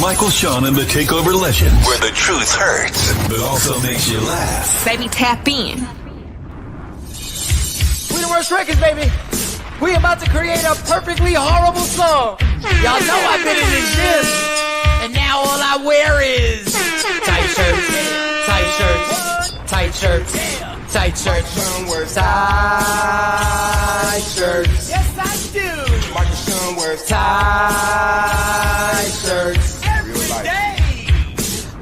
Michael Sean and the Takeover Legends, where the truth hurts, but also makes you laugh. Baby, tap in. We the worst records, baby. We about to create a perfectly horrible song. Y'all know I've been in this gym, and now all I wear is tight shirts, tight shirts, tight shirts, tight shirts, tight shirts. Yes, I do. Marcus Sean wears tight shirts every day.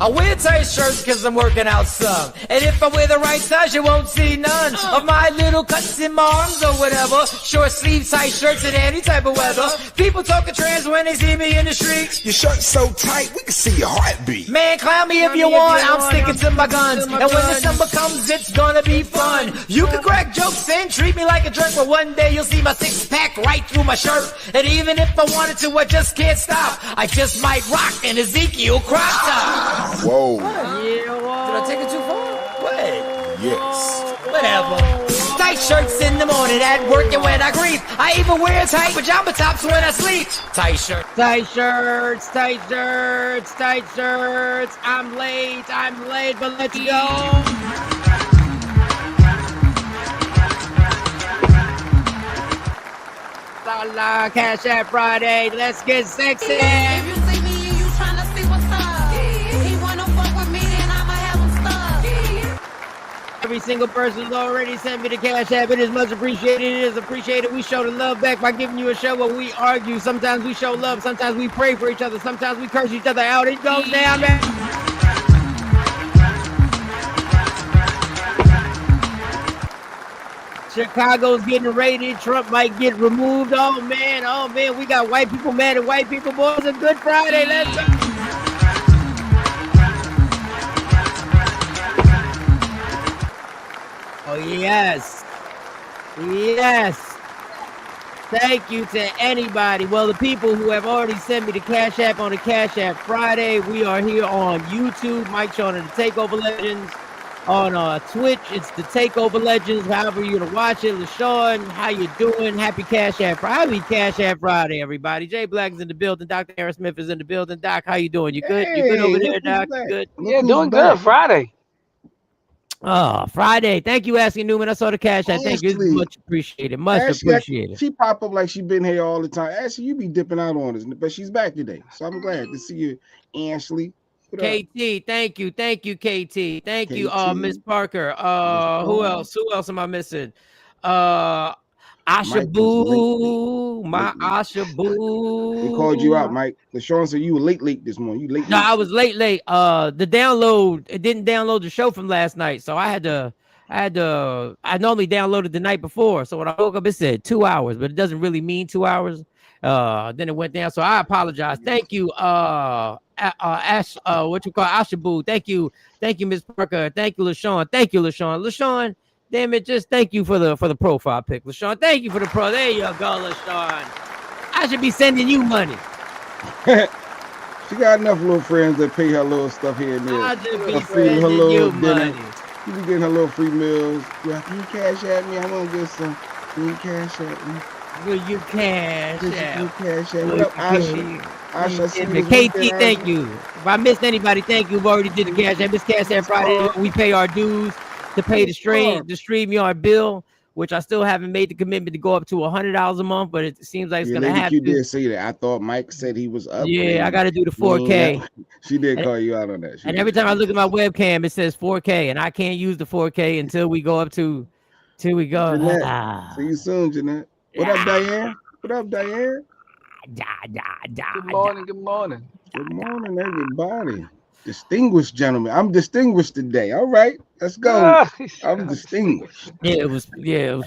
I wear tight shirts because I'm working out some. And if I wear the right size, you won't see none of my little cuts in my arms or whatever. Short sleeve tight shirts in any type of weather. People talking trans when they see me in the street. Your shirt's so tight, we can see your heartbeat. Man, clown me if you want, I'm sticking to my guns. And when the summer comes, it's gonna be fun. You can crack jokes and treat me like a jerk, but one day you'll see my six-pack right through my shirt. And even if I wanted to, I just can't stop. I just might rock an Ezekiel crop top. Whoa. Did I take it too far? What? Yes. Whatever. Tight shirts in the morning at work and when I grieve. I even wear tight pajama tops when I sleep. Tight shirts. Tight shirts, tight shirts, tight shirts. I'm late, but let's go. La la, Cash App Friday. Let's get sexy. If you see me and you tryna see what's up, he wanna fuck with me, then I'ma have him stuck. Every single person who's already sent me the Cash App, it is much appreciated. It is appreciated. We show the love back by giving you a show where we argue. Sometimes we show love. Sometimes we pray for each other. Sometimes we curse each other out. It goes down, man. Chicago's getting raided. Trump might get removed. Oh man, we got white people mad at white people. Boys, a Good Friday. Let's go. Oh yes. Yes. Thank you to anybody. Well, the people who have already sent me the Cash App on the Cash App Friday. We are here on YouTube. Mike Sean and the Takeover Legends. On Twitch, it's the Takeover Legends. However you're gonna watch it, LaShawn, how you doing? Happy Cash App Friday. Happy Cash App Friday, everybody. Jay Black is in the building. Dr. Aaron Smith is in the building. Doc, how you doing? You good? Hey, you good over there, Doc? You good? Yeah, doing good. Friday. Oh, Friday. Thank you, Asking Newman. I saw the Cash App. Thank you. It's much appreciated. Much Ashley, appreciated. She pop up like she been here all the time. Ashley, you be dipping out on us, but she's back today. So I'm glad to see you, Ashley. KT, thank you, KT. Thank you, Miss Parker. Who else am I missing? Asha Boo, my Asha Boo. They called you out, Mike. LaShawn said you were late this morning. You late? No, I was late. The download, it didn't download the show from last night, so I normally downloaded the night before. So when I woke up, it said 2 hours, but it doesn't really mean 2 hours. Then it went down, so I apologize. Thank you, Ashabu. Thank you, Miss Parker. Thank you, LaShawn. LaShawn, damn it, just thank you for the profile pic, LaShawn. Thank you for the pro. There you go, LaShawn. I should be sending you money. She got enough little friends that pay her little stuff here and there. I should be sending you money. She be getting her little free meals. Yeah, can you cash at me? I want to get some. Can you cash at me? Will you cash out? What up, Asha? KT, thank you. If I missed anybody, thank you. We've already did the Cash App. This Cash App Friday, we pay our dues to pay the StreamYard bill, which I still haven't made the commitment to go up to $100 a month, but it seems like it's going to have to. You did say that. I thought Mike said he was up. Yeah, I got to do the 4K. She did call you out on that. And every time I look at my webcam, it says 4K, and I can't use the 4K until we go up to, See you soon, Jeanette. What up, Diane? Good morning. Good morning, everybody. Distinguished gentlemen. I'm distinguished today. All right, let's go. I'm distinguished. Yeah, it was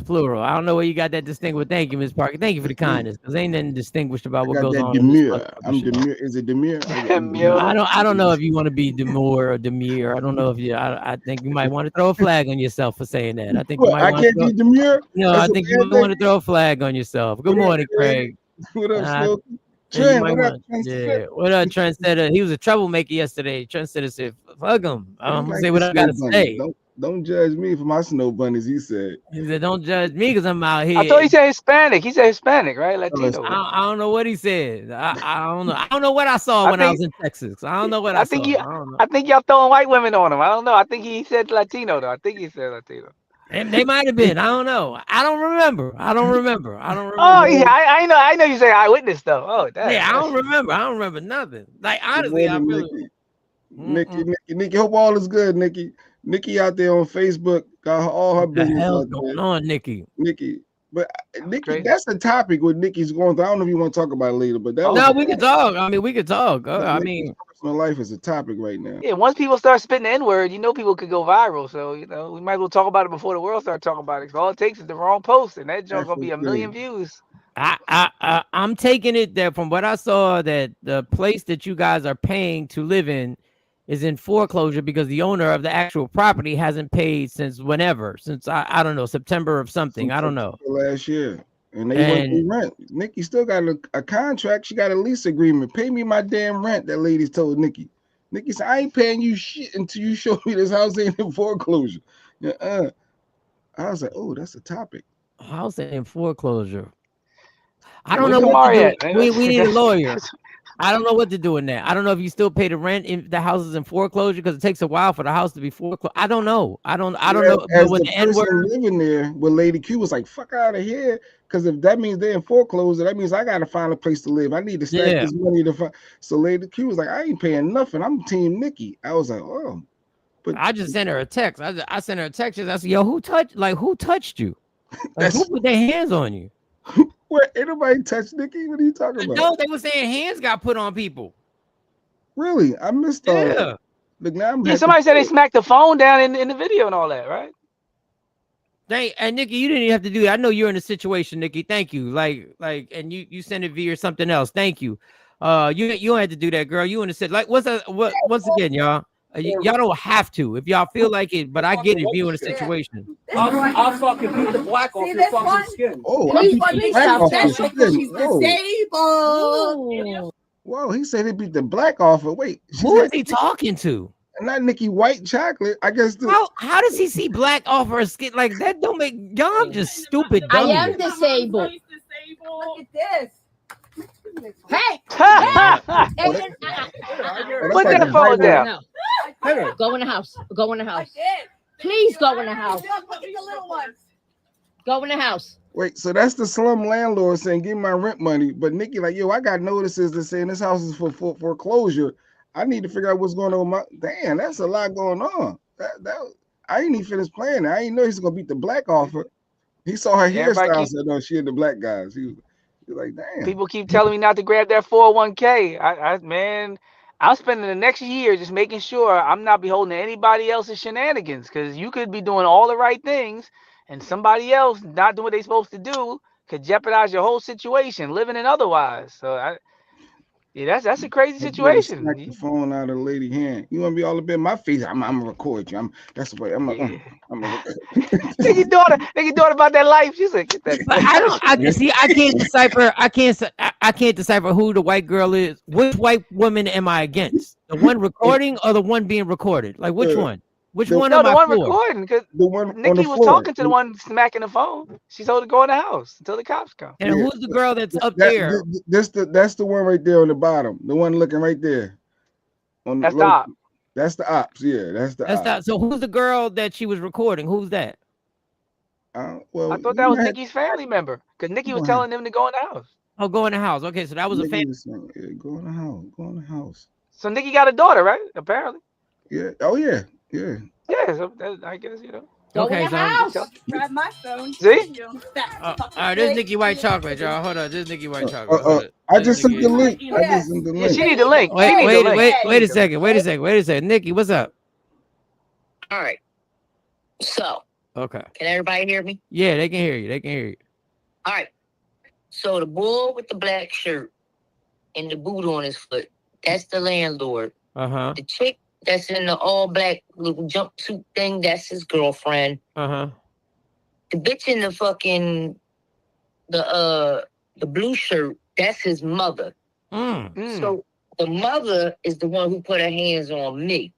plural. I don't know where you got that distinguished. Thank you, Ms. Parker. Thank you for the kindness, because ain't nothing distinguished about what goes on. Demure. I'm demure. Is it demure? I don't know if you want to be demure or demure. I don't know if you. I think you might want to throw a flag on yourself for saying that. I think I can't be demure. No, I think you might want to throw a flag on yourself. Good morning, Craig. What up, Snoop? Trent, what up, Trent? Yeah, what up, Trent said he was a troublemaker yesterday. Trent said, fuck him. I'm gonna Like say the what I gotta snow bunny. say. Don't judge me for my snow bunnies, he said. He said, don't judge me because I'm out here. I thought he said Hispanic. He said Hispanic, right? Latino. I don't know what he said. I don't know. I don't know what I saw when I was in Texas. I don't know what I saw. I think y'all throwing white women on him. I don't know. I think he said Latino though. I think he said Latino. They might have been. I don't know. I don't remember. Oh yeah, I know you say eyewitness stuff. Oh, yeah, I don't remember nothing. Like honestly, I really. Nikki, hope all is good, Nikki. Nikki out there on Facebook got all her business. What the hell out going there. on, Nikki? But Nikki, that's the topic what Nikki's going through. I don't know if you want to talk about it later, but we can talk. I mean, we could talk. I mean, personal life is a topic right now. Yeah, once people start spitting the N-word, people could go viral. So we might as well talk about it before the world starts talking about it. All it takes is the wrong post, and that joke's gonna be 1 million views. I'm taking it that from what I saw that the place that you guys are paying to live in is in foreclosure because the owner of the actual property hasn't paid since whenever, since I don't know, September of something. I don't know. Last year. And they want rent. Nikki still got a contract. She got a lease agreement. Pay me my damn rent, that lady told Nikki. Nikki said, I ain't paying you shit until you show me this house ain't in foreclosure. I was like, oh, that's a topic. House in foreclosure. I don't know what to do. We need a lawyer. I don't know what to do in that. I don't know if you still pay the rent if the house is in foreclosure because it takes a while for the house to be foreclosed. I don't know. I don't know. As with the person living there with Lady Q was like, fuck out of here. Because if that means they're in foreclosure, that means I got to find a place to live. I need to stack this money to find. So Lady Q was like, I ain't paying nothing. I'm Team Nikki. I was like, oh. But I just sent her a text. I sent her a text. I said, yo, who touched you? Like, who put their hands on you? What? Ain't nobody touched Nikki? What are you talking about? No, they were saying hands got put on people. Really? I missed all that. Look, now somebody said they smacked the phone down in the video and all that, right? And Nikki, you didn't even have to do that. I know you're in a situation, Nikki. Thank you. And you sent it via something else. Thank you. You don't have to do that, girl. You understand? Like, once again, y'all. Y'all don't have to if y'all feel like it, but I get it if you're in a situation. I'll fucking beat the black off your fucking skin. Oh, I beat the black off your skin. She's disabled. Whoa, he said he beat the black off her. Wait, who is he talking to? Not Nikki White Chocolate. I guess. How does he see black off her skin? Like that don't make y'all just stupid. I am disabled. Look at this. Hey! Put that phone down. Go in the house. Go in the house. Please go in the house. Go in the house. Wait, so that's the slum landlord saying, give me my rent money. But Nikki, like, yo, I got notices that saying this house is for foreclosure. I need to figure out what's going on with damn, that's a lot going on. I ain't even finished playing. I ain't know he's gonna beat the black off her. He saw her hairstyle, said, no, she and the black guys. He was like, damn. People keep telling me not to grab that 401k. Man, I'm spending the next year just making sure I'm not beholden to anybody else's shenanigans, because you could be doing all the right things and somebody else not doing what they're supposed to do could jeopardize your whole situation, living and otherwise. So that's a crazy situation. Smack the phone out of the lady's hand. You want to be all up in my face? I'm gonna record you. That's the way I'm gonna. Nigga daughter about that life. She's like, get that. I can't decipher who the white girl is. Which white woman am I against? The one recording or the one being recorded? Like which one? Which one am I for? Recording, because Nikki was talking to the one smacking the phone. She told her to go in the house until the cops come. And who's the girl that's up there? That's the one right there on the bottom. The one looking right there. That's the op. That's the ops. Yeah, that's the ops. So who's the girl that she was recording? Who's that? Well, I thought that was Nikki's family member, because Nikki was telling them to go in the house. Oh, go in the house. Okay, so that was a family. Go in the house. Go in the house. So Nikki got a daughter, right? Apparently. Yeah. Oh yeah. Yeah. Yeah. So I guess Go in the house. Grab my phone. See? All right, this is Nikki White Chocolate, y'all. Hold on, this is Nikki White Chocolate. I just sent the link. Yeah, she need the link. Wait a second. Nikki, what's up? All right. So. Okay. Can everybody hear me? Yeah, they can hear you. All right. So the bull with the black shirt and the boot on his foot, that's the landlord. Uh-huh. The chick that's in the all black little jumpsuit thing, that's his girlfriend. Uh-huh. The bitch in the fucking the blue shirt, that's his mother. So the mother is the one who put her hands on me.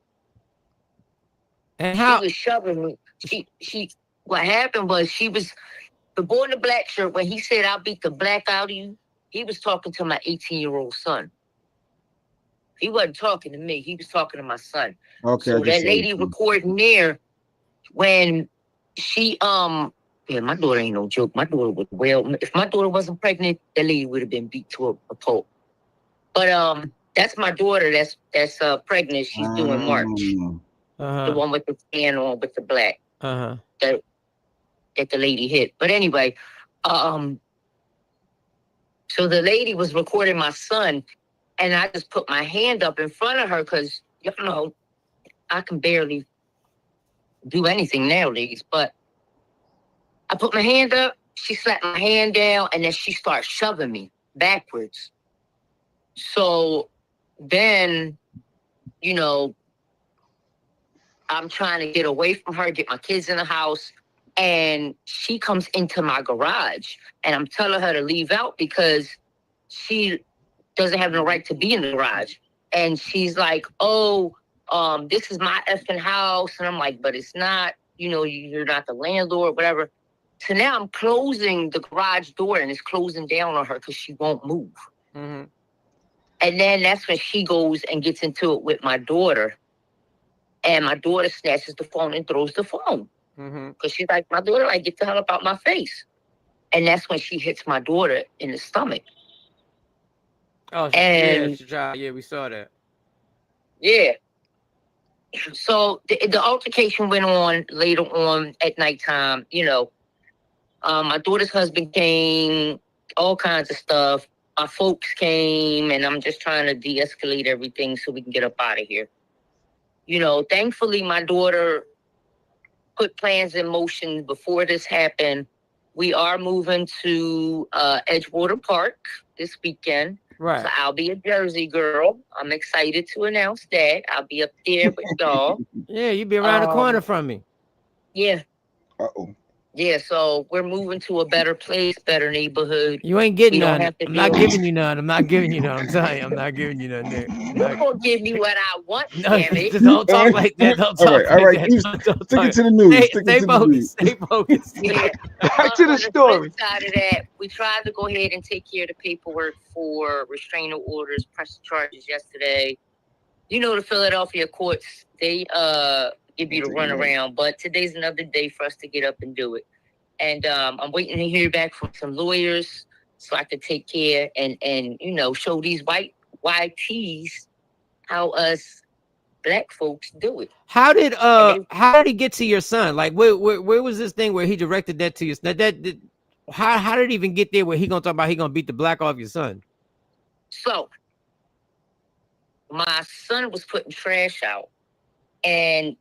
And how? She was shoving me. She. What happened was the boy in the black shirt. When he said, "I'll beat the black out of you," he was talking to my 18-year-old son. He wasn't talking to me. He was talking to my son. Okay. So that lady recording there, when she yeah, my daughter ain't no joke. My daughter was if my daughter wasn't pregnant, that lady would have been beat to a pulp. But that's my daughter. That's pregnant. She's doing March. The one with the tan on with the black. That the lady hit. But anyway, so the lady was recording my son, and I just put my hand up in front of her because, you know, I can barely do anything nowadays. But I put my hand up, she slapped my hand down, and then she started shoving me backwards. So then, you know, I'm trying to get away from her, get my kids in the house. And she comes into my garage, and I'm telling her to leave out because she doesn't have no right to be in the garage. And she's like, "Oh, this is my effing house." And I'm like, "But it's not, you know, you're not the landlord, whatever." So now I'm closing the garage door, and it's closing down on her because she won't move. And then that's when she goes and gets into it with my daughter. And my daughter snatches the phone and throws the phone. Because she's like, "My daughter, like, get the hell up out my face." And that's when she hits my daughter in the stomach. Oh, and yeah, we saw that. Yeah. So the altercation went on later on at nighttime. You know, my daughter's husband came, all kinds of stuff. My folks came, and I'm just trying to de-escalate everything so we can get up out of here. You know, thankfully, my daughter put plans in motion before this happened. We are moving to Edgewater Park this weekend. Right. So I'll be a Jersey girl. I'm excited to announce that. I'll be up there with y'all. Yeah, you be around the corner from me. Yeah. Uh-oh. Yeah, so we're moving to a better place, better neighborhood. You ain't getting We don't none. have to I'm not deal- giving you none. I'm not giving you none. I'm telling you, I'm not giving you none there. You're going to give me what I want, No, damn it. just don't talk like that. Don't talk All right, like keep that. Don't sticking talk. to the news. Stay Sticking to the focused. news. Stay focused. Yeah. Back to the On story. flip side of that, we tried to go ahead and take care of the paperwork for restraining orders, press charges yesterday. You know, the Philadelphia courts, they give you the runaround, but today's another day for us to get up and do it. And I'm waiting to hear back from some lawyers so I could take care and you know, show these white YTs how us black folks do it. How did he get to your son? Like where was this thing where he directed that to you? How did it even get there where he gonna talk about he gonna beat the black off your son? So my son was putting trash out, and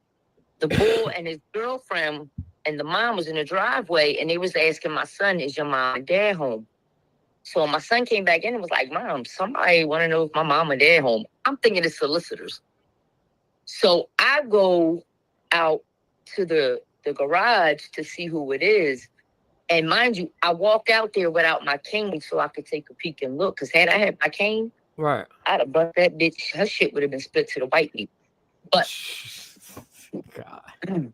the boy and his girlfriend and the mom was in the driveway, and they was asking my son, "Is your mom and dad home?" So my son came back in and was like, "Mom, somebody want to know if my mom and dad home." I'm thinking it's solicitors. So I go out to the garage to see who it is. And mind you, I walk out there without my cane so I could take a peek and look. Because had I had my cane, right, I'd have bust that bitch. Her shit would have been split to the white people. But God,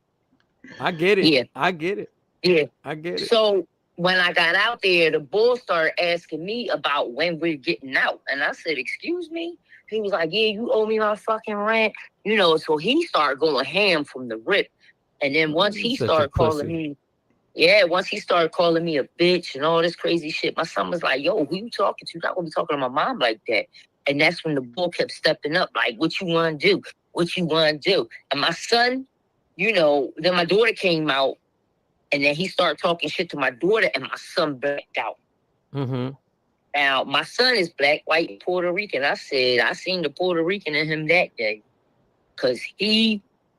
I get it. Yeah. I get it. Yeah. I get it. So when I got out there, the bull started asking me about when we're getting out. And I said, "Excuse me?" He was like, "Yeah, you owe me my fucking rent." You know, so he started going ham from the rip. And then once he started calling me, once he started calling me a bitch and all this crazy shit, my son was like, "Yo, who you talking to? You're not going to be talking to my mom like that." And that's when the bull kept stepping up, like, "What you want to do? What you want to do?" And my son, you know, then my daughter came out, and then he started talking shit to my daughter, and my son blacked out. Mm-hmm. Now, my son is black, white, and Puerto Rican. I said, I seen the Puerto Rican in him that day. Because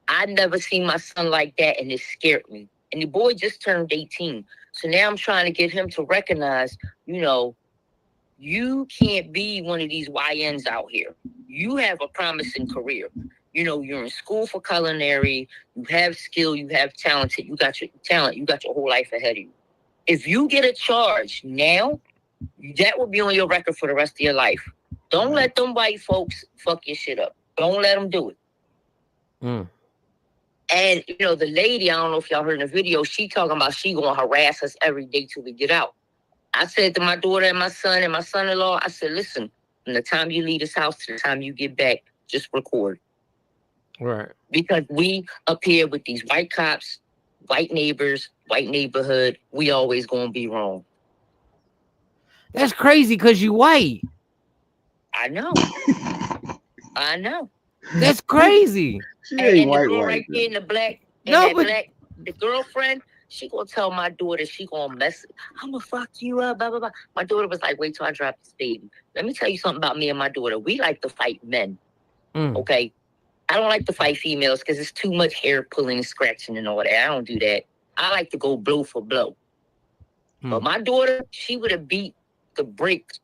I never seen my son like that, and it scared me. And the boy just turned 18. So now I'm trying to get him to recognize, you know, you can't be one of these YNs out here. You have a promising career. You know, you're in school for culinary. You have skill. You have talent. You got your talent. You got your whole life ahead of you. If you get a charge now, that will be on your record for the rest of your life. Don't let them white folks fuck your shit up. Don't let them do it. And, you know, the lady, I don't know if y'all heard in the video, she talking about she going to harass us every day till we get out. I said to my daughter and my son and my son-in-law, I said, listen, from the time you leave this house to the time you get back, just record. Right. Because we up here with these white cops, white neighbors, white neighborhood, we always going to be wrong. That's crazy because you white. I know. I know. That's crazy. She ain't and white, the girl white. right there in the black, and No, that but- black, the girlfriend, she gonna tell my daughter she gonna mess. I'm gonna fuck you up, blah blah blah. My daughter was like, "Wait till I drop this baby." Let me tell you something about me and my daughter. We like to fight men. Okay, I don't like to fight females because it's too much hair pulling and scratching and all that. I don't do that. I like to go blow for blow. But my daughter, she would have beat the brakes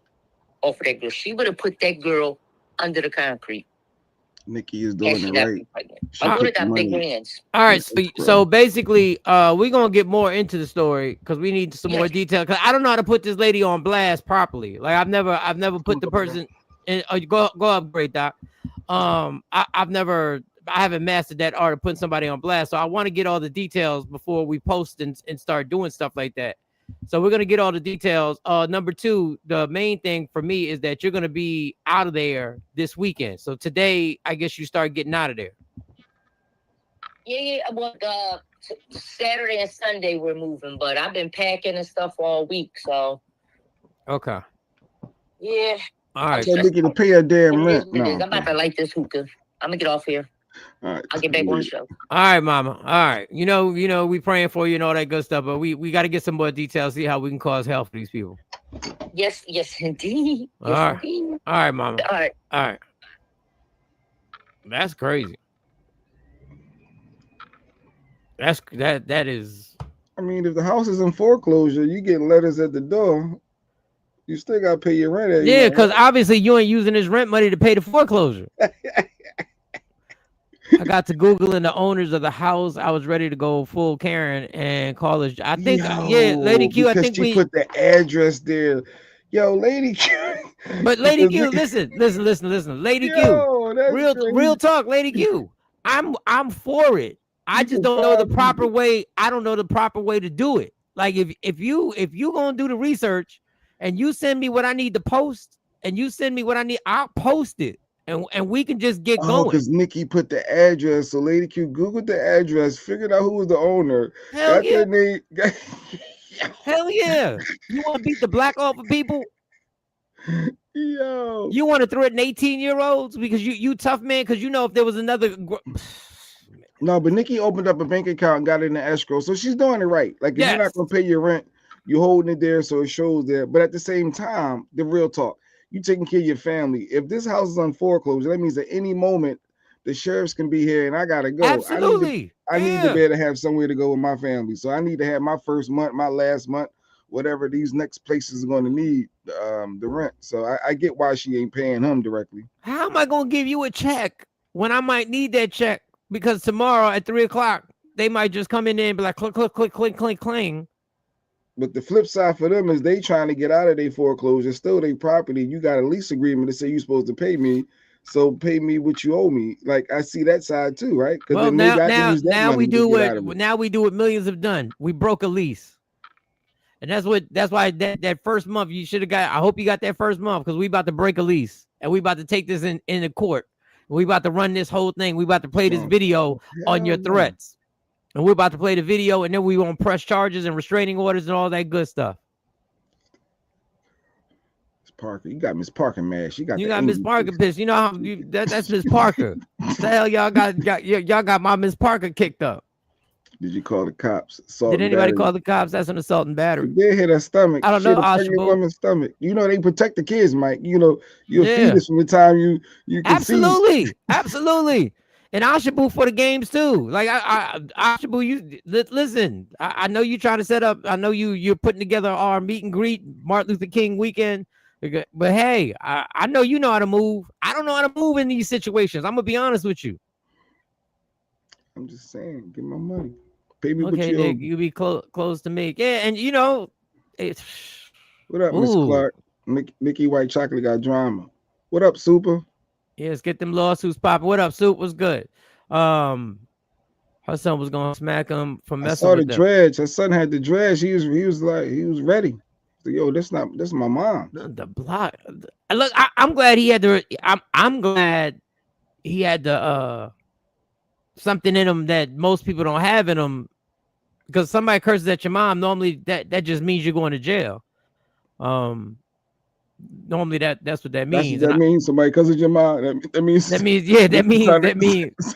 off of that girl. She would have put that girl under the concrete. Nikki is doing it right. My daughter got big hands. All right, so basically, we're gonna get more into the story because we need some more detail. Because I don't know how to put this lady on blast properly. Like I've never put the person in. Go upgrade, Doc. I haven't mastered that art of putting somebody on blast. So I want to get all the details before we post and start doing stuff like that. So we're gonna get all the details. Number two, the main thing for me is that you're gonna be out of there this weekend. So today, I guess you start getting out of there. Yeah. Well, Saturday and Sunday we're moving, but I've been packing and stuff all week. So okay. Yeah. All right. Tell Nikki to pay her damn rent. I'm about to light this hookah. I'm gonna get off here. All right. I'll get back on the show. All right, Mama. All right. You know, we praying for you and all that good stuff, but we got to get some more details, see how we can cause hell for these people. Yes, indeed. All right. All right, Mama. All right. That's crazy. That is. I mean, if the house is in foreclosure, you get letters at the door. You still got to pay your rent. Yeah, because obviously you ain't using this rent money to pay the foreclosure. I got to Googling the owners of the house. I was ready to go full Karen and call her. I think, Lady Q. I think she put the address there. Lady Q. But Lady Q, listen. Lady Q, real talk, Lady Q. I'm for it. I just don't know the proper way. I don't know the proper way to do it. Like if you gonna do the research and you send me what I need to post and you send me what I need, I'll post it. And we can just get going. Because Nikki put the address. So Lady Q Googled the address, figured out who was the owner. Hell yeah. Hell yeah. You want to beat the black off of people? Yo. You want to threaten 18-year-olds because you tough man? Because you know if there was another. No, but Nikki opened up a bank account and got it in the escrow. So she's doing it right. Like if you're not going to pay your rent, you're holding it there so it shows there. But at the same time, the real talk. You taking care of your family. If this house is on foreclosure, that means at any moment the sheriffs can be here and I gotta go. Absolutely. I need to be able to have somewhere to go with my family. So I need to have my first month, my last month, whatever these next places are going to need the rent. So I get why she ain't paying him directly. How am I gonna give you a check when I might need that check? Because tomorrow at 3:00 they might just come in there and be like click, click, click, click, click, cling. But the flip side for them is they trying to get out of their foreclosure, still their property. You got a lease agreement to say you're supposed to pay me, so pay me what you owe me. Like I see that side too, right? Well, now we do what millions have done. We broke a lease, and that's why that first month you should have got. I hope you got that first month because we about to break a lease and we about to take this in the court. We about to run this whole thing. We about to play this video on your threats. And we're about to play the video, and then we won't press charges and restraining orders and all that good stuff. Miss Parker, you got Miss Parker mad. You got Miss Parker pissed. You know how that's Miss Parker. What the hell y'all got my Miss Parker kicked up. Did you call the cops? Did anybody call the cops? That's an assault and battery. They hit her stomach. I don't know. Woman's stomach. You know they protect the kids, Mike. You know you're a fetus from the time you can absolutely. And Ashabu for the games too. Like Ashabu, you listen. I know you trying to set up. I know you're putting together our meet and greet Martin Luther King weekend. But hey, I know you know how to move. I don't know how to move in these situations. I'm gonna be honest with you. I'm just saying, get my money. Pay me okay, what you owe. Nick, you be close to me. Yeah, and you know, what up, Miss Clark? Nikki White Chocolate got drama. What up, Super? Yeah, let's get them lawsuits popping. What up, Soup? What's good? Her son was gonna smack him for I messing saw the with them. dredge. Her son had the dredge. He was ready. So, yo, this my mom. The block. Look, I'm glad he had the. I'm glad he had the something in him that most people don't have in them. Because somebody curses at your mom, normally that just means you're going to jail. Normally that's what that means. That means somebody curses your mom. That means that means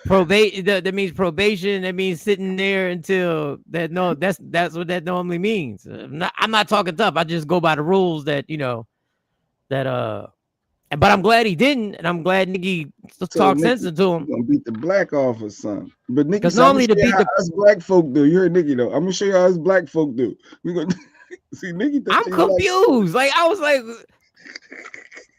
probation. That means probation. That means sitting there until that. No, that's what that normally means. I'm not talking tough. I just go by the rules that But I'm glad he didn't, and I'm glad Nikki talked sense into him. Gonna beat the black off or something. But Nikki, because normally to beat us black folk do. You heard Nikki though. I'm gonna show you how us black folk do. We gonna see Nikki. I'm confused. Like I was like,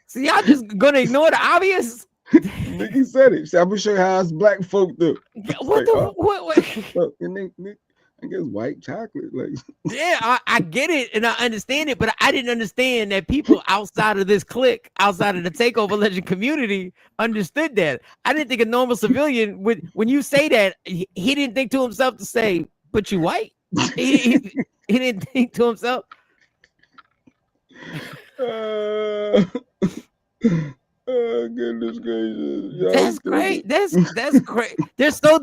see, y'all just gonna ignore the obvious. Nikki said it. I'm gonna show you how us black folk do. What the what? I guess white chocolate, like yeah, I get it and I understand it, but I didn't understand that people outside of this clique, outside of the Takeover Legend community, understood that. I didn't think a normal civilian would. When you say that, he didn't think to himself to say, "But you white." He didn't think to himself. Oh goodness gracious! That's great. That's great. There's so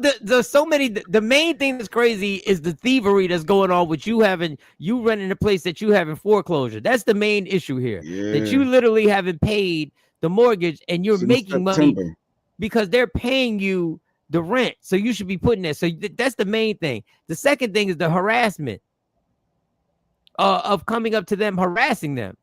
many. The main thing that's crazy is the thievery that's going on with you renting a place that you have in foreclosure. That's the main issue here. Yeah. That you literally haven't paid the mortgage and you're making money because they're paying you the rent. So you should be putting that. So that's the main thing. The second thing is the harassment of coming up to them, harassing them.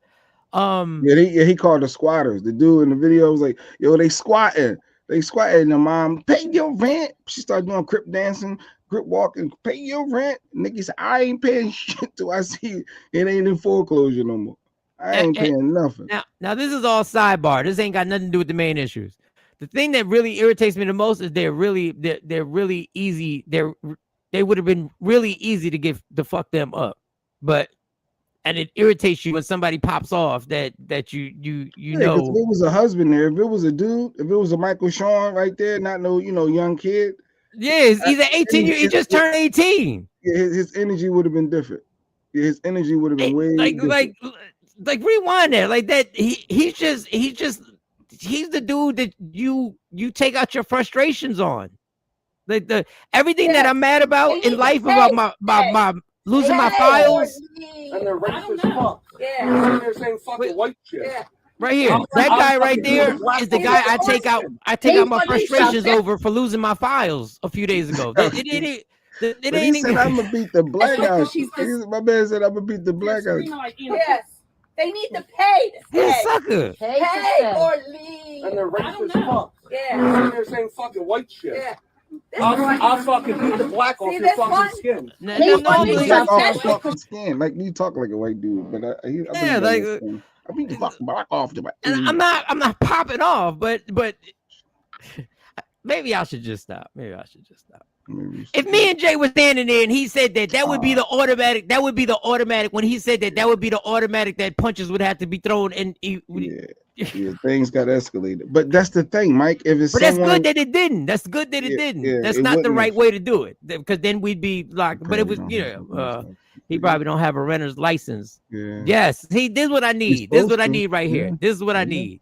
He called the squatters. The dude in the video was like, yo, they squatting. And the mom, pay your rent. She started doing crip dancing, crip walking, pay your rent. Nikki said, I ain't paying shit till I see it ain't in foreclosure no more. I ain't paying nothing. Now this is all sidebar. This ain't got nothing to do with the main issues. The thing that really irritates me the most is they're really easy. They would have been really easy to get the fuck them up. And it irritates you when somebody pops off that you know. If it was a husband there, if it was a dude, if it was a Michael Sean right there, not no young kid. Yeah, he's an 18 year. He just turned 18. Yeah, his energy would have been different. Yeah, his energy would have been way different. Like rewind there, like that. He's the dude that you take out your frustrations on. Like everything that I'm mad about in life about my losing my files. And they're racist fuck. Yeah. They're saying fucking white shit. Yeah. Right here. That guy right there is the guy I take out my frustrations over for losing my files a few days ago. It ain't said I'm gonna beat the black out. My man said I'm gonna beat the black out. Yes. They need to pay. Hey, sucker. Pay or leave. And they're racist fuck. Yeah. They're saying fucking white shit. Yeah. I'll fucking beat the black off your fucking skin. Black off your fucking skin. Like you talk like a white dude, but I beat the fucking black off. And I'm not popping off, but maybe I should just stop. If me and Jay were standing there and he said that would be the automatic. That would be the automatic. When he said that would be the automatic that punches would have to be thrown. And things got escalated. But that's the thing, Mike. That's good that it didn't. That's good that it didn't. Yeah, that's not the right way to do it, because then we'd be locked. But it was, he probably don't have a renter's license. Yeah. Yes, this is what I need. This is what I need right here. This is what I need.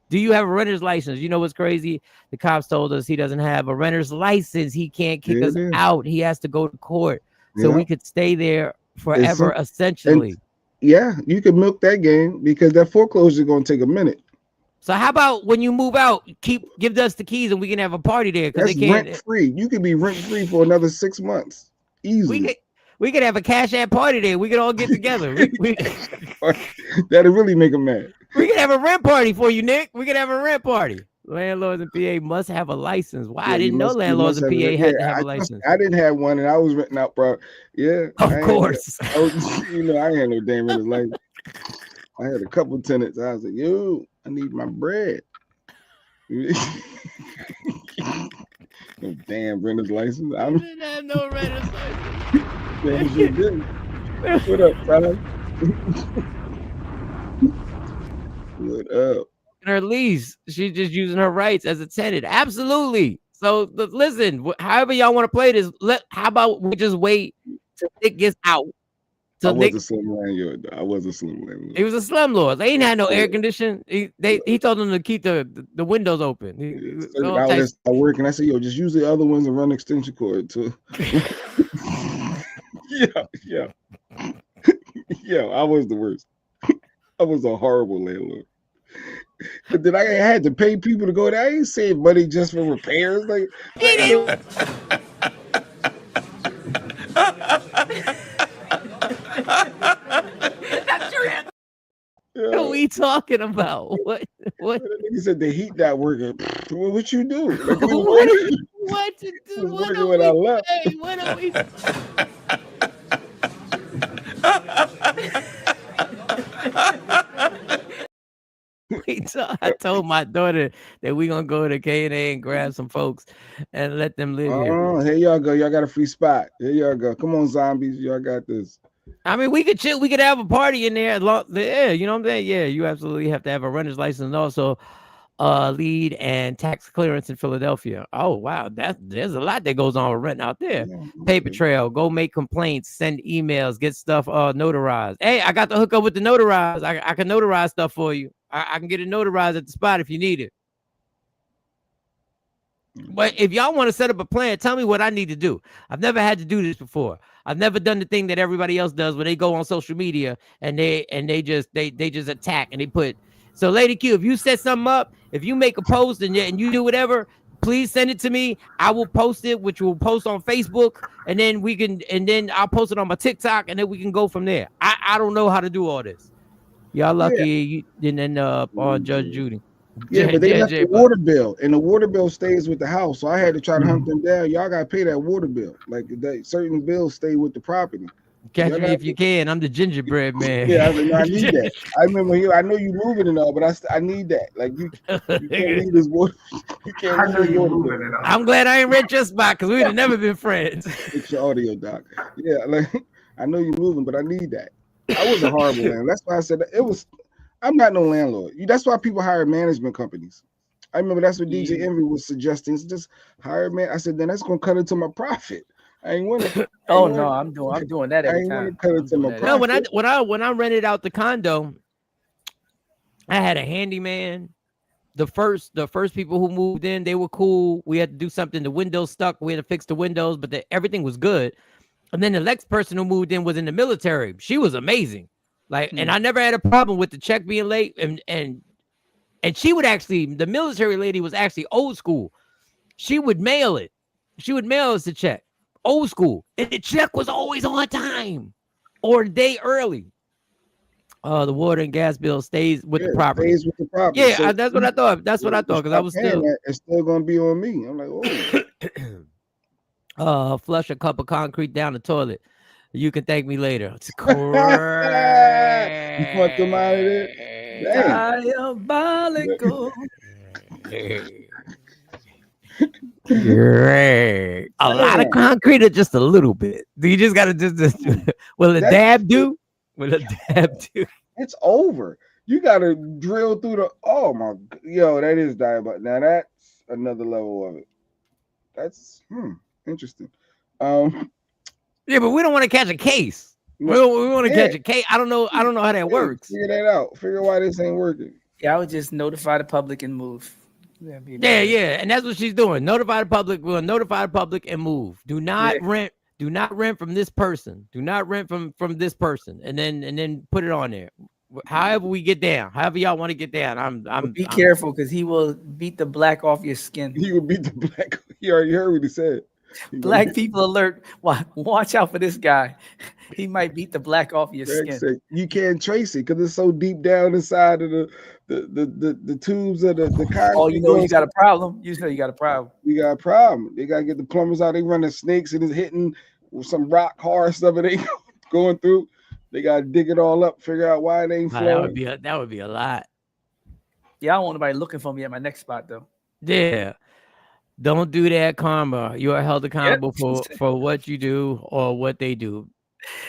Do you have a renter's license? You know what's crazy? The cops told us he doesn't have a renter's license. He can't kick us out. He has to go to court. So we could stay there forever, essentially. Yeah, you could milk that game because that foreclosure is going to take a minute. So how about when you move out, give us the keys and we can have a party there? That's rent free. You could be rent free for another 6 months. Easily. We could have a Cash App party there. We could all get together. That'll really make them mad. We could have a rent party for you, Nick. We could have a rent party. Landlords in PA must have a license. Why? I didn't know landlords in PA had to have a license. I didn't have one, and I was renting out, bro. Yeah, of course. I had no damn renter's license. I had a couple tenants. I was like, yo, I need my bread. No damn renter's license. I didn't have no renter's license. Damn, you didn't. What up, fellas? What up? breaking her lease. She's just using her rights as a tenant. Absolutely. So listen, however y'all want to play this, how about we just wait till Nick gets out? I was a slum landlord. I was a slum landlord. He was a slumlord. They ain't had no air conditioning. He told them to keep the windows open. I was working. I said, yo, just use the other ones and run extension cord too. Yeah. I was the worst. I was a horrible landlord. But then I had to pay people to go there. I ain't saving money just for repairs. Like what are we talking about? What? He said the heat not working. What you do? Like, what to do? What are we What are we? I told my daughter that we're gonna go to K&A and grab some folks and let them live here. Here y'all go. Y'all got a free spot. Here y'all go. Come on, zombies. Y'all got this. I mean, we could chill. We could have a party in there. Yeah, you know what I'm saying? Yeah, you absolutely have to have a renter's license and also lead and tax clearance in Philadelphia. Oh, wow. There's a lot that goes on with rent out there. Paper trail. Go make complaints. Send emails. Get stuff notarized. Hey, I got the hook up with the notarized. I can notarize stuff for you. I can get it notarized at the spot if you need it. But if y'all want to set up a plan, tell me what I need to do. I've never had to do this before. I've never done the thing that everybody else does where they go on social media and they just attack and they put. So Lady Q, if you set something up, if you make a post and you do whatever, please send it to me. I will post it, which we'll post on Facebook, and then I'll post it on my TikTok, and then we can go from there. I don't know how to do all this. Y'all lucky you didn't end up on Judge Judy. Yeah, but they left the water bill, and the water bill stays with the house. So I had to try to hunt them down. Y'all gotta pay that water bill. Like that, certain bills stay with the property. Catch me if you can. I'm the gingerbread man. Yeah, I need that. I remember I know you moving and all, but I need that. Like you can't leave this water. You can't leave water bill. I'm glad I ain't read your spot because we'd have never been friends. It's your audio, doc. Yeah, like I know you're moving, but I need that. I was a horrible landlord. That's why I said it was. I'm not no landlord. That's why people hire management companies. I remember that's what DJ Envy was suggesting. Just hire man. I said, then that's gonna cut into my profit. I ain't want to. I'm doing that every time. Cut into my profit. No, when I rented out the condo, I had a handyman. The first people who moved in, they were cool. We had to do something. The windows stuck. We had to fix the windows, but everything was good. And then the next person who moved in was in the military. She was amazing. And I never had a problem with the check being late. And she would actually, the military lady was actually old school. She would mail it. She would mail us the check. Old school. And the check was always on time or a day early. The water and gas bill stays with the property. Stays with the property. Yeah, so that's what I thought. That's what I thought. Because I was still. It's still gonna be on me. I'm like, oh. Flush a cup of concrete down the toilet. You can thank me later. It's correct. You put them out of there. Diabolical. Great. A lot of concrete or just a little bit? You just gotta just will a dab do? Will a dab do? It's over. You gotta drill through the that is diabolical. Now that's another level of it. That's interesting. Yeah, but we don't want to catch a case. We want to catch a case. I don't know how that works. Figure that out. Figure why this ain't working. Yeah, I would just notify the public and move. Yeah, and that's what she's doing. Notify the public. We'll notify the public and move. Do not rent. Do not rent from this person. Do not rent from this person. And then put it on there. However we get down. However y'all want to get down. I'm careful because he will beat the black off your skin. He will beat the black. You already heard what he said. Black people alert. Watch out for this guy. He might beat the black off your skin. You can't trace it because it's so deep down inside of the tubes of the concrete. Oh, you got a problem. You got a problem. You got a problem. They gotta get the plumbers out. They running snakes and it's hitting with some rock hard stuff and they going through. They gotta dig it all up, figure out why it ain't flowing. That would be a lot. Yeah, I don't want nobody looking for me at my next spot though. Yeah. Don't do that, karma. You are held accountable for what you do or what they do.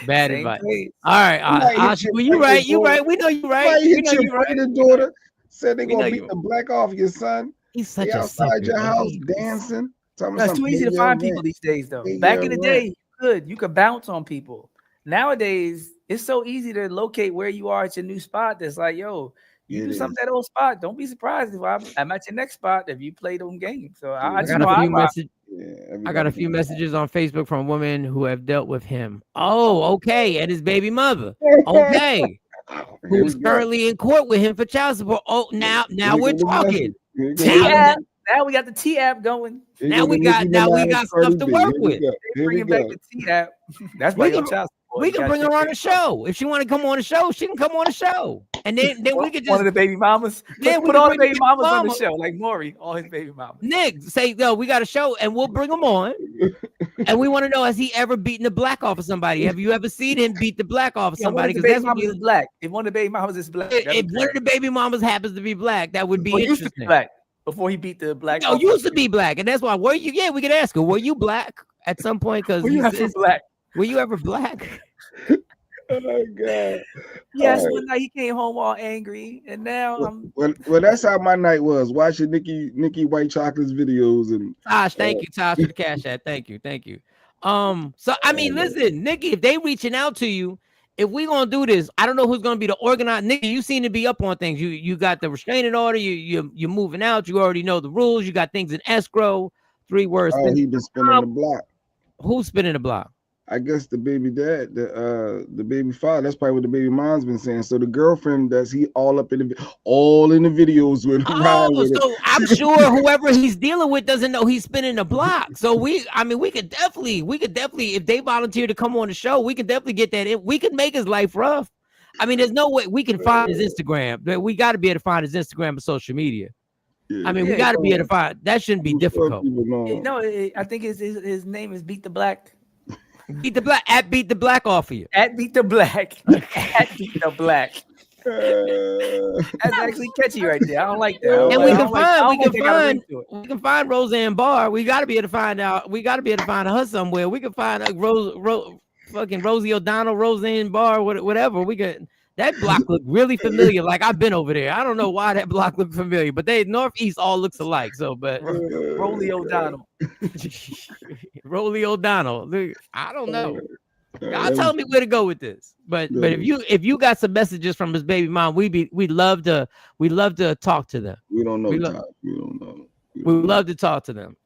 Bad advice. All right, Oscar, you right. We know you right. You know you right. Daughter. Said they We know gonna beat you- the black off your son. He's such They a outside sucker. your man. house He- dancing. Talking No, it's about too easy to pay find your people rent. these days, though. Pay Back your in the rent. day, you could bounce on people. Nowadays, it's so easy to locate where you are at your new spot. That's like, yo, you It do something is. at that old spot. Don't be surprised if I'm at your next spot if you play them games. So I I just got know a I few rock. messages. Yeah, I got a few messages on Facebook from women who have dealt with him. Oh, okay, and his baby mother. Okay, who's currently in court with him for child support. Oh, now we're talking. T-app. Now we got the T-app going. Now we got stuff to work with. They bringing back the T-app. That's why your child support. We You can gotta bring her take on care the of show. If she want to come on the show, she can come on the show. And then we could just one of the baby mamas. Then Put we all can the bring baby the mamas on the mama. show, like Maury, all his baby mamas. Nick say, "Yo, we got a show, and we'll bring him on." And we want to know: has he ever beaten the black off of somebody? Have you ever seen him beat the black off of Yeah, one somebody? of the Because baby that's what mamas is black. If one of the baby mamas is black, if one of the baby mamas happens to be black, that would be Well, he used to interesting. be black before he beat the black. No, used to be black, and that's why. Were you? Yeah, we could ask her. Were you black at some point? Because Were you ever black? Were you ever black? Oh God. Yes, All right. one night he came home all angry, and now I'm. Well, that's how my night was. Watching Nikki White Chocolate's videos and Tosh, thank you, Tosh, for the cash app. Thank you. So I mean, listen, Nikki, if they reaching out to you, if we gonna do this, I don't know who's gonna be the organizer. Nikki, you seem to be up on things. You got the restraining order. You're moving out. You already know the rules. You got things in escrow. 3 words. oh, he been spinning the block. Who's spinning the block? I guess the baby dad, the baby father. That's probably what the baby mom's been saying. So the girlfriend he all in the videos with around with So I'm sure whoever he's dealing with doesn't know he's spinning the block. So we could definitely, if they volunteer to come on the show, we could definitely get that in. We could make his life rough. I mean, there's no way we can find his Instagram. We got to be able to find his Instagram and social media. Yeah. I mean, we got to be able to find. That shouldn't be difficult. No, I think his name is Beat the Black. Beat the black off of you. At Beat the Black. At Beat the Black. That's actually catchy right there. I don't like that. And we can find Roseanne Barr. We got to be able to find out. We got to be able to find her somewhere. We can find fucking Rosie O'Donnell, Roseanne Barr, whatever. We could. That block looked really familiar. Like I've been over there. I don't know why that block looked familiar, but Northeast all looks alike. So, but Rolie O'Donnell. Rolie O'Donnell. I don't know. Y'all tell me where to go with this. But if you got some messages from his baby mom, we'd love to talk to them. We don't know. We don't know. We'd love to talk to them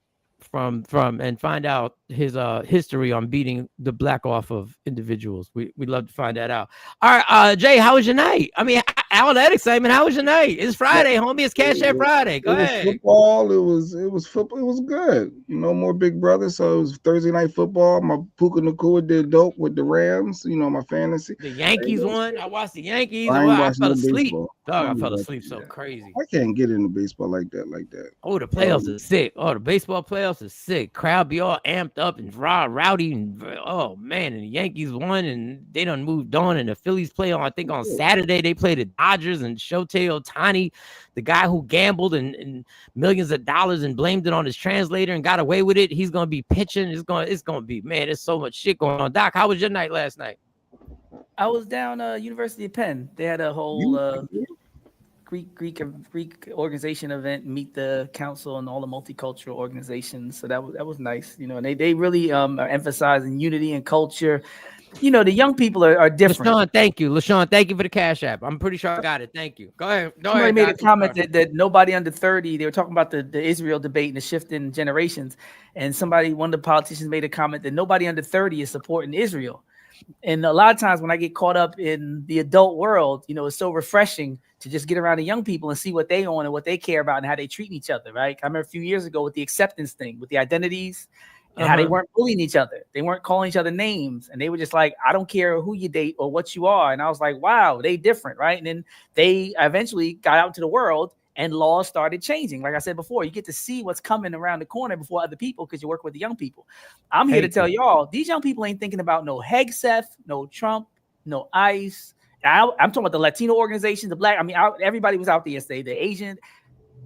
from and find out his history on beating the black off of individuals. We'd love to find that out. All right, Jay, how was your night? I mean, all that excitement. How was your night? It's Friday, homie. It's Cash App Friday. Go ahead. Football. It was football. It was good. No more Big Brother. So it was Thursday night football. My Puka Nacua did dope with the Rams. My fantasy. The Yankees won. I watched the Yankees. I fell asleep. Baseball. Dog, I fell asleep so crazy. I can't get into baseball like that. Oh, the playoffs are sick. Oh, the baseball playoffs are sick. Crowd be all amped up and rowdy. And oh man, and the Yankees won and they done moved on. And the Phillies play on, I think on Saturday, they play the Dodgers and Shohei Ohtani, the guy who gambled and millions of dollars and blamed it on his translator and got away with it. He's gonna be pitching. It's gonna be, man, there's so much shit going on. Doc, how was your night last night? I was down University of Penn. They had a whole Greek organization event, meet the council and all the multicultural organizations. So that was nice. And they really are emphasizing unity and culture. The young people are different. LaShawn, thank you. LaShawn, thank you for the Cash App. I'm pretty sure I got it. Thank you. Go ahead. Somebody made a comment that nobody under 30, they were talking about the Israel debate and the shift in generations. And one of the politicians made a comment that nobody under 30 is supporting Israel. And a lot of times when I get caught up in the adult world, it's so refreshing to just get around the young people and see what they own and what they care about and how they treat each other, right? I remember a few years ago with the acceptance thing, with the identities and how they weren't bullying each other. They weren't calling each other names. And they were just like, I don't care who you date or what you are. And I was like, wow, they different, right? And then they eventually got out into the world and laws started changing. Like I said before, you get to see what's coming around the corner before other people because you work with the young people. I'm here to tell y'all, these young people ain't thinking about no Hegseth, no Trump, no ICE. I'm talking about the Latino organizations, the Black. Everybody was out there yesterday, the Asian.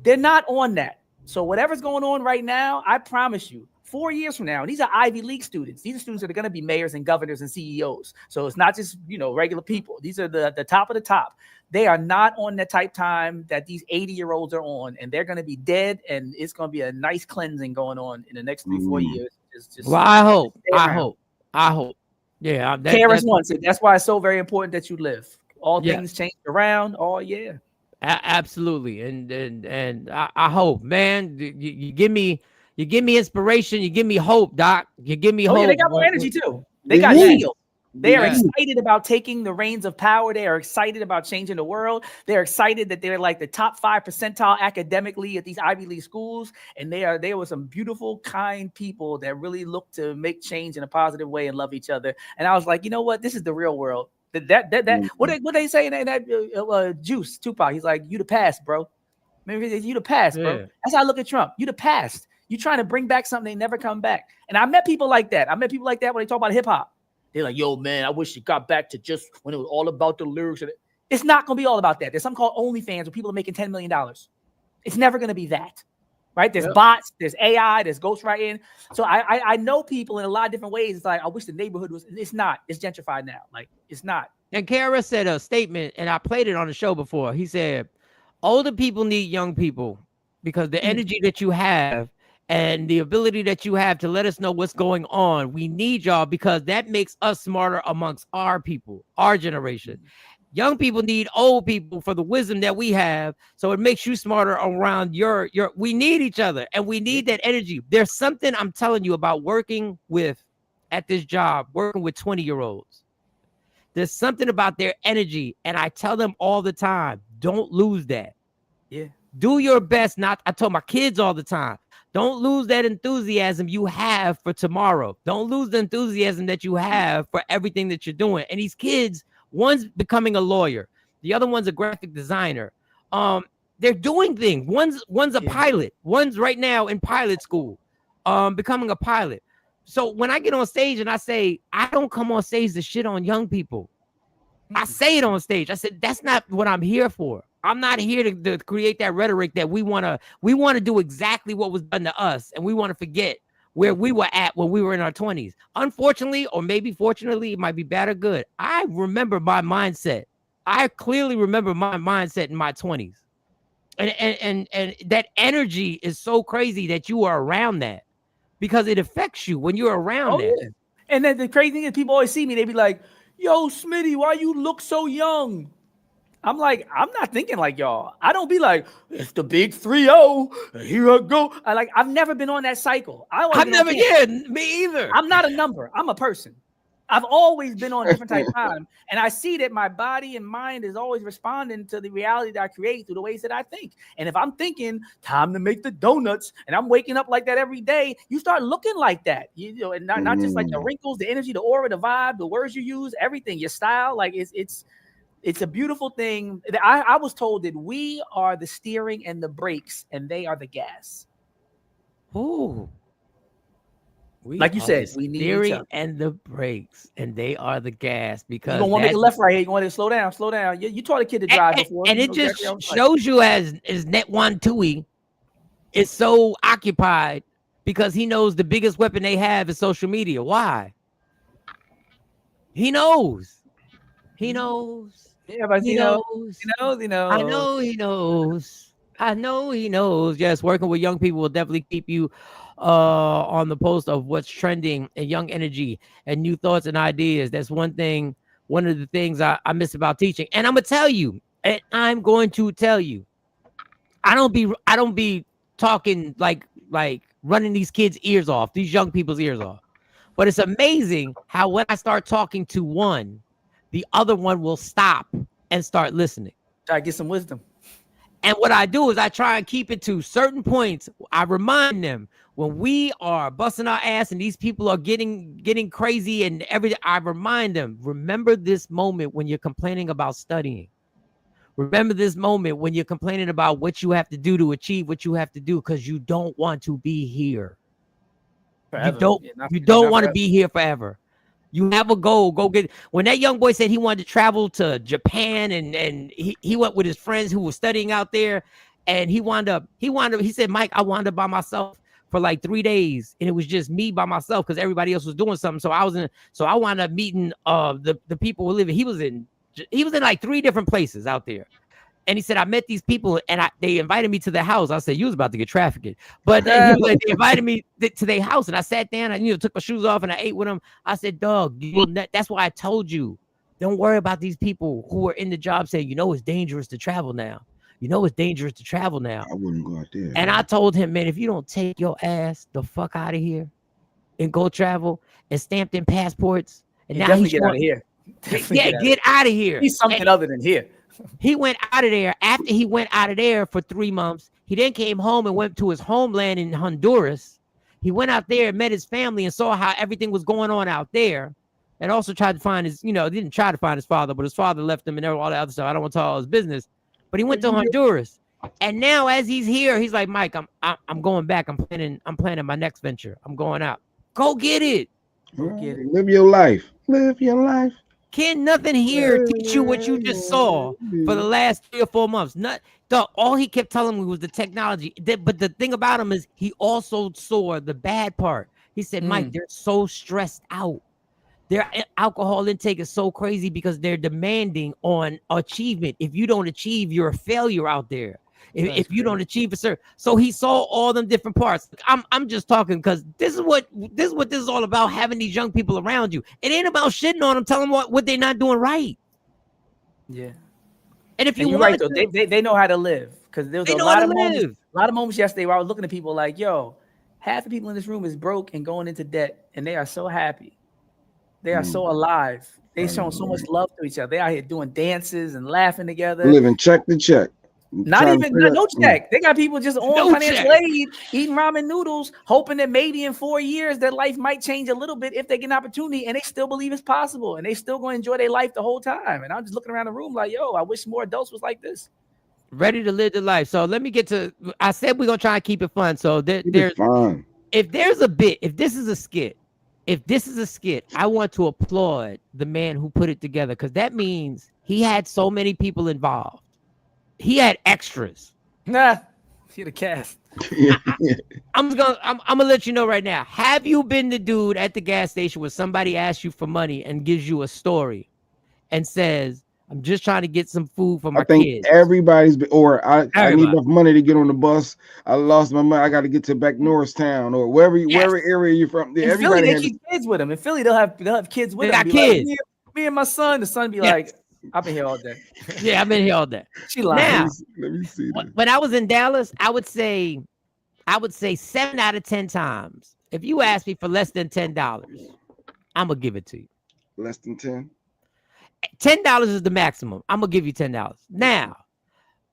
They're not on that. So whatever's going on right now, I promise you, 4 years from now, these are Ivy League students. These are students that are going to be mayors and governors and CEOs. So it's not just, regular people. These are the top of the top. They are not on the type time that these 80-year-olds are on, and they're going to be dead, and it's going to be a nice cleansing going on in the next 3-4 years. Well, I hope. Yeah. KRS One said that's why it's so very important that you live. All things change around. Oh, yeah. Absolutely. And I hope, man, you give me inspiration. You give me hope, Doc. You give me hope. Yeah, they got more energy too. They got zeal. They are excited about taking the reins of power. They are excited about changing the world. They're excited that they're like the top 5 percentile academically at these Ivy League schools. And they were some beautiful, kind people that really look to make change in a positive way and love each other. And I was like, you know what? This is the real world. What they say in that Juice, Tupac? He's like, you the past, bro. Maybe you the past, bro. Yeah. That's how I look at Trump. You the past. You trying to bring back something they never come back. And I met people like that. I met people like that when they talk about hip hop. They're like, yo, man, I wish it got back to just when it was all about the lyrics. It's not going to be all about that. There's something called OnlyFans where people are making $10 million. It's never going to be that, right? There's bots, there's AI, there's ghostwriting. So I know people in a lot of different ways. It's like, I wish the neighborhood was, it's not. It's gentrified now. Like, it's not. And KRS said a statement, and I played it on the show before. He said, older people need young people because the energy that you have and the ability that you have to let us know what's going on. We need y'all because that makes us smarter amongst our people, our generation. Young people need old people for the wisdom that we have. So it makes you smarter around your, we need each other and we need that energy. There's something I'm telling you about working with at this job, working with 20-year-olds. There's something about their energy. And I tell them all the time, don't lose that. Yeah. Do your best. I tell my kids all the time, don't lose that enthusiasm you have for tomorrow. Don't lose the enthusiasm that you have for everything that you're doing. And these kids, one's becoming a lawyer. The other one's a graphic designer. They're doing things. One's a pilot. One's right now in pilot school, becoming a pilot. So when I get on stage and I say, I don't come on stage to shit on young people. I say it on stage. I said, that's not what I'm here for. I'm not here to create that rhetoric that we want to do exactly what was done to us. And we want to forget where we were at when we were in our 20s. Unfortunately, or maybe fortunately, it might be bad or good. I remember my mindset. I clearly remember my mindset in my 20s. And that energy is so crazy that you are around that because it affects you when you're around that. Yeah. And then the crazy thing is people always see me. They be like, yo, Smitty, why you look so young? I'm like, I'm not thinking like y'all. I don't be like, it's the big 3-0. Here I go. I've never been on that cycle. Me either. I'm not a number. I'm a person. I've always been on a different type of time. And I see that my body and mind is always responding to the reality that I create through the ways that I think. And if I'm thinking time to make the donuts and I'm waking up like that every day, you start looking like that, and not just like the wrinkles, the energy, the aura, the vibe, the words you use, everything, your style. Like it's a beautiful thing. I was told that we are the steering and the brakes, and they are the gas. Ooh. Like you said, we need steering and the brakes, and they are the gas because you don't want to make a left right here. You want to slow down. You taught a kid to drive before. And it just shows you as Netwan Tui is so occupied because he knows the biggest weapon they have is social media. Why? He knows. Yeah, but he knows. I know he knows. Yes, working with young people will definitely keep you on the post of what's trending and young energy and new thoughts and ideas. That's one of the things I miss about teaching. And I'm going to tell you, I don't be talking like running these kids' ears off, these young people's ears off. But it's amazing how when I start talking to one, the other one will stop and start listening. Try to get some wisdom. And what I do is I try and keep it to certain points. I remind them when we are busting our ass and these people are getting crazy and everything, I remind them, remember this moment when you're complaining about studying. Remember this moment when you're complaining about what you have to do to achieve what you have to do because you don't want to be here. Forever. You don't want to be here forever. You have a goal. Go get. When that young boy said he wanted to travel to Japan and he went with his friends who were studying out there, and he said, Mike, I wandered by myself for like 3 days, and it was just me by myself because everybody else was doing something. So I wound up meeting the people who live. He was in like 3 different places out there. And he said, I met these people and they invited me to their house. I said, you was about to get trafficked. But he was like, they invited me to their house, and I sat down and took my shoes off and I ate with them. I said, dog, that's why I told you, don't worry about these people who are in the job saying, it's dangerous to travel now. It's dangerous to travel now. I wouldn't go out there. And I told him, man, if you don't take your ass the fuck out of here and go travel and stamp them passports, and now definitely get out of here. Get out of here. He's something other than here. He went out of there. After he went out of there for 3 months, he then came home and went to his homeland in Honduras. He went out there and met his family and saw how everything was going on out there, and also tried to find his, didn't try to find his father, but his father left him and all that other stuff. I don't want to tell all his business, but he went to Honduras. And now as he's here, he's like, Mike, I'm going back. I'm planning my next venture. I'm going out. Go get it. Live your life. Live your life. Can nothing here teach you what you just saw for the last 3 or 4 months? All he kept telling me was the technology. But the thing about him is he also saw the bad part. He said, Mike, they're so stressed out. Their alcohol intake is so crazy because they're demanding on achievement. If you don't achieve, you're a failure out there. If you don't achieve a certain, so he saw all them different parts. I'm just talking because this is what this is all about, having these young people around you. It ain't about shitting on them, telling them what they're not doing right. Yeah. And if you're right though, they know how to live, because there was a lot of moments yesterday where I was looking at people like, yo, half the people in this room is broke and going into debt, and they are so happy. They are so alive. They showing so much love to each other. They out here doing dances and laughing together. Living check to check. No check. They got people just on financial aid, eating ramen noodles, hoping that maybe in 4 years their life might change a little bit if they get an opportunity, and they still believe it's possible, and they still going to enjoy their life the whole time. And I'm just looking around the room like, yo, I wish more adults was like this. Ready to live the life. So let me get to, I said we're going to try and keep it fun. So there's fun. If there's a bit, if this is a skit, I want to applaud the man who put it together, because that means he had so many people involved. He had extras. Nah, he the cast. I'm gonna let you know right now. Have you been the dude at the gas station where somebody asks you for money and gives you a story and says, I'm just trying to get some food for my kids? Everybody's been, or I need enough money to get on the bus. I lost my money. I got to get to back Norristown or wherever area you're from. In Philly, they keep kids with them. In Philly, they'll have kids with them. They got kids. Like, me and my son. The son be like, I've been here all day. Yeah, I've been here all day. She lied. Now, let me see. When I was in Dallas, I would say 7 out of 10 times, if you ask me for less than $10, I'm gonna give it to you. Less than 10? $10 is the maximum. I'm gonna give you $10. Now,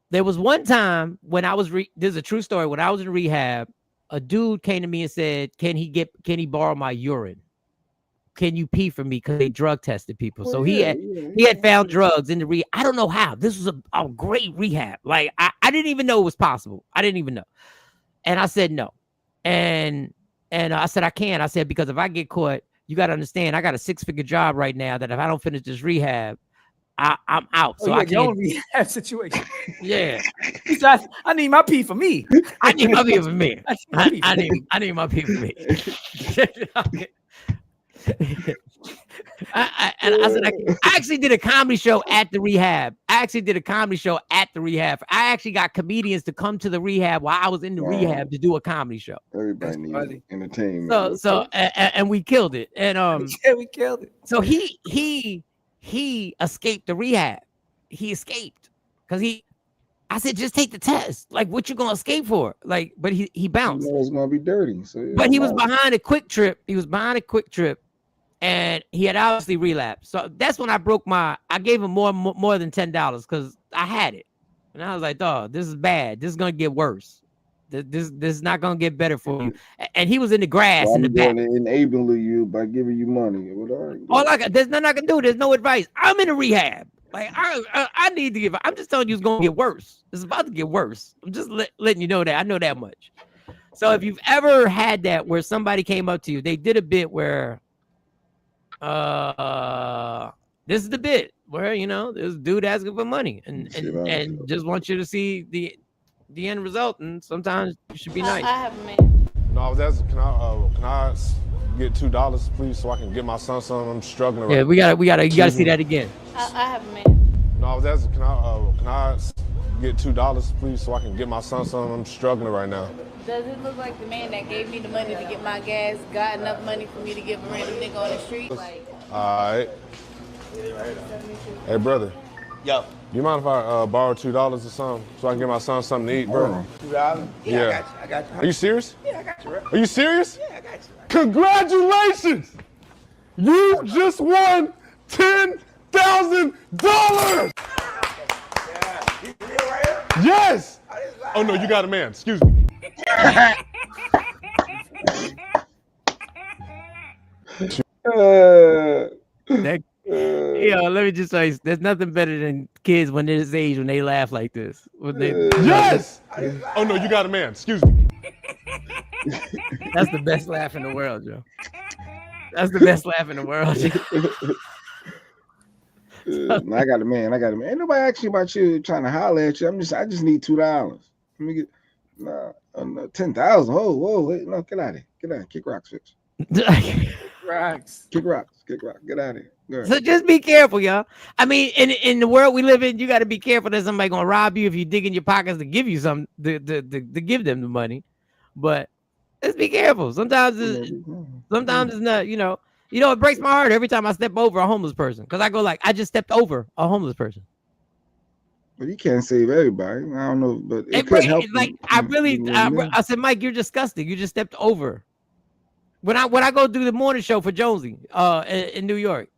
there was one time when I was this is a true story. When I was in rehab, a dude came to me and said, "Can he borrow my urine? Can you pee for me?" Because they drug tested people. So he had found drugs in the rehab. I don't know how. This was a great rehab. Like I didn't even know it was possible. I didn't even know. And I said no. And I said I can't. I said, because if I get caught, you got to understand, I got a 6-figure job right now that if I don't finish this rehab, I'm out. So I can't. Your own rehab situation. Yeah. I need my pee for me. I need my pee for me. I need my pee for me. I actually did a comedy show at the rehab. I actually got comedians to come to the rehab while I was in the rehab to do a comedy show. Everybody needs entertainment. And we killed it. And yeah, we killed it. So he escaped the rehab. He escaped because I said, just take the test. Like, what you gonna escape for? Like, but he bounced. You know it's gonna be dirty. So but he was behind a quick trip. And he had obviously relapsed. So that's when I gave him more than $10 because I had it. And I was like, dog, this is bad. This is going to get worse. This is not going to get better for you. And he was in the grass in the back. Enabling you by giving you money. There's nothing I can do. There's no advice. I'm in a rehab. Like, I need to give. I'm just telling you it's going to get worse. It's about to get worse. I'm just letting you know that. I know that much. So if you've ever had that where somebody came up to you, they did a bit where, this is the bit where this dude asking for money and just wants you to see the end result, and sometimes you should be nice. I have a man. No, I was asking, can I get $2, please, so I can get my son something? I'm struggling. Yeah, right we gotta. You gotta see that again. I have a man. No, I was asking, can I get $2, please, so I can get my son something? I'm struggling right now. Does it look like the man that gave me the money to get my gas got enough money for me to give a random nigga on the street? Like, All right. Hey, brother. Yo. Do you mind if I borrow $2 or something so I can get my son something to eat, bro? $2? Yeah, I got you. Are you serious? Yeah, I got you, bro. Are you serious? Yeah, I got you. Congratulations! You just won $10,000! Yes! Oh no, you got a man. Excuse me. Let me just say, there's nothing better than kids when they're this age when they laugh like this. Yes! Oh no, you got a man. Excuse me. That's the best laugh in the world, Joe. That's the best laugh in the world. I got a man. Ain't nobody asking about you trying to holler at you. I just need $2. Let me get no, 10,000. Whoa, wait, no, get out of here. Get out of here. Kick rocks, fix. Rocks. Kick rocks. Get out of here. Go ahead. So just be careful, y'all. I mean, in the world we live in, you got to be careful that somebody gonna rob you if you dig in your pockets to give you something to give them the money. But let's be careful. Sometimes it's not. It breaks my heart every time I step over a homeless person because I go like, I just stepped over a homeless person. But you can't save everybody. I don't know, but it could help. Like I said, Mike, you're disgusting. You just stepped over. When I go do the morning show for Jonesy in New York,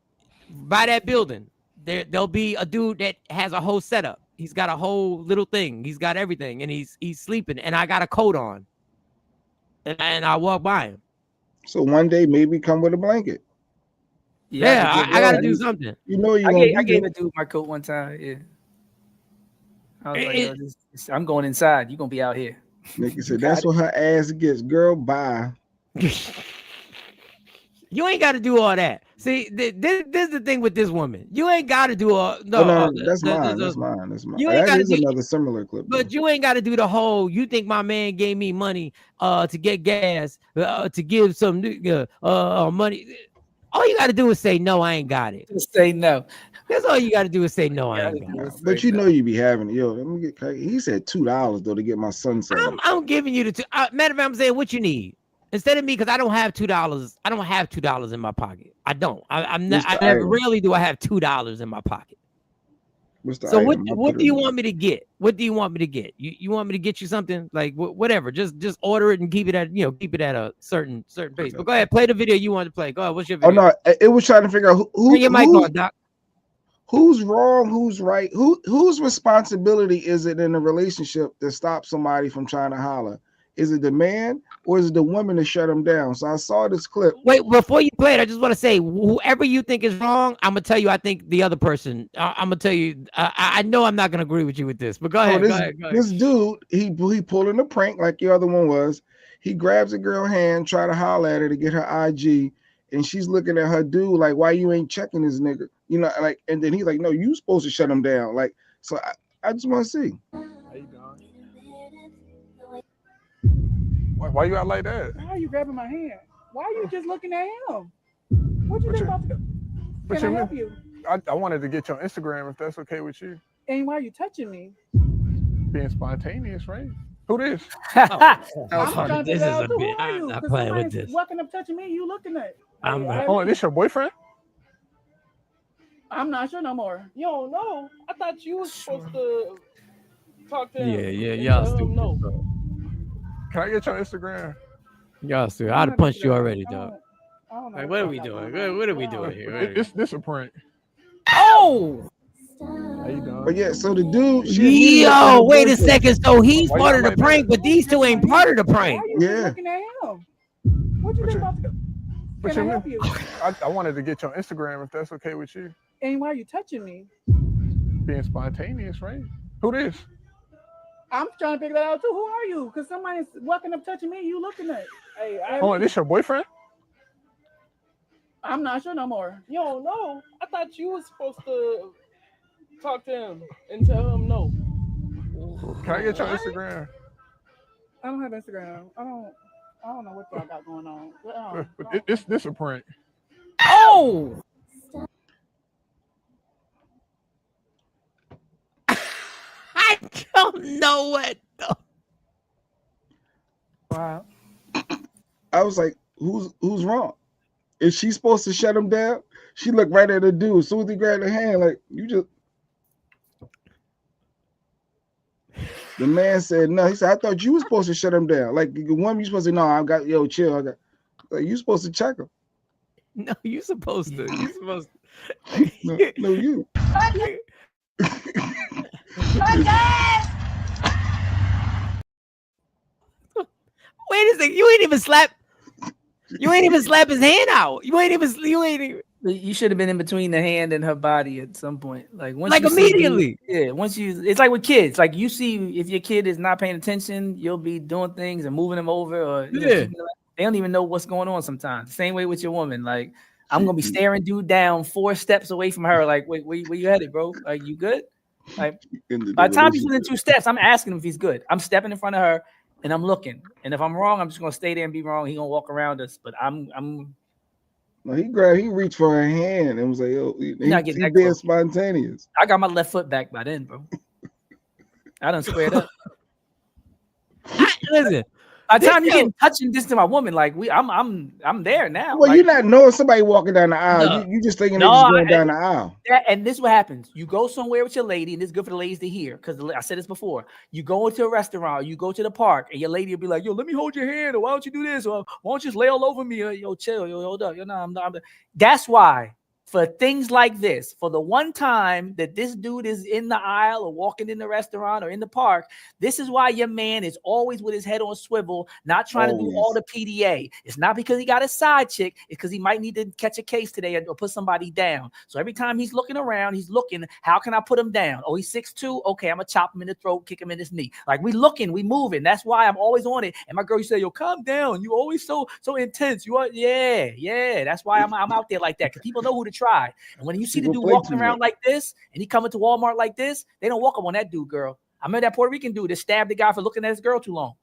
by that building, there'll be a dude that has a whole setup. He's got a whole little thing. He's got everything, and he's sleeping. And I got a coat on, and I walk by him. So one day maybe come with a blanket. Yeah, I got to do something. I gave a dude my coat one time. Yeah. I was like, I'm going inside. You're gonna be out here. Nikki said that's what her ass gets. Girl, bye. You ain't got to do all that. See, this is the thing with this woman. You ain't got to do all. That's mine. That's mine. You ain't got to do another similar clip. But you ain't got to do the whole. You think my man gave me money to get gas to give some money? All you got to do is say no. I ain't got it. Just say no. That's all you got to do is say no. I ain't got it. But you be having it. Yo, let me get. He said $2 though to get my son something. I'm giving you the two. Matter of fact, I'm saying what you need. Instead of me, because I don't have $2. I don't have $2 in my pocket. I don't. Rarely do I have $2 in my pocket. So what do you want me to get? What do you want me to get? You want me to get you something like whatever? Just order it and keep it at a certain pace. But go ahead, play the video you want to play. Go ahead. What's your video? Oh no, it was trying to figure out who's wrong, who's right, whose responsibility is it in a relationship to stop somebody from trying to holler? Is it the man or is it the woman to shut him down? So I saw this clip. Wait, before you play it, I just want to say, whoever you think is wrong, I'm gonna tell you. I think the other person. I'm gonna tell you. I know I'm not gonna agree with you with this, but go ahead. Go ahead. This dude, he pulling a prank like the other one was. He grabs a girl hand, try to holler at her to get her IG, and she's looking at her dude like, "Why you ain't checking this nigga?" And then he's like, "No, you supposed to shut him down." Like, so I just want to see. Why you out like that? Why are you grabbing my hand? Why are you just looking at him? What you think about to do? Can I help you? I wanted to get your Instagram if that's okay with you. And why are you touching me? Being spontaneous, right? Who this? This is a bit. I'm not playing with this. Walking up touching me, you looking at? This your boyfriend? I'm not sure no more. You don't know? I thought you was supposed to talk to him. Yeah, y'all stupid. No. Can I get your Instagram? Y'all stupid. I'd have punched you already, dog. Like, what are we doing? What are we doing here? This a prank. Oh! How you doing? But yeah, so the dude. Yo, wait a second. So he's part of the prank, but these two ain't part of the prank. Why are you looking at him? What you think about to do? Can I help you? I wanted to get your Instagram if that's okay with you. And why are you touching me? Being spontaneous, right? Who this? I'm trying to figure that out too. Who are you? Because somebody's walking up touching me, you looking at. This your boyfriend? I'm not sure no more. You don't know? I thought you was supposed to talk to him and tell him no. Can I get your Instagram? I don't have Instagram. I don't. I don't know what y'all got going on. But this a prank. Oh. I don't know what. Wow. I was like, who's wrong? Is she supposed to shut him down? She looked right at the dude. As soon as he grabbed her hand, like, you just. The man said no. He said, I thought you were supposed to shut him down. Like the woman, you supposed to no, I got chill. I got like you supposed to check him. No, you supposed to. You supposed to. No, you. Wait a second. You ain't even slap. You ain't even slap his hand out. You ain't even. You should have been in between the hand and her body at some point. Like once Like you see immediately. once you, it's like with kids. Like you see, if your kid is not paying attention, you'll be doing things and moving them over, or you know, they don't even know what's going on sometimes. Same way with your woman. Like I'm gonna be staring dude down 4 steps away from her. Like, wait, where you headed, bro? Like you good? Like by the time he's within 2 steps, I'm asking him if he's good. I'm stepping in front of her and I'm looking. And if I'm wrong, I'm just gonna stay there and be wrong. He gonna walk around us, but I'm. No, he reached for her hand and was like, "Yo, he being spontaneous." I got my left foot back by then, bro. I done squared up. Listen, by the time you get touching this to my woman, like I'm there now. Well, like, you're not knowing somebody walking down the aisle. No. You just thinking they're just going down the aisle. And this is what happens. You go somewhere with your lady, and this is good for the ladies to hear, because I said this before. You go into a restaurant, you go to the park, and your lady will be like, "Yo, let me hold your hand," or "Why don't you do this?" or "Why don't you just lay all over me?" Or, "Yo, chill, yo, hold up, yo, no, I'm not." That's why. For things like this, for the one time that this dude is in the aisle or walking in the restaurant or in the park, this is why your man is always with his head on swivel, not trying to do all the PDA. It's not because he got a side chick. It's because he might need to catch a case today or put somebody down. So every time he's looking around, he's looking, how can I put him down? Oh, he's 6'2". Okay, I'm going to chop him in the throat, kick him in his knee. Like, we looking, we moving. That's why I'm always on it. And my girl, you say, "Yo, calm down. You always so intense. You are, yeah. That's why I'm out there like that, because people know who to try. And when you see the dude walking around like this and he coming to Walmart like this, they don't walk up on that dude, girl. I remember that Puerto Rican dude that stabbed the guy for looking at his girl too long.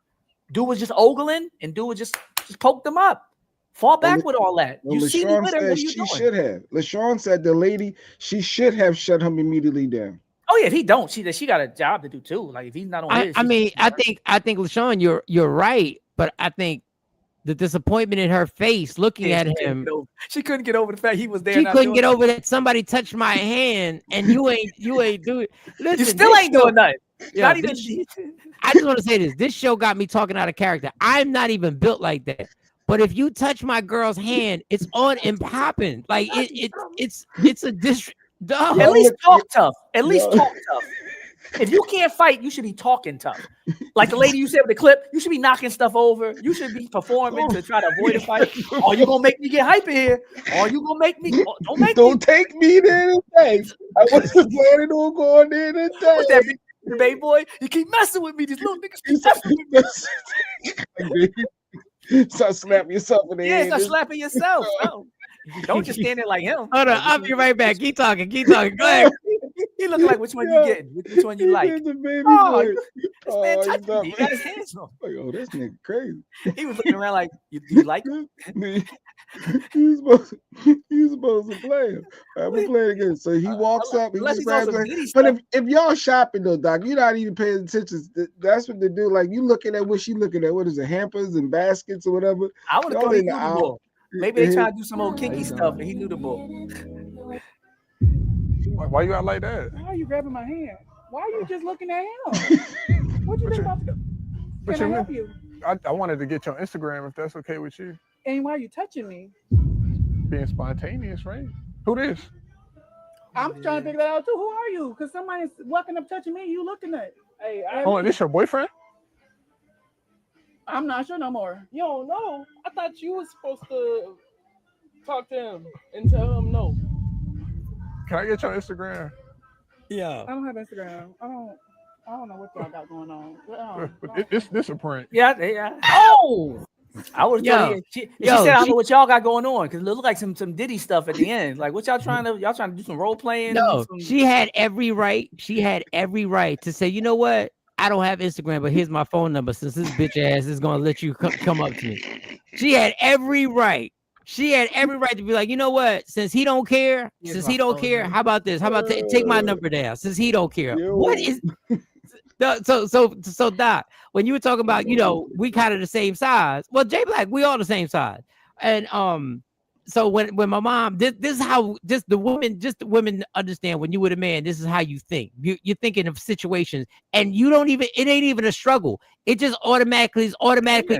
Dude was just ogling, and dude was just poked him up. Fall back with all that. Well, you see me with him, what are you she doing? should have. LaShawn said the lady, she should have shut him immediately down. Oh yeah, if he don't, she got a job to do too. Like if he's not on his, I mean, I think LaShawn, you're right, but I think the disappointment in her face looking at him. She couldn't get over the fact he was there. She couldn't get over that somebody touched my hand and you ain't doing. Listen, you still ain't doing nothing. Yeah, Not even. I just want to say this. This show got me talking out of character. I'm not even built like that. But if you touch my girl's hand, it's on and popping. Like it's a district. At least talk tough. At least talk tough. If you can't fight, you should be talking tough. Like the lady you said with the clip, you should be knocking stuff over. You should be performing to try to avoid a fight. Or you gonna make me get hype in here. Or you gonna make me don't take me there today. I wasn't planning on going there today. What's that big baby boy? You keep messing with me. These little niggas keep messing with me. Start slapping yourself in the head. Start slapping yourself. No. Don't just stand there like him. Hold on, I'll be right back. Keep talking. Go ahead. He looks like which one you getting, which one you like. The baby boy. This man touched me. He got his hands on. Like, oh, this nigga crazy. He was looking around like, you like him? You supposed to play him. I'm gonna play it again. So he walks up. He just grabs her. But if y'all shopping though, Doc, you're not even paying attention. That's what they do. Like you looking at what she looking at. What is it? Hampers and baskets or whatever. I would have thought he knew the book. Maybe they trying to do some old kinky stuff and he knew the book. Why you out like that? Why are you grabbing my hand? Why are you just looking at him? What you think about to do? Can I help you? I wanted to get your Instagram if that's okay with you. And why are you touching me? Being spontaneous, right? Who this? I'm trying to figure that out too. Who are you? Because somebody's walking up touching me. You looking at? Hey, hold on, this your boyfriend? I'm not sure no more. You don't know. I thought you was supposed to talk to him and tell him no. Can I get your Instagram? Yeah. I don't have Instagram. I don't know what y'all got going on. But this a prank. Yeah. Oh, I was. She said, "I don't know what y'all got going on," because it looked like some Diddy stuff at the end. Like, what y'all trying to do some role playing? No, she had every right. She had every right to say, you know what? I don't have Instagram, but here's my phone number since this bitch ass is gonna let you come up to me. She had every right. She had every right to be like, you know what? Since he don't care, how about this? How about take my number down? Since he don't care. What is so Doc, when you were talking about, we kind of the same size. Well, J Black, we all the same size. And so when my mom, this is how the women understand when you with a man, this is how you think. You're thinking of situations and it ain't even a struggle. It just automatically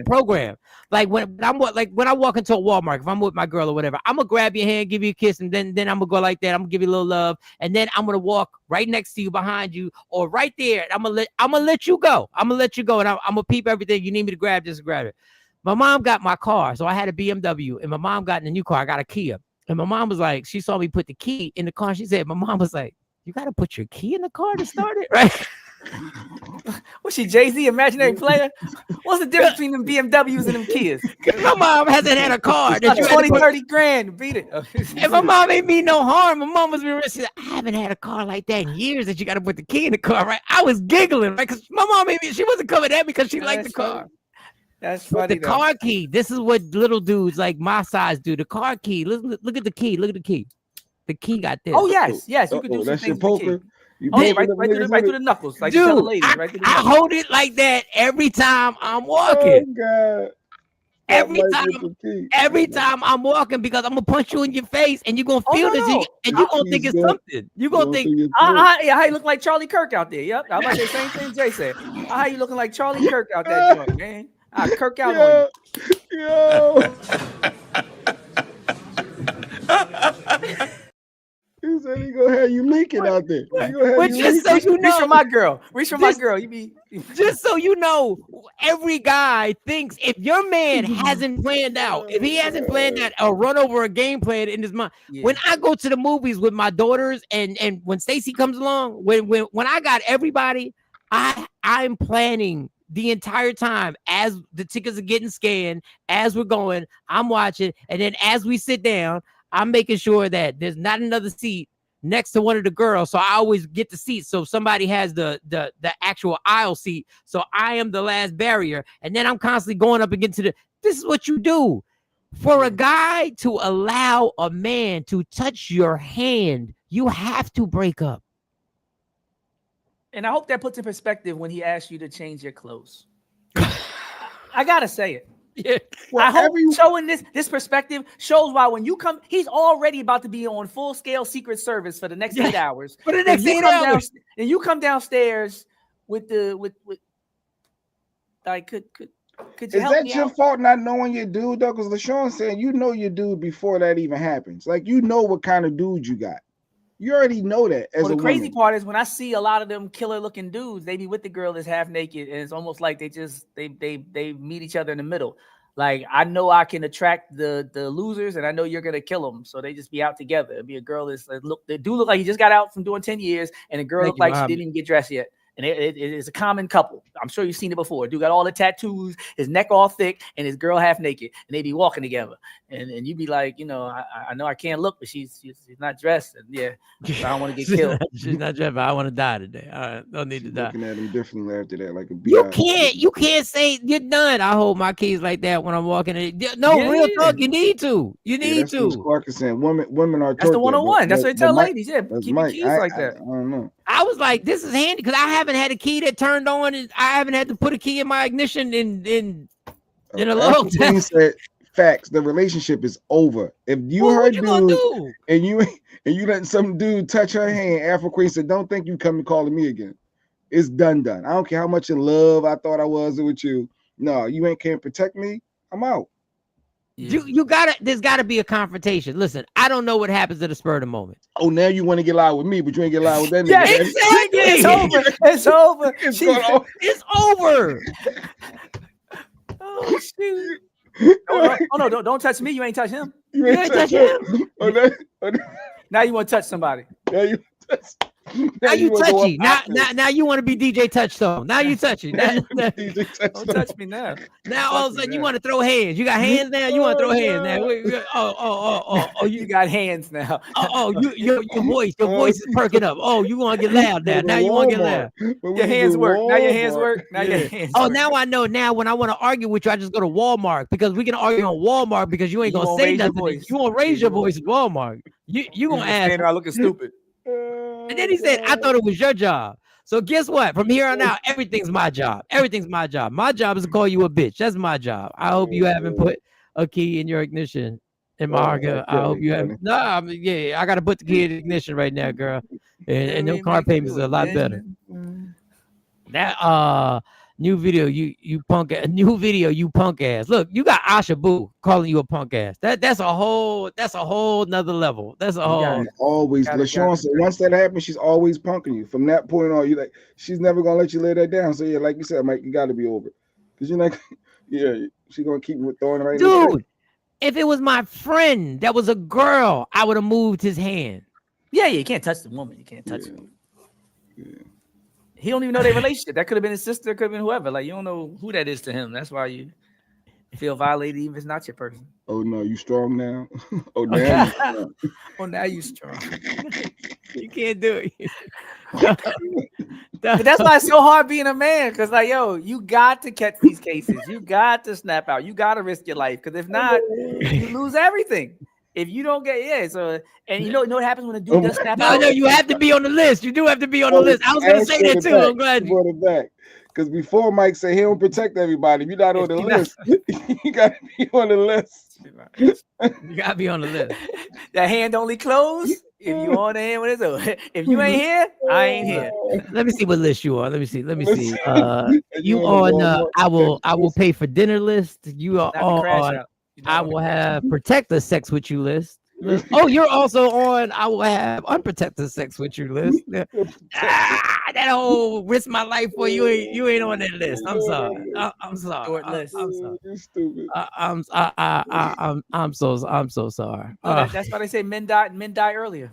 programmed. Like when I walk into a Walmart, if I'm with my girl or whatever, I'm gonna grab your hand, give you a kiss, and then I'm gonna go like that. I'm gonna give you a little love, and then I'm gonna walk right next to you, behind you, or right there. And I'm gonna let you go. I'm gonna let you go, and I'm gonna peep everything you need me to grab. Just grab it. My mom got my car, so I had a BMW, and my mom got in a new car. I got a Kia, and my mom was like, she saw me put the key in the car. She said, my mom was like, you got to put your key in the car to start it, right? What's she, Jay-Z, imaginary player? What's the difference between them BMWs and them Kias? My mom hasn't had a car. That's 20, 30 grand. Beat it. And my mom ain't mean no harm. My mom was real. She said, I haven't had a car like that in years that you got to put the key in the car, right? I was giggling, right? Because my mom, she wasn't coming at me because she liked the car. That's funny. The car key. This is what little dudes like my size do. The car key. Look at the key. Look at the key. The key got this. Oh yes. You can do some things with the key. Right through the knuckles. Like dude, ladies, right through the I hold it like that every time I'm walking. Oh, God. Every time I'm walking, because I'm gonna punch you in your face and you're gonna feel this, and you're gonna think it's something. You're gonna think, how you look like Charlie Kirk out there. Yep, I was about to say the same thing Jay said. How you looking like Charlie Kirk out there, joint, man? I Kirk out on you. Yo. He said he gonna have you leaking out there. But just so you know, reach for my girl. You be just so you know, every guy thinks if your man hasn't planned out, if he hasn't planned out or run over a game plan in his mind. Yeah. When I go to the movies with my daughters, and when Stacy comes along, when I got everybody, I'm planning the entire time as the tickets are getting scanned, as we're going, I'm watching, and then as we sit down, I'm making sure that there's not another seat next to one of the girls. So I always get the seat. So somebody has the actual aisle seat. So I am the last barrier. And then I'm constantly going up against this is what you do. For a guy to allow a man to touch your hand, you have to break up. And I hope that puts in perspective when he asks you to change your clothes. I gotta say it. Yeah. I hope showing this perspective shows why when you come, he's already about to be on full scale Secret Service for the next 8 hours. For the next 8 hours, and you come downstairs with like could you help me out? Is that your fault not knowing your dude though? Because LaShawn saying you know your dude before that even happens. Like you know what kind of dude you got. You already know that. The crazy part is when I see a lot of them killer looking dudes, they be with the girl that's half naked, and it's almost like they meet each other in the middle. Like I know I can attract the losers, and I know you're gonna kill them, so they just be out together. It'd be a girl they do look like he just got out from doing 10 years, and a girl look like she didn't even get dressed yet. And it is a common couple. I'm sure you've seen it before. Dude got all the tattoos, his neck all thick, and his girl half naked, and they be walking together. And you be like, I know I can't look, but she's not dressed, and yeah, I don't want to get killed. She's not dressed, but I want to die today. All right, don't need to die. Looking at him differently after that, like a you can't say you're done. I hold my keys like that when I'm walking. Real talk. You need to. You need to. Clark is saying women are. That's the 101. That's what they tell ladies. Yeah, keep your keys like that. I don't know. I was like, this is handy because I haven't had a key that turned on, and I haven't had to put a key in my ignition in a long time. Said, facts. The relationship is over. If you heard dude and you let some dude touch her hand, Afro Queen said, "Don't think you come calling me again. It's done. I don't care how much in love I thought I was with you. No, you can't protect me. I'm out." Yeah. There's gotta be a confrontation. Listen, I don't know what happens at the spur of the moment. Oh, now you want to get loud with me, but you ain't get loud with that nigga. Yeah, exactly. It's over. It's over. Oh shoot. Don't touch me. You ain't touch him. You ain't touch him. Now you want to touch somebody. Now you touch. Now you wanna go up touchy. Now, after now, it. now you want to be DJ Touchstone. Now you touchy. Now, DJ Don't touch me now. now all of a sudden you want to throw hands. You got hands now. You want to throw hands now. Oh, You got hands now. your voice is perking up. Oh, you want to get loud now. Now you want to get loud. Your hands work. Now your hands work. Now your hands Oh, work. now I know. Now when I want to argue with you, I just go to Walmart because we can argue on Walmart because you ain't You gonna won't say raise your nothing. voice. You won't raise your voice at Walmart. You gonna ask. Standing around looking stupid. And then he said, I thought it was your job. So guess what? From here on out, everything's my job. Everything's my job. My job is to call you a bitch. That's my job. I hope you haven't put a key in your ignition. In my argument, I hope you haven't. No, I mean, yeah, I got to put the key in the ignition right now, girl. And them car payments are a lot better. That new video, you punk ass. Look, you got Asha Boo calling you a punk ass. That's a whole nother level. That's a whole always LaShawn said once that happens, she's always punking you. From that point on, you like she's never gonna let you lay that down. So yeah, like you said, Mike, you gotta be over. Because you're not she's gonna keep throwing it right in the face. dude. If it was my friend that was a girl, I would have moved his hand. Yeah, you can't touch the woman. You can't touch the woman. He don't even know their relationship. That could have been his sister, could have been whoever. Like you don't know who that is to him. That's why you feel violated, even if it's not your person. Oh no, you strong now? Oh damn. Oh, now you strong. You can't do it. But that's why it's so hard being a man. Cause like, yo, you got to catch these cases. You got to snap out. You got to risk your life. Cause if not, you lose everything. If you don't get so and you know what happens when a dude does snap out? No, you have to be on the list. You do have to be on the list. I was gonna say that too. I'm glad you brought it back. Because before Mike said he don't protect everybody. If you're not on the list, you gotta be on the list. You gotta be on the list. That hand only close if you on the hand when it's over. If you ain't here, I ain't here. Let me see what list you on. Let me see. You on I will pay for dinner list. You are on I will have protected sex with you list. Oh, you're also on I will have unprotected sex with you list. That whole risk my life for you ain't on that list. I'm sorry. I'm sorry. Short list. I'm sorry. You're stupid. I'm so sorry. No, that's why they say men die earlier.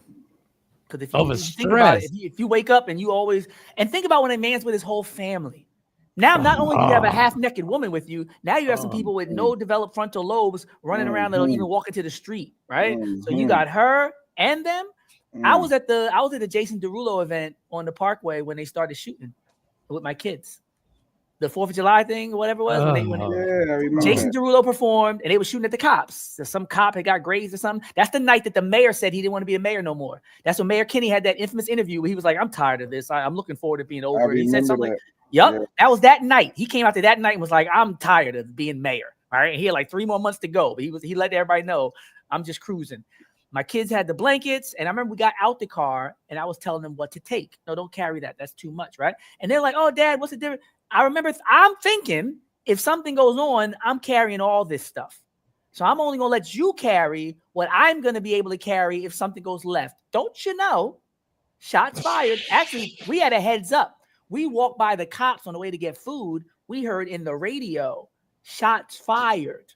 Because if you think about it, if you wake up and you always think about when a man's with his whole family. Now, not only do you have a half-naked woman with you, now you have some people with no developed frontal lobes running around that'll even walk into the street, right? So you got her and them. I was at the Jason Derulo event on the Parkway when they started shooting with my kids. The 4th of July thing or whatever it was. I remember Jason that. Derulo performed and they were shooting at the cops. So some cop had got grazed or something. That's the night that the mayor said he didn't want to be a mayor no more. That's when Mayor Kinney had that infamous interview where he was like, I'm tired of this. I'm looking forward to being over. He said something like, that was that night. He came out there that night and was like, I'm tired of being mayor. All right. He had like 3 more months to go, but he let everybody know I'm just cruising. My kids had the blankets, and I remember we got out the car and I was telling them what to take. No, don't carry that. That's too much, right? And they're like, oh, Dad, what's the difference? I remember I'm thinking if something goes on, I'm carrying all this stuff. So I'm only going to let you carry what I'm going to be able to carry if something goes left. Don't you know? Shots fired. Actually, we had a heads up. We walked by the cops on the way to get food. We heard in the radio, shots fired.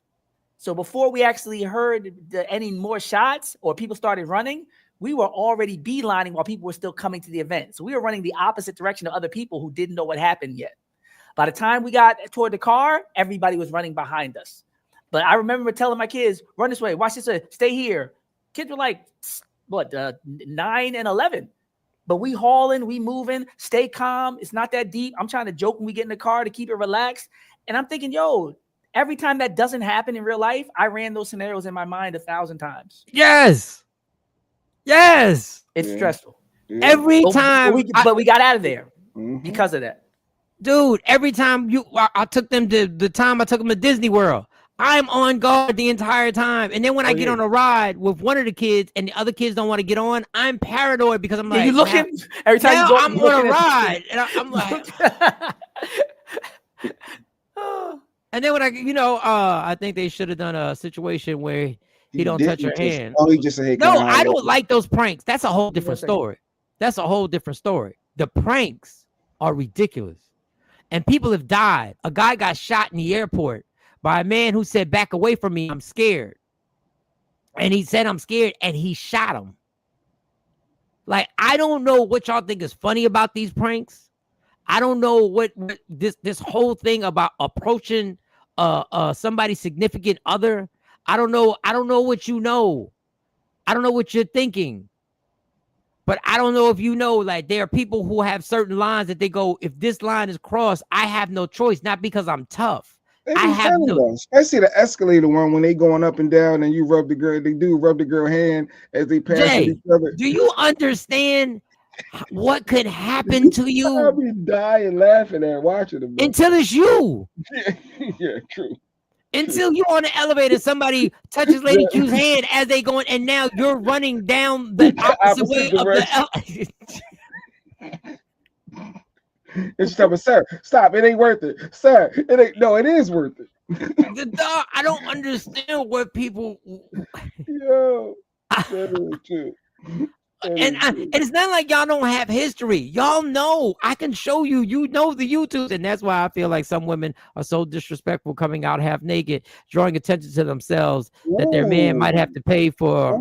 So before we actually heard any more shots or people started running, we were already beelining while people were still coming to the event. So we were running the opposite direction of other people who didn't know what happened yet. By the time we got toward the car, everybody was running behind us. But I remember telling my kids, run this way, watch this way, stay here. Kids were like, 9 and 11. But we hauling, we moving, stay calm. It's not that deep. I'm trying to joke when we get in the car to keep it relaxed. And I'm thinking, yo, every time that doesn't happen in real life, I ran those scenarios in my mind 1,000 times. Yes. It's stressful. Every time. But we got out of there because of that. Dude, every time I took them to the time I took them to Disney World, I'm on guard the entire time. And then when I get on a ride with one of the kids and the other kids don't want to get on, I'm paranoid because I'm like, you looking every time now you go, I'm on a ride. And I'm like, and then when I think they should have done a situation where he don't touch her hand. Oh, he just said, hey, no, I don't like those pranks. That's a whole different story. The pranks are ridiculous. And people have died. A guy got shot in the airport by a man who said, back away from me, I'm scared. And he said, I'm scared, and he shot him. Like, I don't know what y'all think is funny about these pranks. I don't know what this whole thing about approaching somebody's significant other. I don't know what you know. I don't know what you're thinking. But I don't know if you know, like, there are people who have certain lines that they go, if this line is crossed, I have no choice, not because I'm tough. I have no, especially the escalator one when they going up and down and you rub the girl, they do rub the girl hand as they pass each other. Do you understand what could happen to you? I'll be dying laughing at watching them. Until it's you. Yeah, true. Until you're on the elevator, somebody touches Lady Q's hand as they going, and now you're running down the opposite way of the It's stubborn, sir. Stop! It ain't worth it, sir. It ain't. No, it is worth it. The dog. I don't understand what people. Yo, that is true. And it's not like y'all don't have history. Y'all know. I can show you. You know the YouTubes, and that's why I feel like some women are so disrespectful, coming out half naked, drawing attention to themselves that their man might have to pay for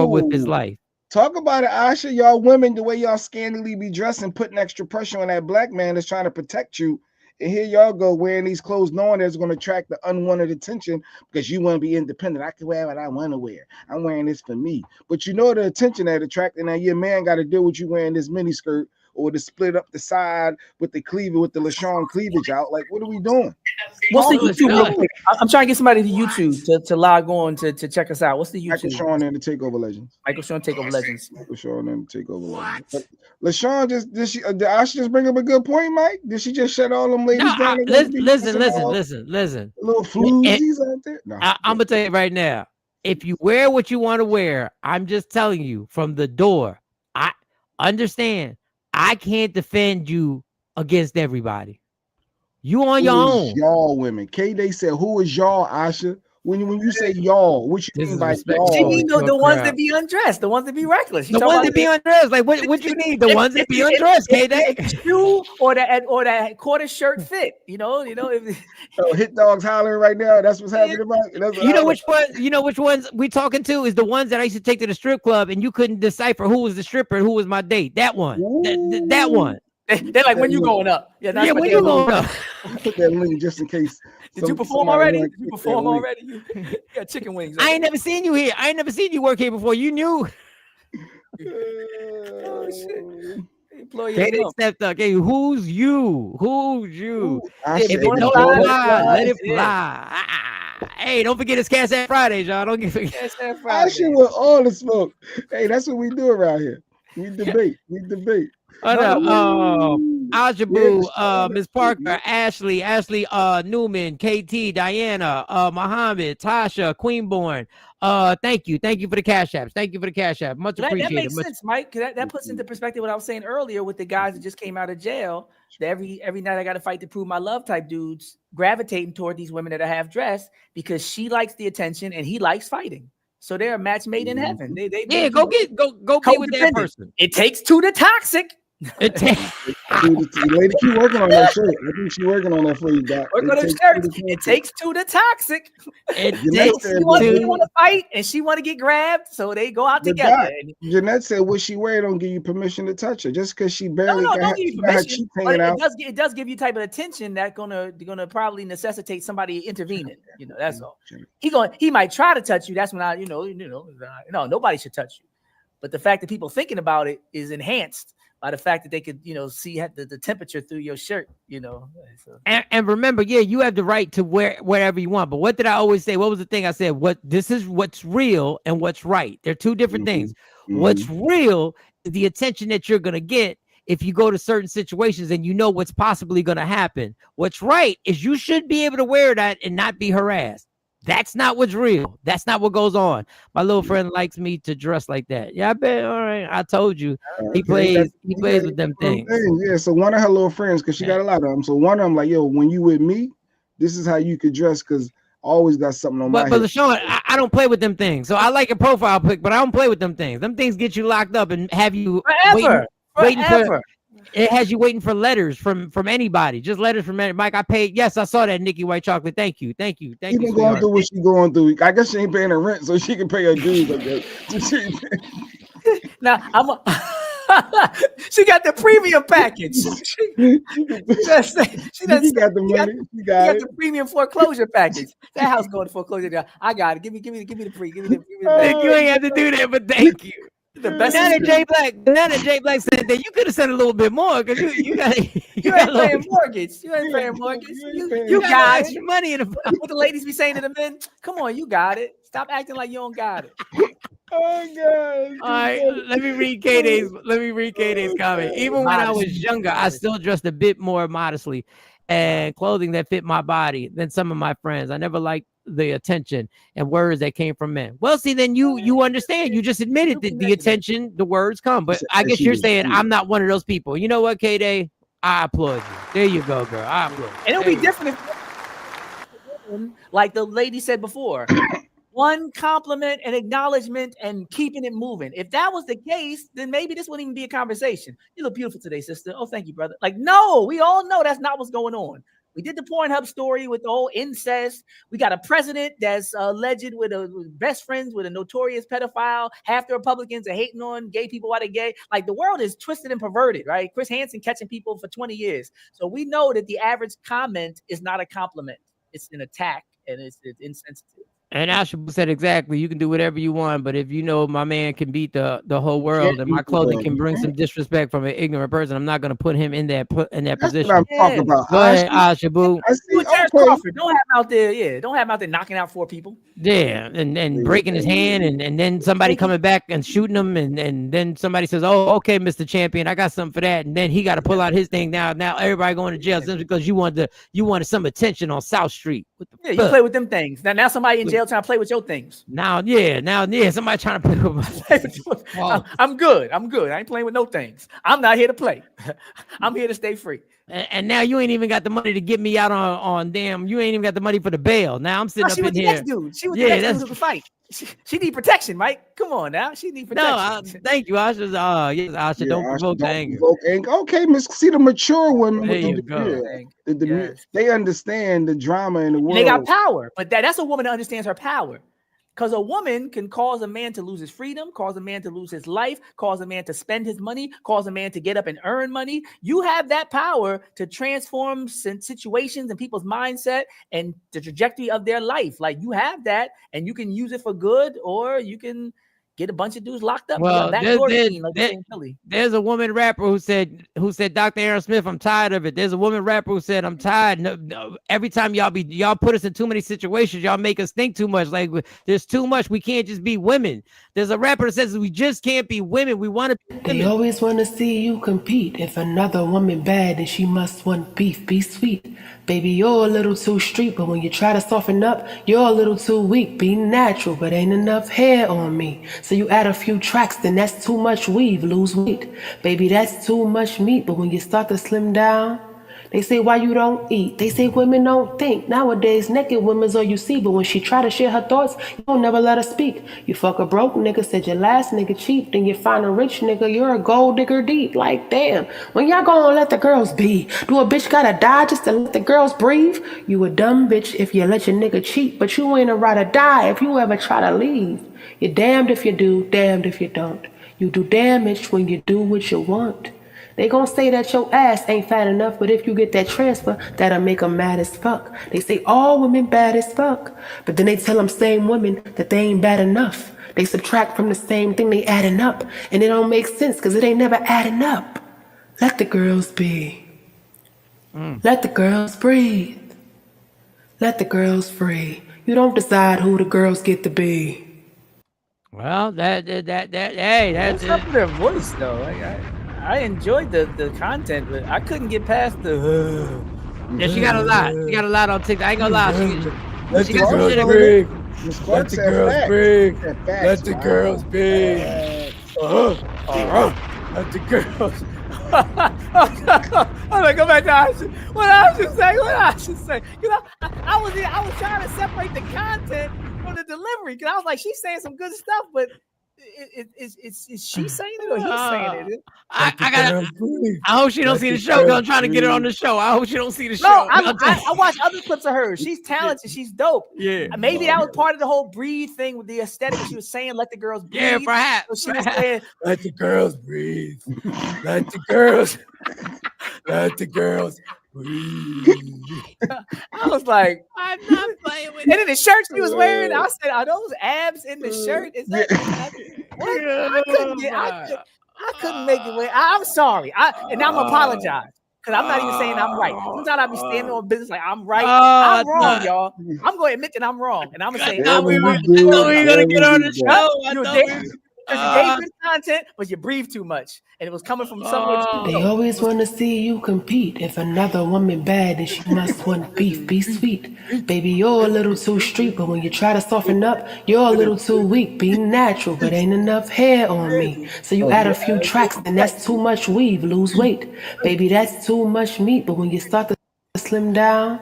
with his life. Talk about it, Asha. Y'all women, the way y'all scantily be dressing, putting extra pressure on that black man that's trying to protect you. And here y'all go wearing these clothes, knowing it's going to attract the unwanted attention because you want to be independent. I can wear what I want to wear. I'm wearing this for me. But you know the attention that attracts, and now your man got to deal with you wearing this mini skirt or to split up the side with the cleavage, with the LaShawn cleavage out. Like, what are we doing? What's the YouTube real quick? I'm trying to get somebody to YouTube to log on to check us out. What's the YouTube? Michael Sean and the Takeover Legends. Michael Sean Takeover Legends. Michael Sean and the Takeover Legends. LaShawn did she bring up a good point, Mike? Did she just shut all them ladies down? Listen. Little floozies out there. No, I'm gonna tell you right now. If you wear what you want to wear, I'm just telling you from the door. I understand. I can't defend you against everybody. You on your own. Y'all women. K-Day said, who is y'all, Asha? When you say y'all, what you mean by y'all? She mean the ones that be undressed, the ones that be reckless. The ones that be undressed. Like what you mean? The ones that be undressed, K-Day? Shoe or that quarter shirt fit. You know. Hit dogs hollering right now. That's what's happening about. You know which ones we talking to is the ones that I used to take to the strip club and you couldn't decipher who was the stripper and who was my date. That one. That one. They're like, when you going up? Yeah, when you going up? Put that link just in case. Did you perform already? You got chicken wings. I ain't never seen you here. I ain't never seen you work here before. You knew. Oh shit. They stepped up. Okay, who's you? If it don't fly, let it fly. Hey, don't forget it's Cash App Fridays, y'all. Don't forget Cash App Fridays. I should want all the smoke. Hey, that's what we do around here. We debate. Ajabu, Miss Parker, Ashley Newman, KT, Diana, Muhammad, Tasha, Queenborn. Thank you for the cash apps. Much appreciated. That makes sense, Mike. That puts into perspective what I was saying earlier with the guys that just came out of jail. Every night I got to fight to prove my love type dudes gravitating toward these women that are half dressed because she likes the attention and he likes fighting. So they're a match made in heaven. Go be with that person. It takes two to toxic. Lady Q working on that shirt. I think she's working on that for you, Doc. It takes two to toxic. You want to fight and she want to get grabbed, so they go out together. Jeanette said, "What she wear don't give you permission to touch her just because she barely don't give you permission. But it does give you type of attention that gonna probably necessitate somebody intervening. You know, that's all. He might try to touch you. That's when no, nobody should touch you. But the fact that people thinking about it is enhanced by the fact that they could, see the temperature through your shirt, So. And remember, you have the right to wear whatever you want. But what did I always say? What was the thing I said? This is what's real and what's right. They're two different things. Mm-hmm. What's real is the attention that you're going to get if you go to certain situations and you know what's possibly going to happen. What's right is you should be able to wear that and not be harassed. That's not what's real. That's not what goes on. My little friend likes me to dress like that. Yeah, I bet. All right, I told you. He plays with them things. Yeah, so one of her little friends, because she got a lot of them. So one of them like, yo, when you with me, this is how you could dress because I always got something on my head. But LaShawn, I don't play with them things. So I like a profile pic, but I don't play with them things. Them things get you locked up and have you waiting for. It has you waiting for letters from anybody. Just letters from Mike. I paid. Yes, I saw that Nikki White chocolate. Thank you. Even going through what she's going through. I guess she ain't paying her rent, so she can pay her dues. Now She got the premium package. She got the money. She got the premium foreclosure package. That house going to foreclosure. I got it. Give me the pre. Give me the You ain't have to do that, but thank you. The best. Nana J Black said that you could have said a little bit more because you got you ain't paying mortgage. You ain't paying mortgage. You got extra money in the. What the ladies be saying to the men? Come on, you got it. Stop acting like you don't got it. Oh God! All right, let me read K-Day's comment. Even when I was younger, I still dressed a bit more modestly and clothing that fit my body than some of my friends. I never liked the attention and words that came from men. Well, see, then you understand. You just admitted that the attention, the words come. But I guess you're saying I'm not one of those people. You know what, K-Day? I applaud you. There you go, girl. I applaud you. And it'll be different if, like the lady said before, one compliment and acknowledgement and keeping it moving. If that was the case, then maybe this wouldn't even be a conversation. You look beautiful today, sister. Oh, thank you, brother. Like, no, we all know that's not what's going on. We did the Pornhub story with the whole incest. We got a president that's alleged with best friends with a notorious pedophile. Half the Republicans are hating on gay people while they're gay. Like, the world is twisted and perverted, right? Chris Hansen catching people for 20 years. So we know that the average comment is not a compliment. It's an attack, and it's insensitive. And Asha said exactly, you can do whatever you want, but if you know my man can beat the whole world and my clothing can bring some disrespect from an ignorant person, I'm not going to put him in that position. What I'm talking about. Go ahead, Asha Boo. Crawford. Don't have him out there. Yeah, don't have him out there knocking out 4 people. Yeah, and breaking his hand, and then somebody coming back and shooting him, and then somebody says, "Oh, okay, Mr. Champion, I got something for that," and then he got to pull out his thing. Now everybody going to jail just because you wanted some attention on South Street. Yeah, you play with them things. Now somebody in jail trying to play with your things. Now, somebody trying to play with my I'm good. I ain't playing with no things. I'm not here to play. I'm here to stay free. And now you ain't even got the money to get me out on damn. You ain't even got the money for the bail. Now I'm sitting up in here. She was the next dude to fight. She need protection, Mike. Come on now. She need protection. No, thank you, Asha. Yes, Asha, don't provoke anger. Okay, Miss. See the mature women. There you go. They understand the drama in the world. They got power, but that's a woman that understands her power. Because a woman can cause a man to lose his freedom, cause a man to lose his life, cause a man to spend his money, cause a man to get up and earn money. You have that power to transform situations and people's mindset and the trajectory of their life. Like, you have that, and you can use it for good, or you can get a bunch of dudes locked up. Well, there's a woman rapper who said, Dr. Aaron Smith, I'm tired of it. There's a woman rapper who said, I'm tired. No, every time y'all put us in too many situations, y'all make us think too much. Like, there's too much. We can't just be women. There's a rapper that says we just can't be women. We want to be women. They always want to see you compete. If another woman bad, then she must want beef. Be sweet. Baby, you're a little too street, but when you try to soften up, you're a little too weak. Be natural, but ain't enough hair on me. So you add a few tracks, then that's too much weave, lose weight. Baby, that's too much meat, but when you start to slim down, they say why you don't eat. They say women don't think. Nowadays, naked women's all you see, but when she try to share her thoughts, you don't never let her speak. You fuck a broke nigga, said your last nigga cheap, then you find a rich nigga, you're a gold digger deep. Like, damn, when y'all gonna let the girls be? Do a bitch gotta die just to let the girls breathe? You a dumb bitch if you let your nigga cheat, but you ain't a ride or die if you ever try to leave. You're damned if you do, damned if you don't. You do damage when you do what you want. They gon' say that your ass ain't fat enough, but if you get that transfer, that'll make them mad as fuck. They say all women bad as fuck, but then they tell them same women that they ain't bad enough. They subtract from the same thing, they adding up, and it don't make sense because it ain't never adding up. Let the girls be. Let the girls breathe. Let the girls free. You don't decide who the girls get to be. Well, hey, that's up to their voice though. I enjoyed the content, but I couldn't get past the. Yeah, she got a lot. She got a lot on TikTok. I ain't gonna lie. Let the girls breathe. Let the girls breathe. Let the girls breathe. Let the girls. I'm gonna go back to Asha. What I should say. You know, I was trying to separate the content from the delivery because I was like, she's saying some good stuff, but Is she saying it or he's saying it? I hope she don't see the show. 'Cause I'm trying to get her on the show. I hope she don't see the show. No, I watch other clips of her. She's talented. She's dope. Yeah. Maybe that was part of the whole breathe thing with the aesthetic. She was saying, "Let the girls breathe." Yeah, perhaps. So she was saying, "Let the girls breathe. Let the girls. Let the girls breathe." I was like, I'm not playing with and then the shirt she was wearing, I said, "Are those abs in the shirt?" Is that what? I couldn't make it. I'm sorry. And I'm gonna apologize because I'm not even saying I'm right. Sometimes I be standing on business like I'm right. I'm wrong, y'all. I'm going to admit that I'm wrong, and I'm gonna say, I we were gonna get on the show. Because you gave good content, but you breathed too much, and it was coming from somewhere. They always want to see you compete. If another woman bad, then she must want beef. Be sweet, baby. You're a little too street, but when you try to soften up, you're a little too weak. Be natural, but ain't enough hair on me. So you add a few tracks, and that's too much weave. Lose weight, baby. That's too much meat. But when you start to slim down,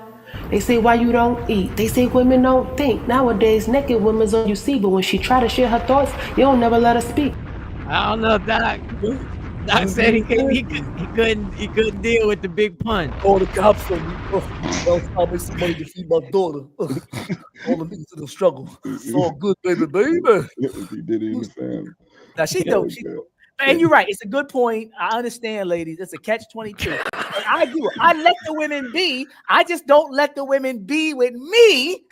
they say why you don't eat. They say women don't think. Nowadays, naked women's all you see. But when she try to share her thoughts, you don't never let her speak. I don't know if Doc said he couldn't deal with the big pun. All the cops on me. I'll make some money to feed my daughter. All the niggas in the struggle. It's all good, baby. He did it in the family. Now she dope. She dope. And you're right. It's a good point. I understand, ladies. It's a catch-22. I do. I let the women be. I just don't let the women be with me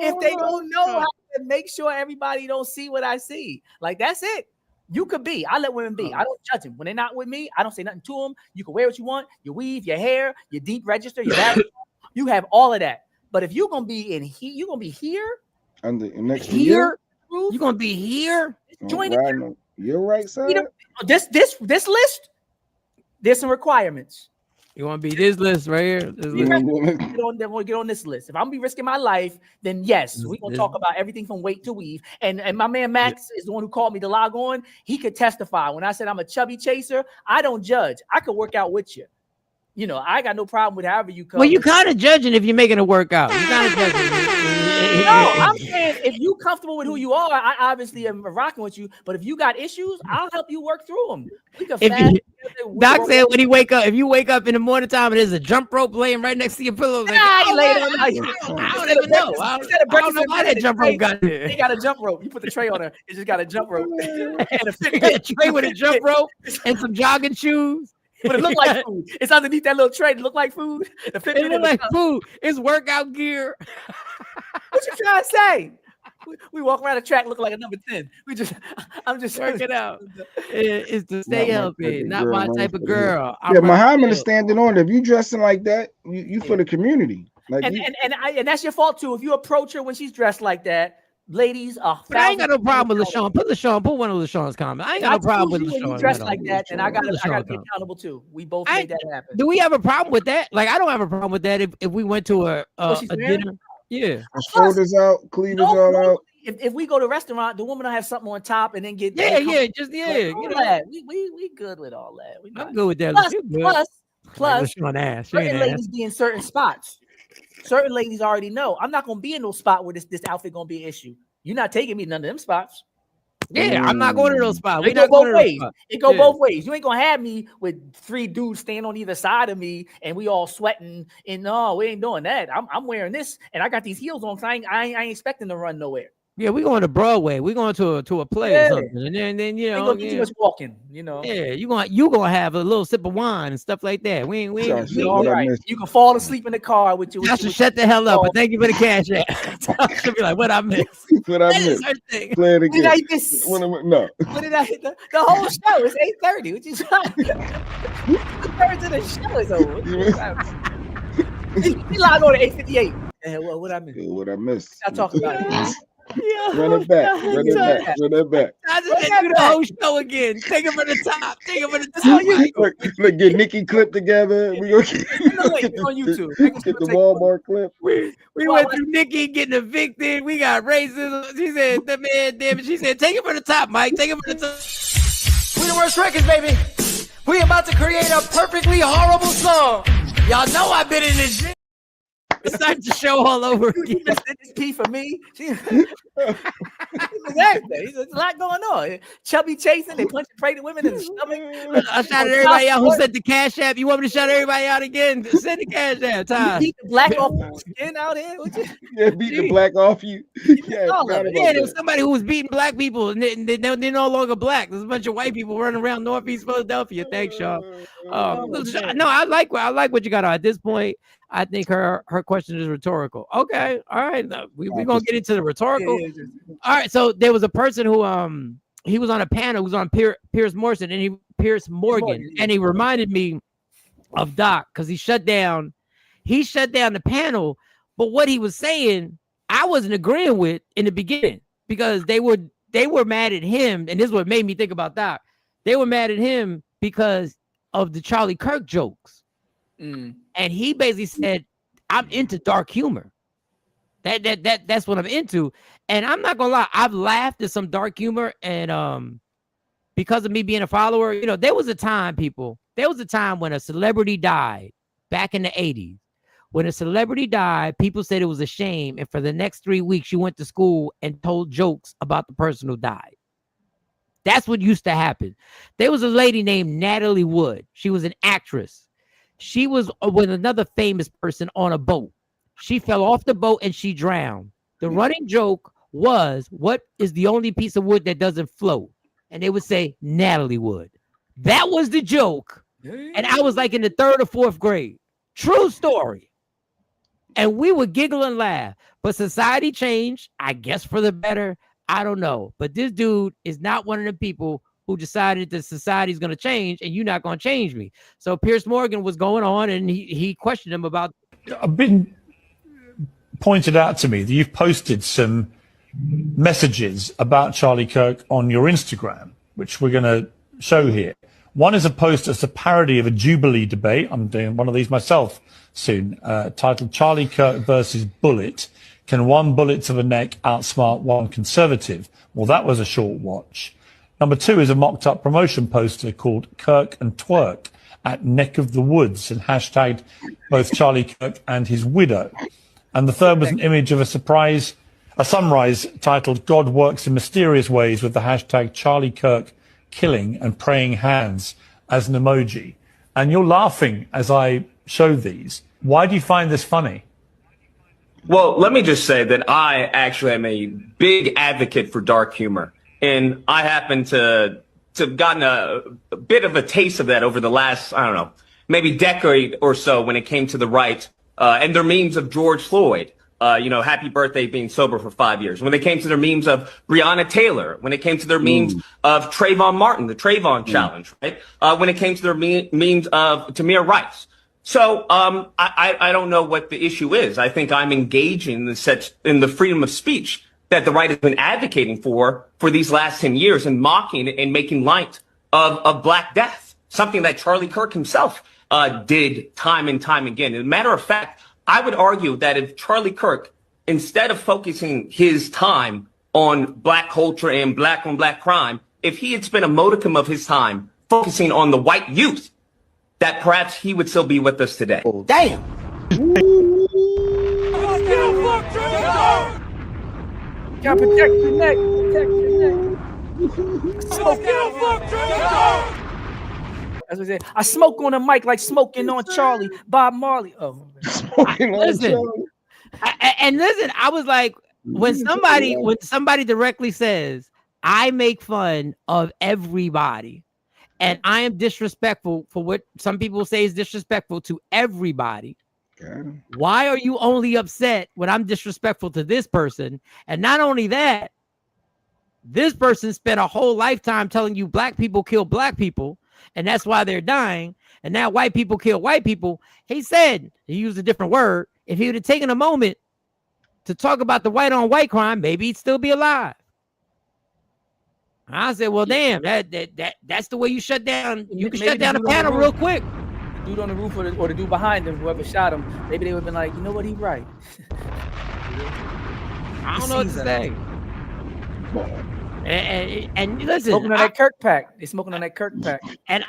if they don't know how to make sure everybody don't see what I see. Like, that's it. You could be. I let women be. I don't judge them. When they're not with me, I don't say nothing to them. You can wear what you want. Your weave, your hair, your deep register, your back. You have all of that. But if you're going to be in here, you're going to be here. And next here? You're going to be here? Join it. You're right, sir. This list, there's some requirements. You want to be this list right here? This list. Get on this list. If I'm gonna be risking my life, then yes, we're gonna talk about everything from weight to weave. And my man Max is the one who called me to log on. He could testify. When I said I'm a chubby chaser, I don't judge. I could work out with you. You know, I got no problem with however you come. Well, you kind of judging if you're making it work out. You kind of judging. No, I'm saying if you comfortable with who you are, I obviously am rocking with you. But if you got issues, I'll help you work through them. We can Doc said when he wake up, if you wake up in the morning time and there's a jump rope laying right next to your pillow, like, I don't even know. I don't know why that jump rope got there. They got a jump rope. You put the tray on there. It just got a jump rope. And a tray with a jump rope and some jogging shoes. But it looked like food. It's underneath that little tray. It look like food. It look like food. It's workout gear. What you trying to say? We walk around the track looking like a number 10. I'm just working out. It's to stay healthy, not my type of girl. Yeah, Muhammad is standing on it. If you dressing like that, you for the community. Like and that's your fault too. If you approach her when she's dressed like that, ladies are. But I ain't got no problem with LaShawn. Put one of LaShawn's comments. I ain't got no problem with LaShawn. When you dress like that, and I gotta be accountable too. We both made that happen. Do we have a problem with that? Like, I don't have a problem with that if we went to a dinner. Yeah. Shoulders out, cleavage all out. If we go to a restaurant, the woman will have something on top and then get we good with all that. I'm good with that. Plus, certain ladies be in certain spots. Certain ladies already know I'm not gonna be in no spot where this outfit gonna be an issue. You're not taking me to none of them spots. Yeah, I'm not going to those spots. It go both ways. It go both ways. You ain't gonna have me with 3 dudes standing on either side of me and we all sweating. And no, we ain't doing that. I'm wearing this and I got these heels on. I ain't expecting to run nowhere. Yeah, we going to Broadway. We going to a play or something, and then you know, too much walking. You know, you gonna have a little sip of wine and stuff like that. We all right. You can fall asleep in the car with you. Shut the hell up! But thank you for the cash app. She'll be like, "What I missed? What I missed? Play it again." No. What did I? The whole show is 8:30. Which is 2/3 of the show is over. We log on at 8:58. And what I missed? What I missed? I talk about it. Yeah. Run it back. Run it back. I just do the whole show again. Take it from the top. Take it from the top. Look, get Nikki clip together. We gonna get on YouTube. Get the Walmart clip. We went through Nikki getting evicted. We got racism. She said the man damn it. She said, take it from the top, Mike. Take it from the top. We the worst records, baby. We about to create a perfectly horrible song. Y'all know I've been in this shit. It's time to show all over again. This P for me. Hey, Thursday. There's a lot going on. Chubby chasing and punching pregnant women in the stomach. I shouted everybody out who sent the Cash App. You want me to shout everybody out again? Send the Cash App, Ty. Beat the black off skin out here. Yeah, beat the black off you. Yeah, there was somebody who was beating black people, and they're no longer black. There's a bunch of white people running around Northeast Philadelphia. Thanks, Shaw. No, I like what you got on. At this point, I think her question is rhetorical. Okay, all right. We're gonna get into the rhetorical. All right. So there was a person who he was on a panel. He was on Piers Morgan, and he reminded me of Doc because he shut down the panel. But what he was saying, I wasn't agreeing with in the beginning because they were mad at him, and this is what made me think about Doc. They were mad at him because of the Charlie Kirk jokes. And he basically said, I'm into dark humor. That's what I'm into. And I'm not gonna lie, I've laughed at some dark humor, and because of me being a follower, there was a time when a celebrity died back in the 80s. When a celebrity died, people said it was a shame, and for the next 3 weeks you went to school and told jokes about the person who died. That's what used to happen. There was a lady named Natalie Wood. She was an actress. She was with another famous person on a boat. She fell off the boat and she drowned. The running joke was, what is the only piece of wood that doesn't float? And they would say, Natalie Wood. That was the joke. And I was like in the 3rd or 4th grade. True story. And we would giggle and laugh. But society changed, I guess for the better. I don't know. But this dude is not one of the people who decided that society is going to change and you're not going to change me. So Piers Morgan was going on and he questioned him about. I've been pointed out to me that you've posted some messages about Charlie Kirk on your Instagram, which we're going to show here. One is a post that's a parody of a Jubilee debate. I'm doing one of these myself soon, titled Charlie Kirk versus Bullet. Can one bullet to the neck outsmart one conservative? Well, that was a short watch. Number 2 is a mocked up promotion poster called Kirk and Twerk at Neck of the Woods and hashtagged both Charlie Kirk and his widow. And the 3rd was an image of a sunrise titled God Works in Mysterious Ways with the hashtag Charlie Kirk killing and praying hands as an emoji. And you're laughing as I show these. Why do you find this funny? Well, let me just say that I actually am a big advocate for dark humor. And I happen to have gotten a bit of a taste of that over the last, I don't know, maybe decade or so when it came to the right and their memes of George Floyd, happy birthday being sober for 5 years. When it came to their memes of Breonna Taylor, when it came to their memes of Trayvon Martin, the Trayvon challenge, right? When it came to their memes of Tamir Rice. So I don't know what the issue is. I think I'm engaging in the freedom of speech that the right has been advocating for these last 10 years and mocking and making light of Black Death, something that Charlie Kirk himself did time and time again. As a matter of fact, I would argue that if Charlie Kirk, instead of focusing his time on Black culture and Black on Black crime, if he had spent a modicum of his time focusing on the white youth, that perhaps he would still be with us today. Damn. Gotta protect your neck. Protect your neck. As I said, I smoke on a mic like smoking on Charlie, Bob Marley. Oh, listen, I was like, when somebody directly says, I make fun of everybody, and I am disrespectful for what some people say is disrespectful to everybody. Why are you only upset when I'm disrespectful to this person? And not only that, this person spent a whole lifetime telling you Black people kill Black people, and that's why they're dying. And now white people kill white people. He said, he used a different word. If he would have taken a moment to talk about the white on white crime, maybe he'd still be alive. I said, well, damn, that's the way you shut down. You can shut down a panel real quick. The dude on the roof or the dude behind him, whoever shot him, maybe they would have been like, you know what, he's right. I don't know what to say. And listen, smoking on that Kirk pack. They're smoking on that Kirk pack. And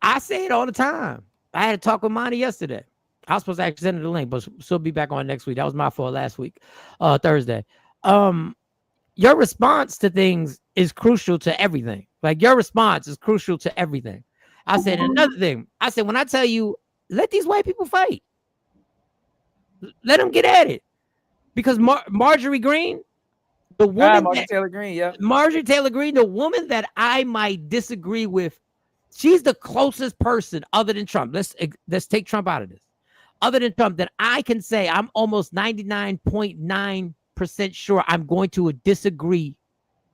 I say it all the time. I had a talk with Monty yesterday. I was supposed to actually send her the link, but she'll be back on next week. That was my fault last week, Thursday. your response to things is crucial to everything. Like your response is crucial to everything. I said another thing. I said, when I tell you, let these white people fight. Let them get at it. Because Marjorie Green, the woman, Marjorie Taylor Greene, yeah. Marjorie Taylor Greene, the woman that I might disagree with, she's the closest person other than Trump. Let's take Trump out of this. Other than Trump, that I can say I'm almost 99.9% sure I'm going to disagree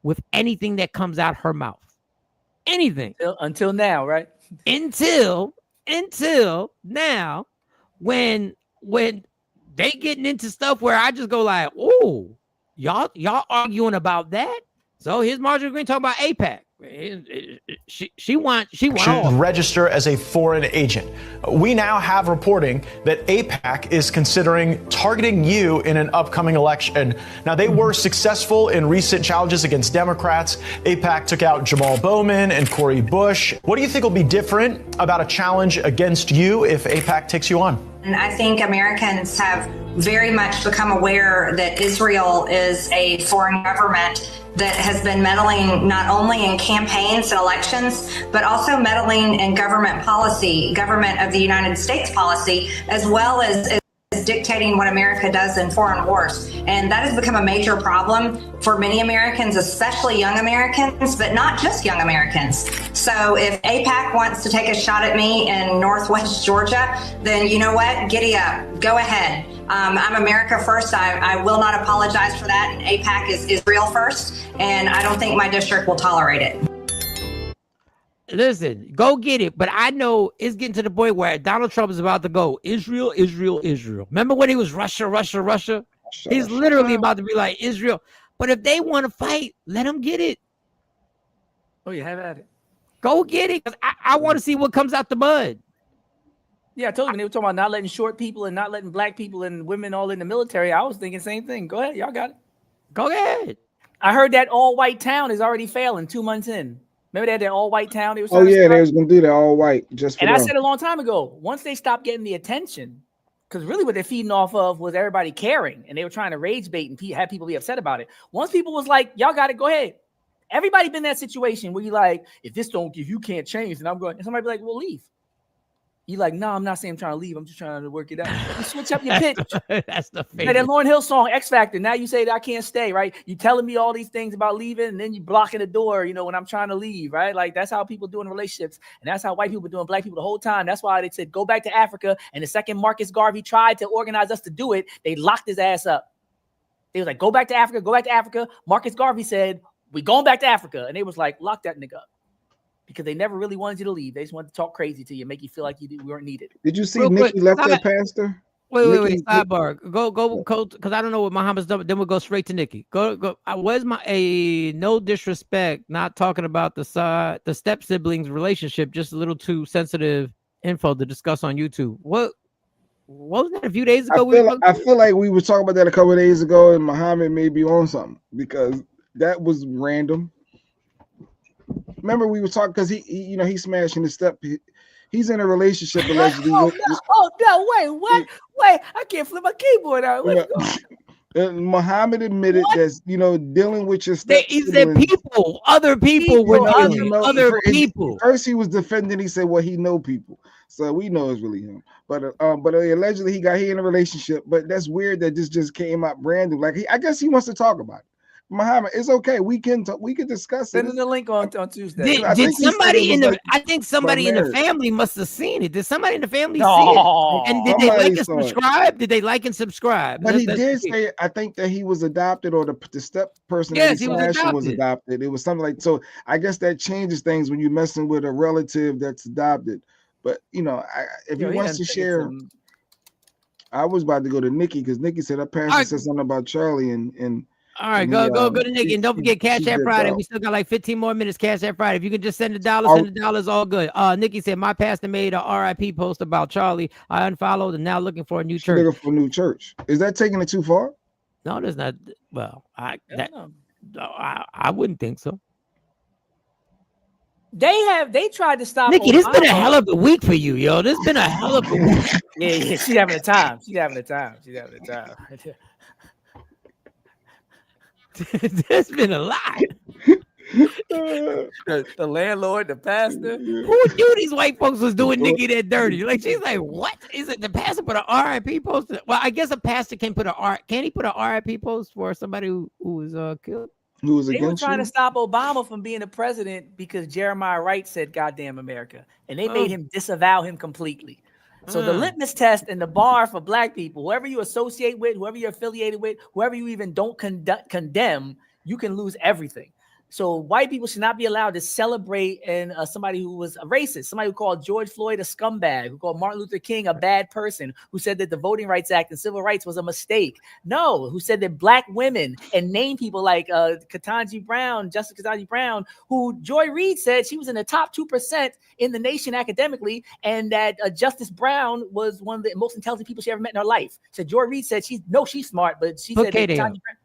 with anything that comes out her mouth. Anything. Until now, right? Until now, when they getting into stuff where I just go like, oh, y'all arguing about that. So here's Marjorie Green talking about AIPAC. She want should register as a foreign agent. We now have reporting that AIPAC is considering targeting you in an upcoming election. Now, they were successful in recent challenges against Democrats. AIPAC took out Jamal Bowman and Cori Bush. What do you think will be different about a challenge against you if AIPAC takes you on? And I think Americans have very much become aware that Israel is a foreign government that has been meddling not only in campaigns and elections, but also meddling in government policy, government of the United States policy, as well as dictating what America does in foreign wars. And that has become a major problem for many Americans, especially young Americans, but not just young Americans. So if AIPAC wants to take a shot at me in Northwest Georgia, then you know what? Giddy up. Go ahead. I'm America first. I will not apologize for that. And AIPAC is Israel first. And I don't think my district will tolerate it. Listen, go get it. But I know it's getting to the point where Donald Trump is about to go Israel, Israel, Israel. Remember when he was Russia, Russia, Russia? He's literally about to be like Israel. But if they want to fight, let them get it. Oh, you have at it. Go get it. Because I want to see what comes out the mud. Yeah, I told you when they were talking about not letting short people and not letting black people and women all in the military. I was thinking same thing. Go ahead. Y'all got it. Go ahead. I heard that all-white town is already failing 2 months in. Remember they had that all-white town? They was they was going to do that all white. Just for and them. I said a long time ago, once they stopped getting the attention, because really what they're feeding off of was everybody caring, and they were trying to rage bait and have people be upset about it. Once people was like, y'all got it, go ahead. Everybody been in that situation where you like, if you can't change, then I'm going. And somebody be like, well, leave. You like, no, I'm not saying I'm trying to leave. I'm just trying to work it out. You switch up your pitch. That's the Like that Lauryn Hill song, X Factor. Now you say that I can't stay, right? You telling me all these things about leaving, and then you blocking the door, when I'm trying to leave, right? Like that's how people do in relationships. And that's how white people doing black people the whole time. That's why they said, go back to Africa. And the second Marcus Garvey tried to organize us to do it, they locked his ass up. They was like, go back to Africa, go back to Africa. Marcus Garvey said, we going back to Africa. And they was like, lock that nigga up. Because they never really wanted you to leave. They just wanted to talk crazy to you, make you feel like you weren't needed. Did you see Nikki left that pastor? Wait. Sidebar. Go, because I don't know what Muhammad's done. Then we'll go straight to Nikki. Go. Where's no disrespect? Not talking about the step siblings relationship. Just a little too sensitive info to discuss on YouTube. What was that a few days ago? I feel like we were talking about that a couple of days ago, and Muhammad may be on something because that was random. Remember we were talking because he's smashing his step. He's in a relationship allegedly. No, wait! I can't flip my keyboard out. Muhammad admitted that dealing with your step. He said other people were other people. First he was defending. He said, "Well, he know people, so we know it's really him." But allegedly he in a relationship. But that's weird that this just came out brand new. Like I guess he wants to talk about it. Muhammad, it's okay. We can discuss it. Send in the link on Tuesday. Did somebody I think somebody in the family must have seen it. Did somebody in the family see it? And did they like and subscribe? Did they like and subscribe? But he did say, I think that he was adopted, or the step person yes, he was adopted. It was something like, so I guess that changes things when you're messing with a relative that's adopted. But if he wants to share, I was about to go to Nikki because Nikki said her parents said something about Charlie and all right, go to Nikki, and don't forget Cash App Friday. We still got like 15 more minutes. Cash App Friday. If you can just send $1, all good. Nikki said my pastor made a RIP post about Charlie. I unfollowed and now looking for a new church. Looking for a new church. Is that taking it too far? No, there's not. Well, I wouldn't think so. They tried to stop Nikki. This been a hell of a week for you, yo. This been a hell of a week. Yeah, she's having a time. She's having a time. There's been a lot. The landlord, the pastor. Who knew these white folks was doing Nikki that dirty? Like, she's like, what is it? The pastor put an RIP post? Well, I guess a pastor can put can he put an RIP post for somebody who was killed? Who was They were against trying you? to stop Obama from being the president because Jeremiah Wright said "Goddamn America," and they made him disavow him completely. So the litmus test and the bar for black people, whoever you associate with, whoever you're affiliated with, whoever you even don't condemn, you can lose everything. So white people should not be allowed to celebrate and somebody who was a racist, somebody who called George Floyd a scumbag, who called Martin Luther King a bad person, who said that the Voting Rights Act and civil rights was a mistake. No, who said that black women and named people like Ketanji Brown, Justice Ketanji Brown, who Joy Reid said she was in the top 2% in the nation academically, and that Justice Brown was one of the most intelligent people she ever met in her life. So Joy Reid said she's smart, but she said that Ketanji Brown.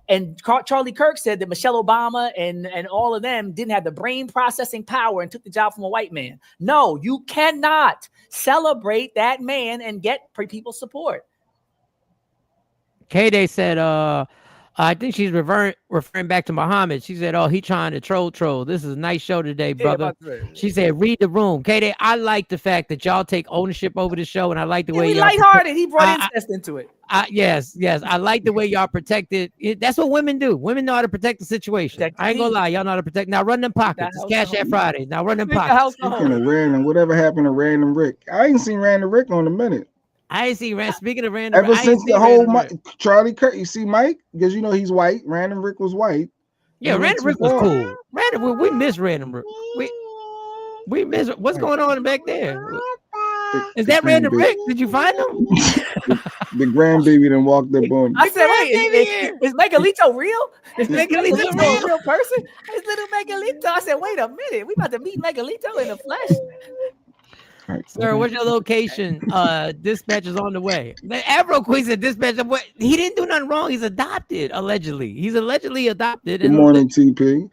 And Charlie Kirk said that Michelle Obama and all of them didn't have the brain processing power and took the job from a white man. No, you cannot celebrate that man and get people's support. K-Day said, I think she's referring back to Muhammad. She said, oh, he trying to troll. This is a nice show today, brother. She said, read the room. K-Day, I like the fact that y'all take ownership over the show, and I like the way we y'all lighthearted. He brought incest into it. Yes. I like the way y'all protected. That's what women do. Women know how to protect the situation. I ain't gonna lie, y'all know how to protect. Now run them pockets. It's Cash App Friday. Now run them pockets. Speaking of random, whatever happened to Random Rick? I ain't seen Random Rick on a minute. I ain't seen Speaking of Random, ever since the whole Charlie Kirk. You see Mike, because you know he's white. Random Rick was white. Yeah, Random Rick was cool. We miss Random Rick. We miss. What's going on back there? Is that Random Rick? Did you find him? The grandbaby then walked up on me. I said, wait, is Megalito real? Is Megalito a real person? It's little Megalito. I said, wait a minute, we about to meet Megalito in the flesh. Right. Sir, what's your location? Dispatch is on the way. The Afro Queen said dispatch. He didn't do nothing wrong. He's adopted, allegedly. He's allegedly adopted. Good morning, TP.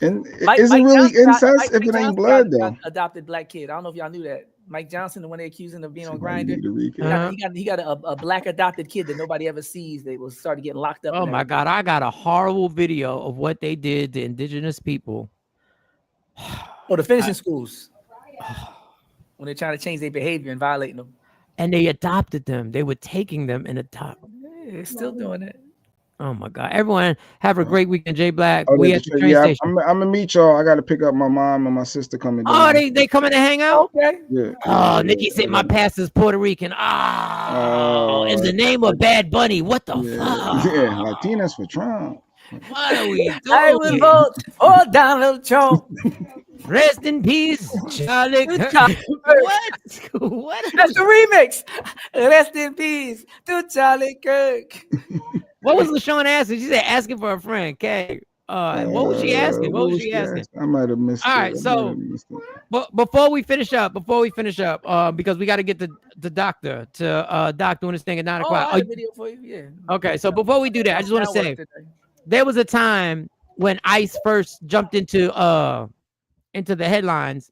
And is it really incest if it ain't blood, though? Adopted black kid. I don't know if y'all knew that. Mike Johnson, the one they accused him of being on Grindr. He got a black adopted kid that nobody ever sees. They will start getting locked up. Oh my God, I got a horrible video of what they did to indigenous people. Oh, the finishing schools. When they're trying to change their behavior and violating them. And they adopted them. They were taking them and adopting. Yeah, they're still doing it. Oh my God. Everyone have a great weekend. Jay Black. Oh, we at the train station. I'm gonna meet y'all. I gotta pick up my mom and my sister coming down. Oh, they coming to hang out? Okay. Yeah. Oh, Nikki said my pastor's Puerto Rican. Oh, in the name of Bad Bunny. What the fuck? Yeah, Latinas for Trump. What are we doing? I will vote for Donald Trump. Rest in peace, Charlie. What? That's the remix. Rest in peace to Charlie Kirk. What was LaShawn asking? She said asking for a friend. Okay. What was she asking? What was she asking? I might have missed it. All right, so but before we finish up, because we got to get the doctor to Doc doing this thing at 9 o'clock. I have a video for you. Yeah. Okay, so before we do that, I just want to say there was a time when ICE first jumped into the headlines,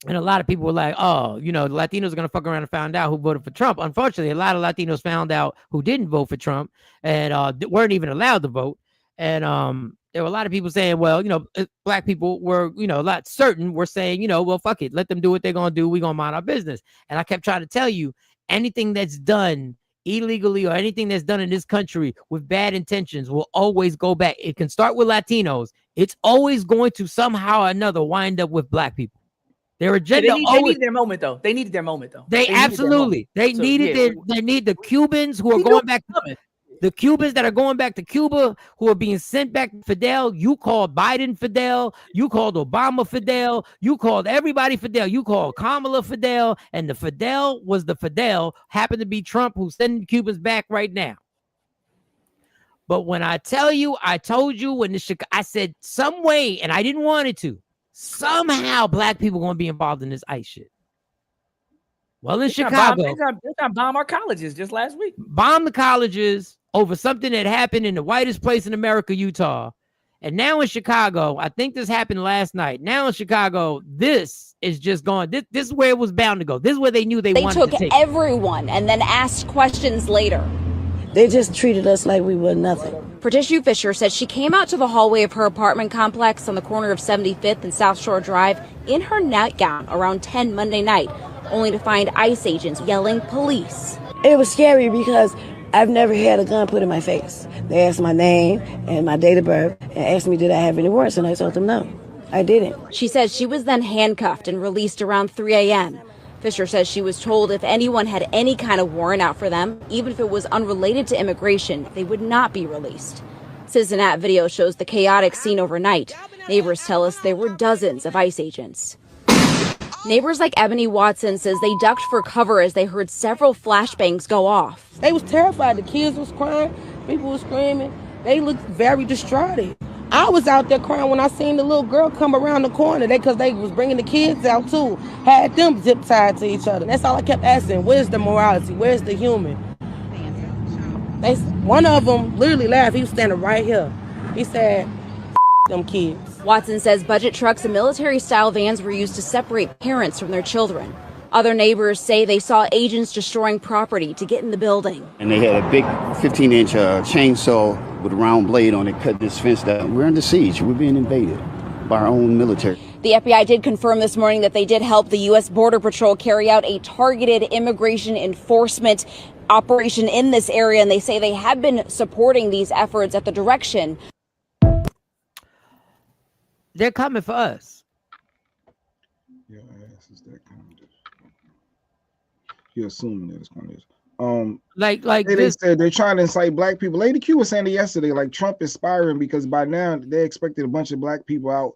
and a lot of people were like, oh, the Latinos are going to fuck around and find out who voted for Trump. Unfortunately, a lot of Latinos found out who didn't vote for Trump and weren't even allowed to vote. And there were a lot of people saying, well, black people were, a lot certain were saying, well, fuck it. Let them do what they're going to do. We're going to mind our business. And I kept trying to tell you, anything that's done illegally or anything that's done in this country with bad intentions will always go back. It can start with Latinos. It's always going to somehow or another wind up with black people. Their agenda. They needed their moment though. They needed absolutely. They need the Cubans who are going back. The Cubans that are going back to Cuba, who are being sent back to Fidel. You called Biden Fidel. You called Obama Fidel. You called everybody Fidel. You called Kamala Fidel. And the Fidel was the Fidel, happened to be Trump, who's sending Cubans back right now. But when I tell you, I told you when I said some way, and I didn't want it to, somehow black people are going to be involved in this ICE shit. Well, in Chicago, they're going to bomb our colleges just last week. Bomb the colleges over something that happened in the whitest place in America, Utah. And now in Chicago, I think this happened last night. Now in Chicago, this is just going. This is where it was bound to go. This is where they knew they wanted to take. They took everyone and then asked questions later. They just treated us like we were nothing. Patricia Fisher said she came out to the hallway of her apartment complex on the corner of 75th and South Shore Drive in her nightgown around 10 Monday night, only to find ICE agents yelling police. It was scary because I've never had a gun put in my face. They asked my name and my date of birth and asked me did I have any warrants, and I told them no, I didn't. She says she was then handcuffed and released around 3 a.m. Fisher says she was told if anyone had any kind of warrant out for them, even if it was unrelated to immigration, they would not be released. Citizen video shows the chaotic scene overnight. Neighbors tell us there were dozens of ICE agents. Neighbors like Ebony Watson says they ducked for cover as they heard several flashbangs go off. They was terrified. The kids was crying. People was screaming. They looked very distraught. I was out there crying when I seen the little girl come around the corner. Because they was bringing the kids out too. Had them zip tied to each other. That's all I kept asking. Where's the morality? Where's the human? One of them literally laughed. He was standing right here. He said, them kids. Watson says budget trucks and military-style vans were used to separate parents from their children. Other neighbors say they saw agents destroying property to get in the building. And they had a big 15-inch chainsaw with a round blade on it, cut this fence down. We're under siege. We're being invaded by our own military. The FBI did confirm this morning that they did help the U.S. Border Patrol carry out a targeted immigration enforcement operation in this area, and they say they have been supporting these efforts at the direction. They're coming for us. Your ass is that kind of. You're assuming that it's going to. They said they're trying to incite black people. Lady Q was saying it yesterday, like Trump is spiraling because by now they expected a bunch of black people out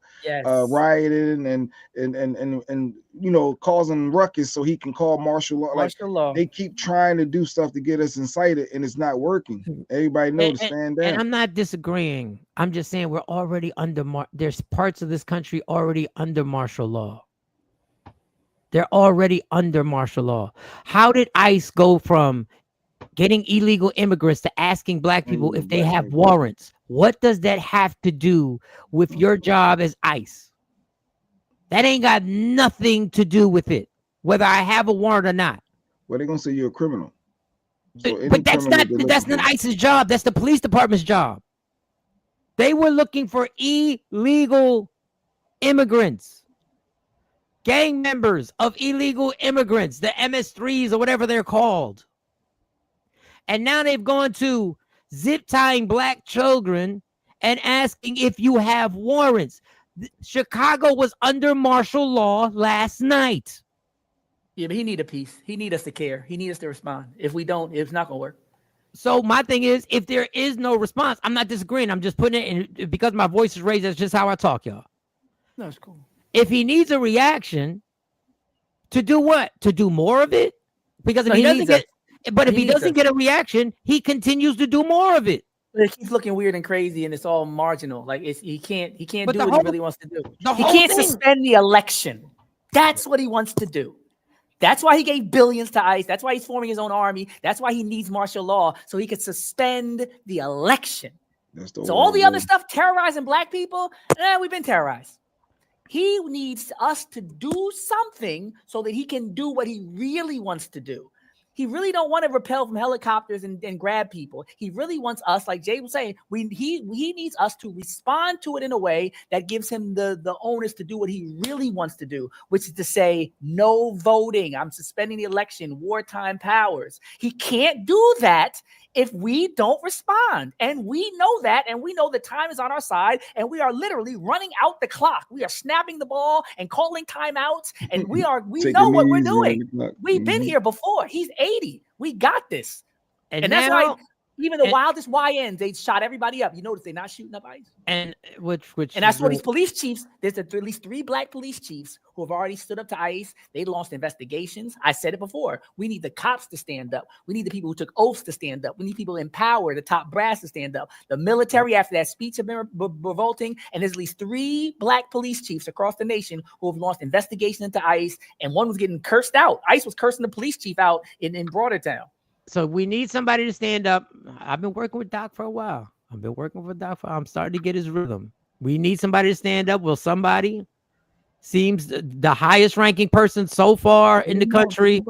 rioting and you know causing ruckus so he can call martial law. Martial law. They keep trying to do stuff to get us incited and it's not working. Everybody knows to stand down. And I'm not disagreeing. I'm just saying we're already under there's parts of this country already under martial law. They're already under martial law. How did ICE go from getting illegal immigrants to asking black people if they have warrants? What does that have to do with your job as ICE? That ain't got nothing to do with it, whether I have a warrant or not. Well, they're gonna say you're a criminal. But that's not ICE's job. That's the police department's job. They were looking for illegal immigrants. Gang members of illegal immigrants, the MS3s or whatever they're called. And now they've gone to zip tying black children and asking if you have warrants. Chicago was under martial law last night. Yeah, but he need a piece. He need us to care. He need us to respond. If we don't, it's not going to work. So my thing is, if there is no response, I'm not disagreeing. I'm just putting it in because my voice is raised. That's just how I talk, y'all. No, it's cool. If he needs a reaction, to do what? To do more of it? Because if he doesn't get, but if he doesn't get a reaction, he continues to do more of it. It keeps looking weird and crazy, and it's all marginal. Like he can't do what he really wants to do. He can't suspend the election. That's what he wants to do. That's why he gave billions to ICE. That's why he's forming his own army. That's why he needs martial law so he could suspend the election. So all the other stuff, terrorizing black people, we've been terrorized. He needs us to do something so that he can do what he really wants to do. He really don't want to rappel from helicopters and grab people. He really wants us, like Jay was saying, he needs us to respond to it in a way that gives him the onus to do what he really wants to do, which is to say no voting. I'm suspending the election, wartime powers. He can't do that if we don't respond. And we know that, and we know the time is on our side, and we are literally running out the clock. We are snapping the ball and calling timeouts, and we know what we're doing. We've been here before. He's 80. We got this. And that's why even the wildest YNs, they shot everybody up. You notice they're not shooting up ICE. And that's what these police chiefs, there's at least 3 black police chiefs who have already stood up to ICE. They launched investigations. I said it before. We need the cops to stand up. We need the people who took oaths to stand up. We need people in power, the top brass to stand up. The military, after that speech, have been revolting. And there's at least 3 black police chiefs across the nation who have launched investigations into ICE. And one was getting cursed out. ICE was cursing the police chief out in Broadertown. So we need somebody to stand up. I've been working with Doc for a while. I'm starting to get his rhythm. We need somebody to stand up. Will somebody seems the highest ranking person so far in the country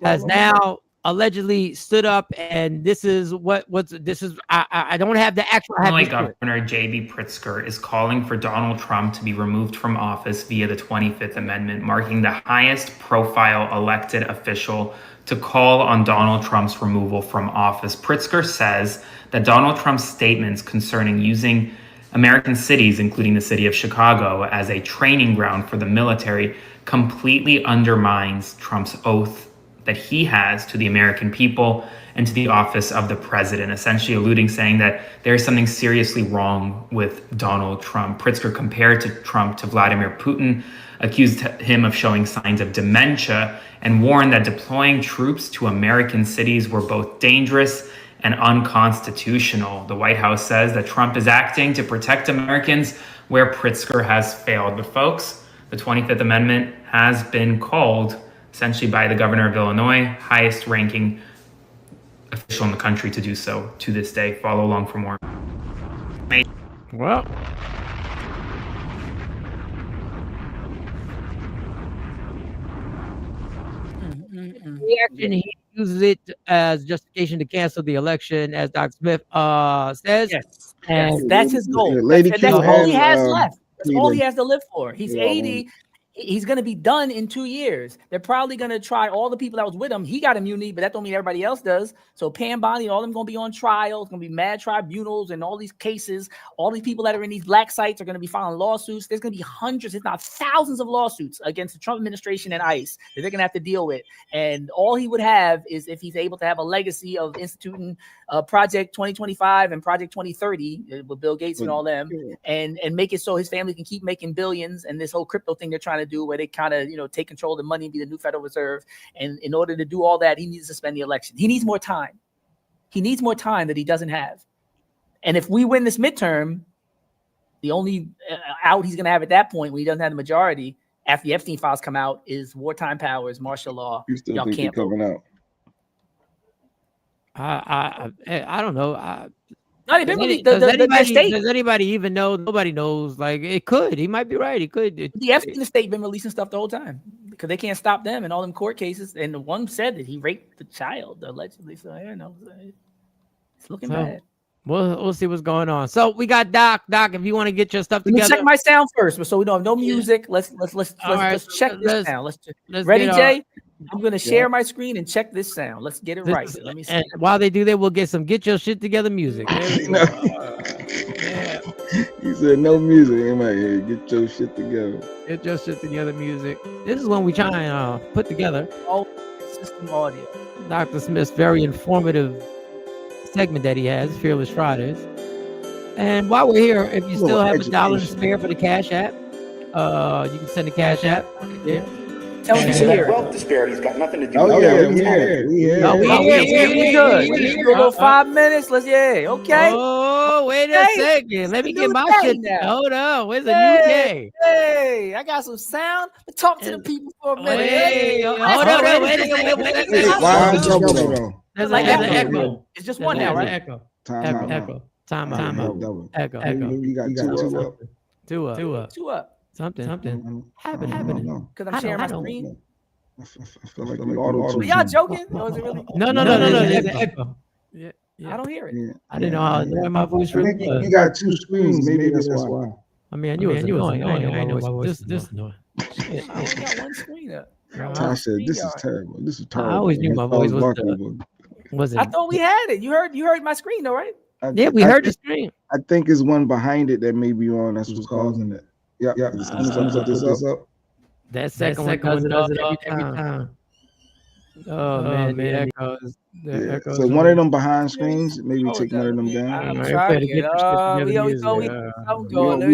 has now allegedly stood up, and this is I don't have the actual. Illinois Governor J.B. Pritzker is calling for Donald Trump to be removed from office via the 25th Amendment, marking the highest profile elected official to call on Donald Trump's removal from office. Pritzker says that Donald Trump's statements concerning using American cities, including the city of Chicago, as a training ground for the military completely undermines Trump's oath that he has to the American people and to the office of the president, essentially saying that there's something seriously wrong with Donald Trump. Pritzker compared Trump to Vladimir Putin, accused him of showing signs of dementia, and warned that deploying troops to American cities were both dangerous and unconstitutional. The White House says that Trump is acting to protect Americans where Pritzker has failed. But folks, the 25th Amendment has been called essentially by the governor of Illinois, highest ranking official in the country to do so to this day. Follow along for more. Well, reaction, he uses it as justification to cancel the election, as Dr. Smith says. Yes, and that's his goal. That's all he has left. That's all he has to live for. He's 80. He's going to be done in 2 years. They're probably going to try all the people that was with him. He got immunity, but that don't mean everybody else does. So Pam Bondi, all of them going to be on trial. It's going to be mad tribunals and all these cases. All these people that are in these black sites are going to be filing lawsuits. There's going to be hundreds, if not thousands of lawsuits against the Trump administration and ICE that they're going to have to deal with. And all he would have is if he's able to have a legacy of instituting Project 2025 and Project 2030 with Bill Gates and all them, and make it so his family can keep making billions. And this whole crypto thing they're trying to do, where they kind of take control of the money and be the new Federal Reserve. And in order to do all that, he needs to suspend the election. He needs more time. He needs more time that he doesn't have. And if we win this midterm, the only out he's going to have at that point when he doesn't have the majority after the Epstein files come out is wartime powers, martial law. Y'all can't coming out. I don't know. Does anybody even know? Nobody knows. Like, it could. He might be right. He could. The Epstein state been releasing stuff the whole time because they can't stop them and all them court cases. And the one said that he raped the child allegedly. So I don't know. It's looking bad. We'll see what's going on. So we got Doc. Doc, if you want to get your stuff together, check my sound first, so we don't have no music. Let's check this sound. Let's ready, Jay? I'm gonna share my screen and check this sound. Let's get it right. Let me see. And while they do that, we'll get some "Get Your Shit Together" music. He said no music. In my head. Get your shit together. Get your shit together music. This is when we try and put together all system audio. Dr. Smith's very informative segment that he has, Fearless Fridays. And while we're here, if you still have $1 to spare for the Cash App, you can send the Cash App. Yeah. Wealth disparity's got nothing to do with we here. We good. We need a little 5 minutes. Okay. Oh, wait a second. Let me get my shit now. Hold on. Where's the new day? Hey, I got some sound. Talk to the people for a minute. Hey, hold on. Wait. There's like an echo. It's just one now, right? Echo. Time out. Echo. You got two up. Something happening. Because I'm sharing my screen. I feel like auto. Are y'all joking? Or is it really? No. There's an echo. Yeah. I don't hear it. Yeah. I didn't know how annoying my voice really was. You got two screens. Maybe that's why. I mean, I knew it was annoying. I know my voice. This annoying. I only got one screen up. I said, "This is terrible. This is terrible." I always knew my voice was. I thought we had it. You heard my screen though, right? Yeah, we heard the screen. I think it's one behind it that may be on. That's what's causing it. Yeah. This up. That second one does it up every time. Oh man, the echoes. So one of them behind screens, maybe take one of them down. We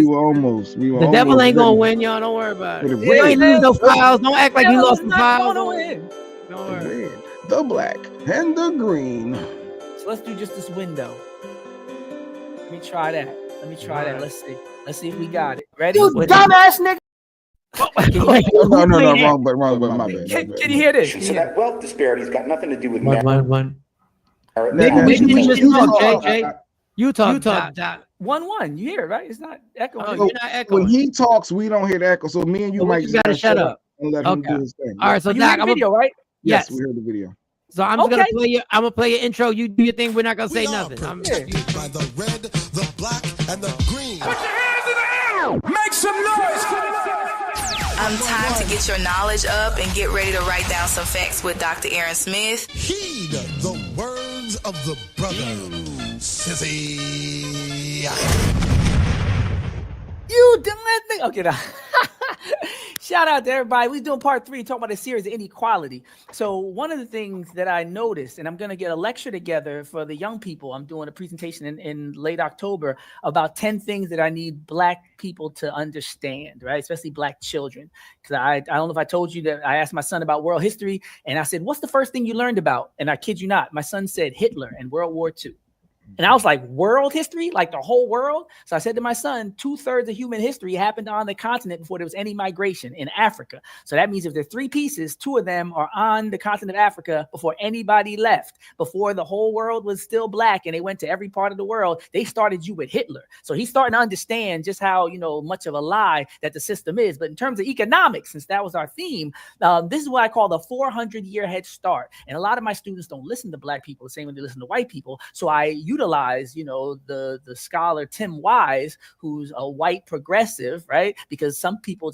were almost. The devil ain't gonna win, y'all. Don't worry about it. You ain't lose no files. Don't act like you lost the files. Don't worry. The black and the green. So let's do just this window. Let me try that. Let's see if we got it. Ready? You dumbass nigga. No, wrong, but my bad. Can you hear this? So that wealth disparity's got nothing to do with one. Maybe we just talk, Jay. You talk. 1-1. You hear it, right? It's not echoing. You're not echoing. When he talks, we don't hear the echo. So me and you might just gotta shut up and let him do his thing. All right, so you Doc, heard the video, right? Yes, we heard the video. So I'm just gonna play I'm gonna play your intro. You do your thing. We're not gonna say nothing. By the red, the black, and the green. Put your hands in the air! Make some noise! Time to get your knowledge up and get ready to write down some facts with Dr. Aaron Smith. Heed the words of the brother, Sissy. You did that thing. Okay, now. Shout out to everybody. We're doing part 3, talking about a series of inequality. So one of the things that I noticed, and I'm going to get a lecture together for the young people. I'm doing a presentation in late October about 10 things that I need Black people to understand, right? Especially Black children. Because I don't know if I told you that I asked my son about world history, and I said, what's the first thing you learned about? And I kid you not, my son said Hitler and World War II. And I was like, world history? Like the whole world? So I said to my son, 2/3 of human history happened on the continent before there was any migration in Africa. So that means if there are 3 pieces, 2 of them are on the continent of Africa before anybody left. Before the whole world was still Black and they went to every part of the world, they started you with Hitler. So he's starting to understand just how, much of a lie that the system is. But in terms of economics, since that was our theme, this is what I call the 400-year head start. And a lot of my students don't listen to Black people the same way they listen to white people. So I utilize, the scholar Tim Wise, who's a white progressive, right? Because some people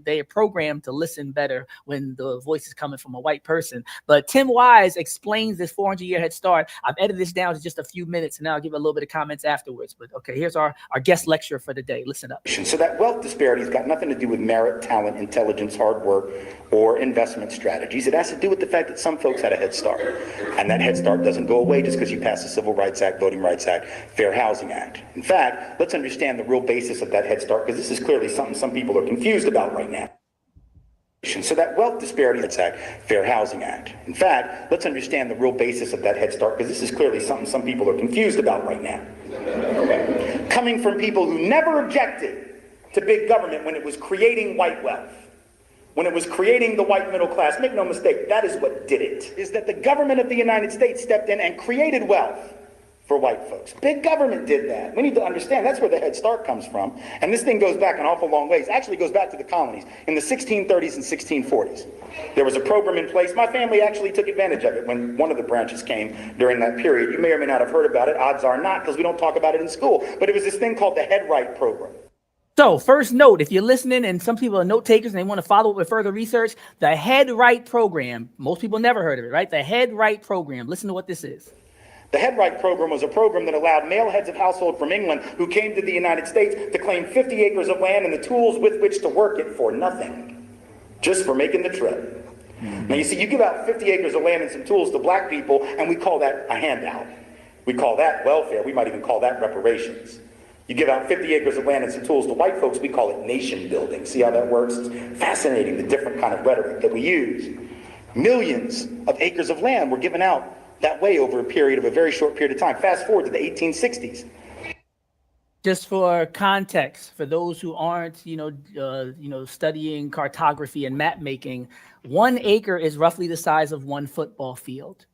they are programmed to listen better when the voice is coming from a white person. But Tim Wise explains this 400-year head start. I've edited this down to just a few minutes, and now I'll give a little bit of comments afterwards. But okay, here's our guest lecture for the day. Listen up. So that wealth disparity has got nothing to do with merit, talent, intelligence, hard work, or investment strategies. It has to do with the fact that some folks had a head start. And that head start doesn't go away just because you pass the Civil Rights Act, Voting Rights Act, Fair Housing Act. In fact, let's understand the real basis of that head start, because this is clearly something some people are confused about right now. So that wealth disparity Act, Fair Housing Act. In fact, let's understand the real basis of that head start, because this is clearly something some people are confused about right now. Coming from people who never objected to big government when it was creating white wealth. When it was creating the white middle class, make no mistake, that is what did it, is that the government of the United States stepped in and created wealth for white folks. Big government did that. We need to understand that's where the head start comes from. And this thing goes back an awful long ways. Actually goes back to the colonies in the 1630s and 1640s. There was a program in place. My family actually took advantage of it when one of the branches came during that period. You may or may not have heard about it. Odds are not, because we don't talk about it in school. But it was this thing called the Head Right program. So first note, if you're listening and some people are note takers and they want to follow up with further research, the Head Right program, most people never heard of it, right? The Head Right program. Listen to what this is. The Head Right program was a program that allowed male heads of household from England who came to the United States to claim 50 acres of land and the tools with which to work it for nothing, just for making the trip. Now you see, you give out 50 acres of land and some tools to Black people, and we call that a handout. We call that welfare. We might even call that reparations. You give out 50 acres of land and some tools to white folks, we call it nation building. See how that works? It's fascinating, the different kind of rhetoric that we use. Millions of acres of land were given out that way over a very short period of time. Fast forward to the 1860s. Just for context, for those who aren't, studying cartography and map making, 1 acre is roughly the size of 1 football field.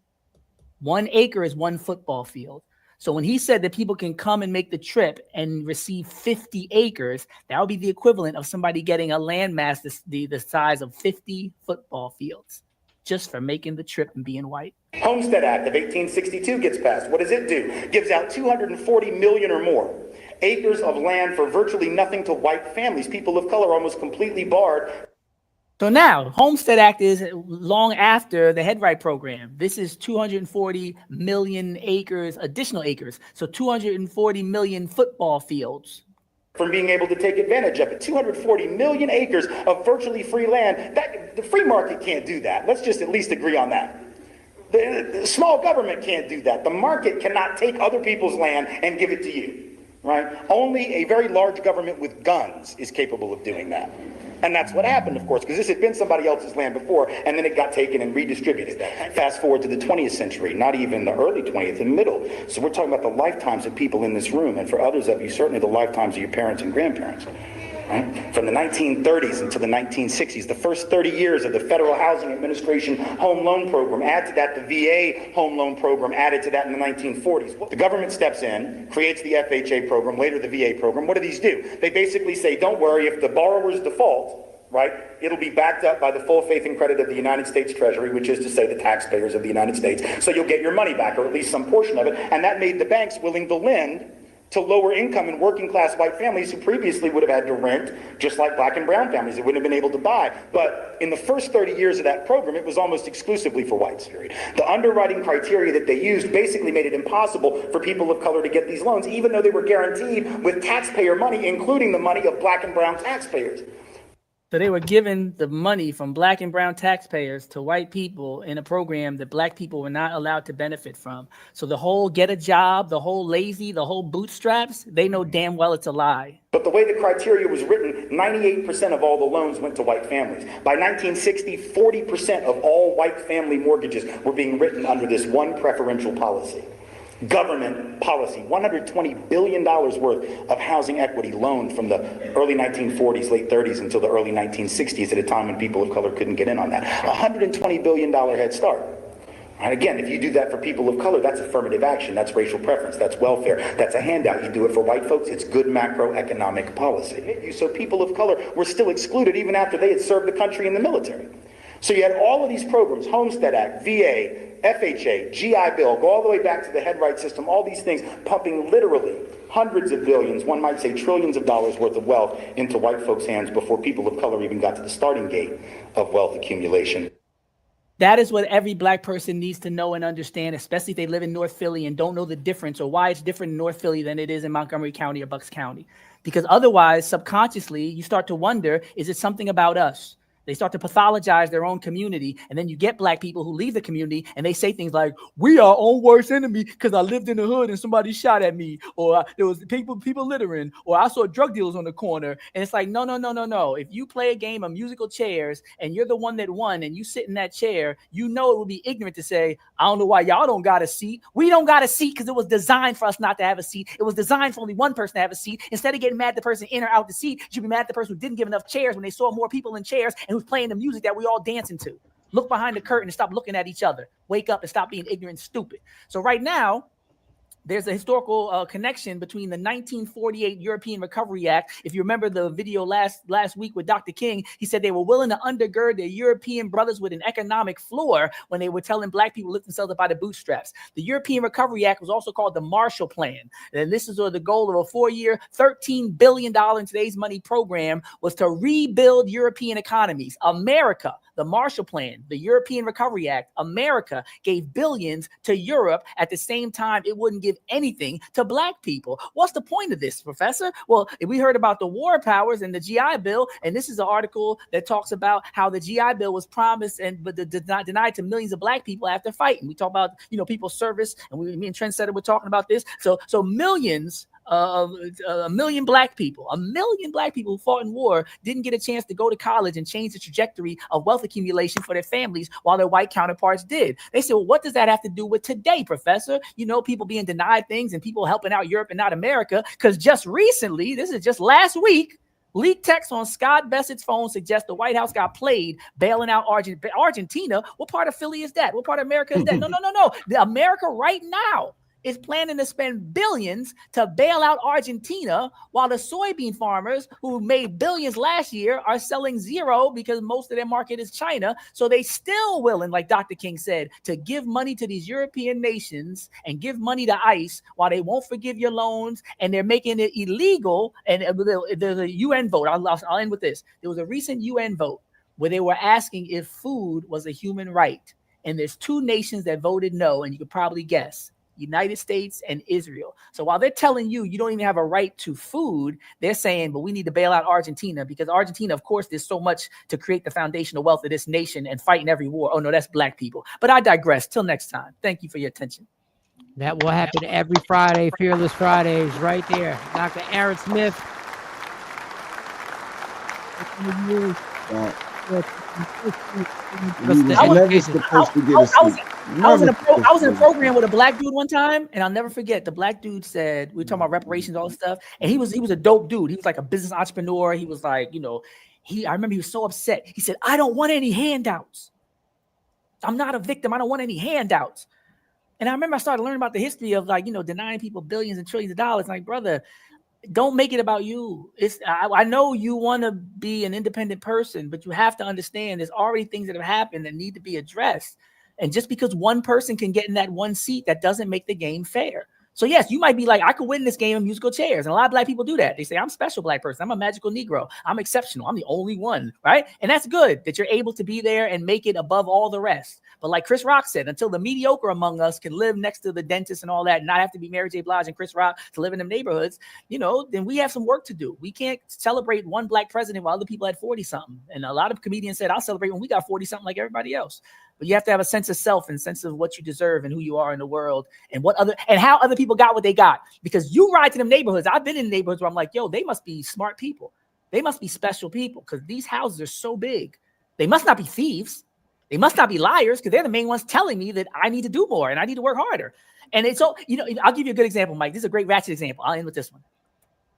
1 acre is 1 football field. So when he said that people can come and make the trip and receive 50 acres, that would be the equivalent of somebody getting a landmass the size of 50 football fields, just for making the trip and being white. Homestead Act of 1862 gets passed. What does it do? Gives out 240 million or more acres of land for virtually nothing to white families. People of color almost completely barred. So now, Homestead Act is long after the Head Right program. This is 240 million acres, additional acres. So 240 million football fields. From being able to take advantage of it. 240 million acres of virtually free land. The free market can't do that. Let's just at least agree on that. The small government can't do that. The market cannot take other people's land and give it to you, right? Only a very large government with guns is capable of doing that. And that's what happened, of course, because this had been somebody else's land before, and then it got taken and redistributed. Fast forward to the 20th century, not even the early 20th, the middle. So we're talking about the lifetimes of people in this room, and for others of you, certainly the lifetimes of your parents and grandparents. Right? From the 1930s until the 1960s, the first 30 years of the Federal Housing Administration Home Loan Program, add to that the VA Home Loan Program, added to that in the 1940s. The government steps in, creates the FHA program, later the VA program. What do these do? They basically say, don't worry, if the borrowers default, right? It'll be backed up by the full faith and credit of the United States Treasury, which is to say the taxpayers of the United States. So you'll get your money back, or at least some portion of it. And that made the banks willing to lend to lower income and working class white families who previously would have had to rent, just like black and brown families. They wouldn't have been able to buy. But in the first 30 years of that program, it was almost exclusively for whites, period. The underwriting criteria that they used basically made it impossible for people of color to get these loans, even though they were guaranteed with taxpayer money, including the money of black and brown taxpayers. So they were giving the money from black and brown taxpayers to white people in a program that black people were not allowed to benefit from. So the whole get a job, the whole lazy, the whole bootstraps, they know damn well it's a lie. But the way the criteria was written, 98% of all the loans went to white families. By 1960, 40% of all white family mortgages were being written under this one preferential policy. Government policy, $120 billion worth of housing equity loaned from the early 1940s, late 30s until the early 1960s, at a time when people of color couldn't get in on that. $120 billion head start. And again, if you do that for people of color, that's affirmative action, that's racial preference, that's welfare, that's a handout. You do it for white folks, it's good macroeconomic policy. So people of color were still excluded even after they had served the country in the military. So you had all of these programs, Homestead Act, VA, FHA, GI Bill, go all the way back to the head right system, all these things pumping literally hundreds of billions, one might say trillions of dollars worth of wealth into white folks' hands before people of color even got to the starting gate of wealth accumulation. That is what every black person needs to know and understand, especially if they live in North Philly and don't know the difference or why it's different in North Philly than it is in Montgomery County or Bucks County. Because otherwise, subconsciously, you start to wonder, is it something about us? They start to pathologize their own community. And then you get black people who leave the community and they say things like, we are our own worst enemy because I lived in the hood and somebody shot at me, or there was people littering, or I saw drug dealers on the corner. And it's like, no. If you play a game of musical chairs and you're the one that won and you sit in that chair, you know it would be ignorant to say, I don't know why y'all don't got a seat. We don't got a seat because it was designed for us not to have a seat. It was designed for only one person to have a seat. Instead of getting mad at the person in or out the seat, you should be mad at the person who didn't give enough chairs when they saw more people in chairs and who's playing the music that we all dancing to. Look behind the curtain and stop looking at each other. Wake up and stop being ignorant and stupid. So right now, there's a historical connection between the 1948 European Recovery Act. If you remember the video last week with Dr. King, he said they were willing to undergird their European brothers with an economic floor when they were telling black people to lift themselves up by the bootstraps. The European Recovery Act was also called the Marshall Plan. And this is the goal of a 4-year, $13 billion in today's money program was to rebuild European economies. America, the Marshall Plan, the European Recovery Act, America gave billions to Europe at the same time it wouldn't give anything to black people. What's the point of this, Professor? Well, we heard about the war powers and the GI Bill, and this is an article that talks about how the GI Bill was promised but denied to millions of black people after fighting. We talk about, people's service, and me and Trendsetter were talking about this. So millions a million black people who fought in war didn't get a chance to go to college and change the trajectory of wealth accumulation for their families while their white counterparts did. They said, well, what does that have to do with today, Professor? People being denied things and people helping out Europe and not America. Because just recently, this is just last week, leaked text on Scott Bessett's phone suggests the White House got played bailing out Argentina. What part of Philly is that? What part of America is that? No. The America right now is planning to spend billions to bail out Argentina, while the soybean farmers who made billions last year are selling zero because most of their market is China. So they still willing, like Dr. King said, to give money to these European nations and give money to ICE while they won't forgive your loans, and they're making it illegal. And there's a UN vote. I'll end with this. There was a recent UN vote where they were asking if food was a human right. And there's 2 nations that voted no, and you could probably guess. United States and Israel. So while they're telling you don't even have a right to food, they're saying, but we need to bail out Argentina because Argentina, of course, there's so much to create the foundational wealth of this nation and fight in every war. Oh, no, that's black people. But I digress. Till next time. Thank you for your attention. That will happen every Friday, Fearless Fridays, right there. Dr. Aaron Smith. I was in a program with a black dude one time, and I'll never forget. The black dude said, we were talking about reparations, all this stuff, and he was a dope dude. He was like a business entrepreneur. He was like, I remember he was so upset. He said, I don't want any handouts. I'm not a victim. I don't want any handouts. And I remember I started learning about the history of denying people billions and trillions of dollars. Like, brother, don't make it about you. I know you want to be an independent person, but you have to understand there's already things that have happened that need to be addressed. And just because one person can get in that one seat, that doesn't make the game fair. So yes, you might be like, I could win this game of musical chairs. And a lot of black people do that. They say, I'm a special black person. I'm a magical Negro. I'm exceptional. I'm the only one, right? And that's good that you're able to be there and make it above all the rest. But like Chris Rock said, until the mediocre among us can live next to the dentist and all that, and not have to be Mary J. Blige and Chris Rock to live in them neighborhoods, then we have some work to do. We can't celebrate one black president while other people had 40-something. And a lot of comedians said, I'll celebrate when we got 40-something like everybody else. But you have to have a sense of self and sense of what you deserve and who you are in the world and how other people got what they got. Because you ride to them neighborhoods. I've been in neighborhoods where I'm like, yo, they must be smart people. They must be special people because these houses are so big. They must not be thieves. They must not be liars because they're the main ones telling me that I need to do more and I need to work harder. And it's so, I'll give you a good example, Mike. This is a great ratchet example. I'll end with this one.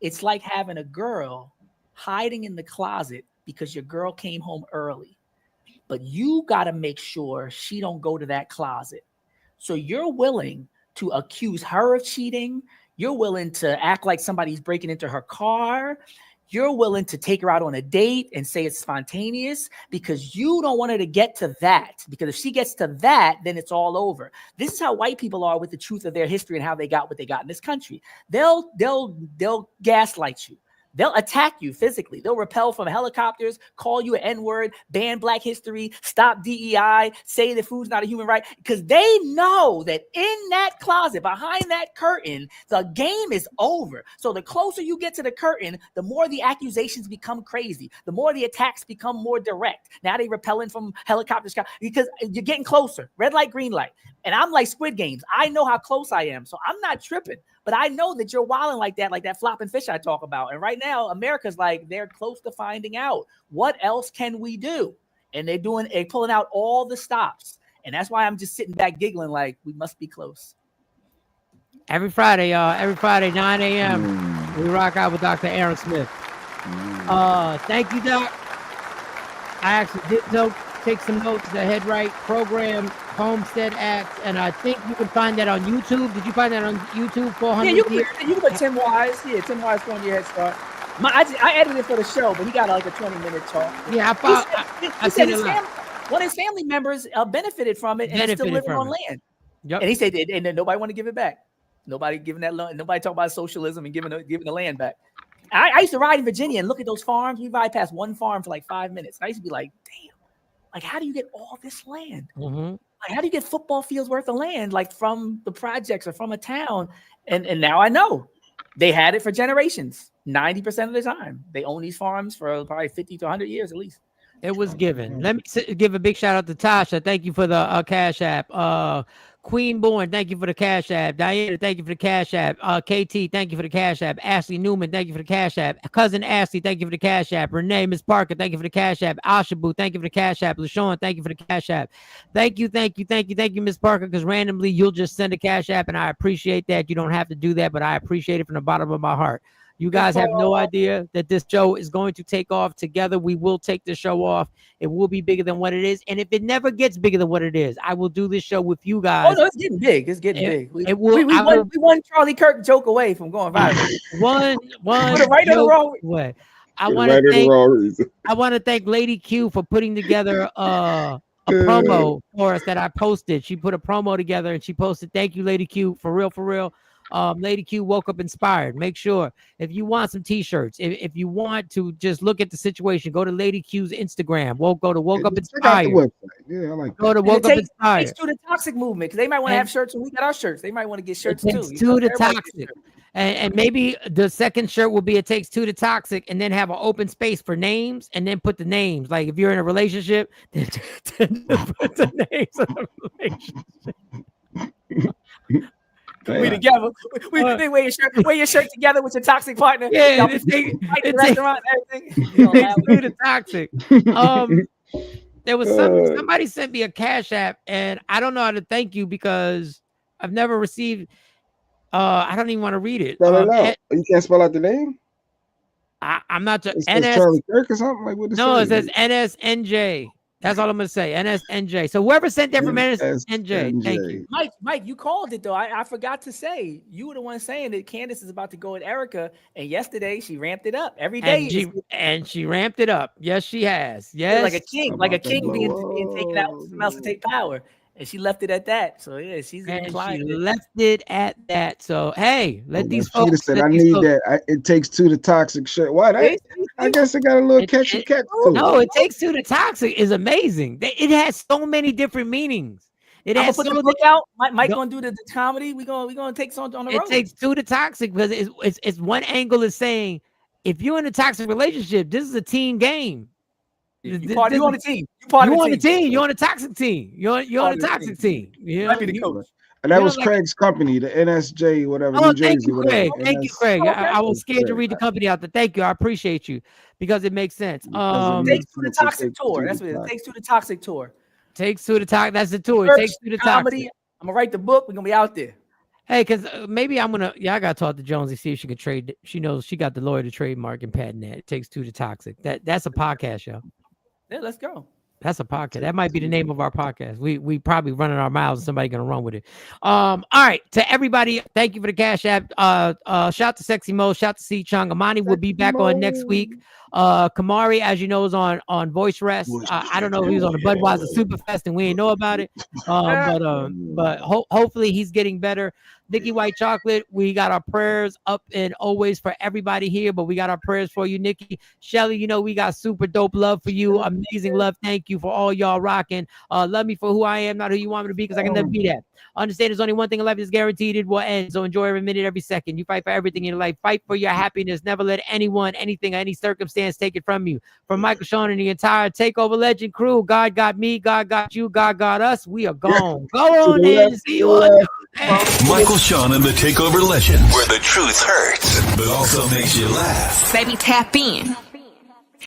It's like having a girl hiding in the closet because your girl came home early. But you got to make sure she don't go to that closet. So you're willing to accuse her of cheating. You're willing to act like somebody's breaking into her car. You're willing to take her out on a date and say it's spontaneous because you don't want her to get to that. Because if she gets to that, then it's all over. This is how white people are with the truth of their history and how they got what they got in this country. They'll gaslight you. They'll attack you physically. They'll repel from helicopters, call you an N-word, ban Black history, stop DEI, say that food's not a human right, because they know that in that closet, behind that curtain, the game is over. So the closer you get to the curtain, the more the accusations become crazy, the more the attacks become more direct. Now they repelling from helicopters because you're getting closer. Red light, green light. And I'm like Squid Games. I know how close I am, so I'm not tripping. But I know that you're wilding like that flopping fish I talk about. And right now, America's like, they're close to finding out. What else can we do? And they're pulling out all the stops. And that's why I'm just sitting back giggling like, we must be close. Every Friday, y'all. Every Friday, 9 a.m. We rock out with Dr. Aaron Smith. Thank you, Doc. I actually did take some notes. The Head Right program, Homestead Act, and I think you can find that on YouTube. Did you find that on YouTube? 400 you can put Tim Wise. Yeah, Tim Wise on your Head Start. I edited it for the show, but he got like a 20-minute talk. Yeah, he said one of his family members benefited from it and is still living on land. Yep. And he said, and then nobody want to give it back. Nobody giving that land. Nobody talk about socialism and giving the land back. I used to ride in Virginia and look at those farms. We ride past one farm for like 5 minutes. I used to be like, damn. Like, how do you get all this land? Mm-hmm. Like, how do you get football fields worth of land, like from the projects or from a town? And now I know they had it for generations. 90% of the time, they own these farms for probably 50 to 100 years at least. It was given. Let me give a big shout out to Tasha. Thank you for the Cash App. Queen Born, thank you for the Cash App. Diana, thank you for the Cash App. KT, thank you for the Cash App. Ashley Newman, thank you for the Cash App. Cousin Ashley, thank you for the Cash App. Renee, Miss Parker, thank you for the Cash App. Ashabu, thank you for the Cash App. LaShawn, thank you for the Cash App. Thank you, Miss Parker, because randomly you'll just send a Cash App, and I appreciate that. You don't have to do that, but I appreciate it from the bottom of my heart. You guys have no idea that this show is going to take off together. We will take the show off. It will be bigger than what it is. And if it never gets bigger than what it is, I will do this show with you guys. Oh, no, it's getting big. It's getting big. We won Charlie Kirk joke away from going viral. One right or the wrong way. I want to thank Lady Q for putting together a promo for us that I posted. She put a promo together and she posted, thank you, Lady Q, for real. Lady Q woke up inspired. Make sure if you want some t-shirts, if you want to just look at the situation, go to Lady Q's Instagram. Go to Woke Up Inspired. Yeah, I like that. Go to Woke Up Inspired. Takes to the toxic movement because they might want to have shirts and we got our shirts. They might want to get shirts too. Takes to the toxic. And maybe the second shirt will be it takes two to toxic, and then have an open space for names, and then put the names. Like if you're in a relationship, then put the names of the relationship. We together. We wear your shirt together with your toxic partner. Yeah, the restaurant, everything. It's the toxic. There was somebody sent me a Cash App, and I don't know how to thank you because I've never received. I don't even want to read it. Spell it out. You can't spell out the name. I'm not. It says Charlie Kirk or something like what? No, it says NSNJ. That's all I'm gonna say. NSNJ. So whoever sent that from NSNJ, thank you. Mike, you called it though. I forgot to say you were the one saying that Candace is about to go with Erica, and yesterday she ramped it up every day. And she ramped it up. Yes, she has. Yes, like a king being taken out with someone else to take power. And she left it at that. So yeah, she's she left it at that. So hey, let these folks. She said, "I need that. It takes two to toxic shit." What? I guess it got a little catchy catch to it. No, it takes two to toxic is amazing. It has so many different meanings. I'm gonna put the book out. Mike gonna do the comedy. We gonna take some on the road. It takes two to toxic because it's one angle is saying if you're in a toxic relationship, this is a team game. You on the team. You're on the team. You're on a toxic team. You're on a toxic team. You know? The coach. And that was Craig's company, the NSJ, whatever. Oh, New Jersey, Craig. Whatever. Thank you, Craig. I was scared to read the company out there. Thank you. I appreciate you because it makes sense. Takes two to toxic tour. That's what it is. Takes two to toxic tour. Takes two to toxic. That's the tour. It takes two to toxic. I'm gonna write the book. We're gonna be out there. Hey, because maybe I gotta talk to Jonesy, see if she could trade. She knows she got the lawyer to trademark and patent that. It takes two to toxic. That's a podcast, yo. Yeah, let's go. That's a podcast. That might be the name of our podcast. We probably running our mouths and somebody gonna run with it. All right, to everybody, thank you for the Cash App. Shout to Sexy Mo, shout to C Chung. Amani will be back on next week. Kamari, as you know, is on Voice Rest. I don't know if he was on the Budweiser Superfest and we ain't know about it. But hopefully he's getting better. Nikki White Chocolate, we got our prayers up and always for everybody here, but we got our prayers for you, Nikki. Shelly, you know we got super dope love for you. Amazing love. Thank you for all y'all rocking. Love me for who I am, not who you want me to be, because I can never be that. Understand there's only one thing in life is guaranteed. It will end. So enjoy every minute, every second. You fight for everything in your life. Fight for your happiness. Never let anyone, anything, or any circumstance take it from you. From Michael Sean and the entire Takeover Legend crew, God got me, God got you, God got us. We are gone. Go on in. See you on Michael Sean and the Takeover Legends, where the truth hurts, but also makes you laugh. Baby, tap in.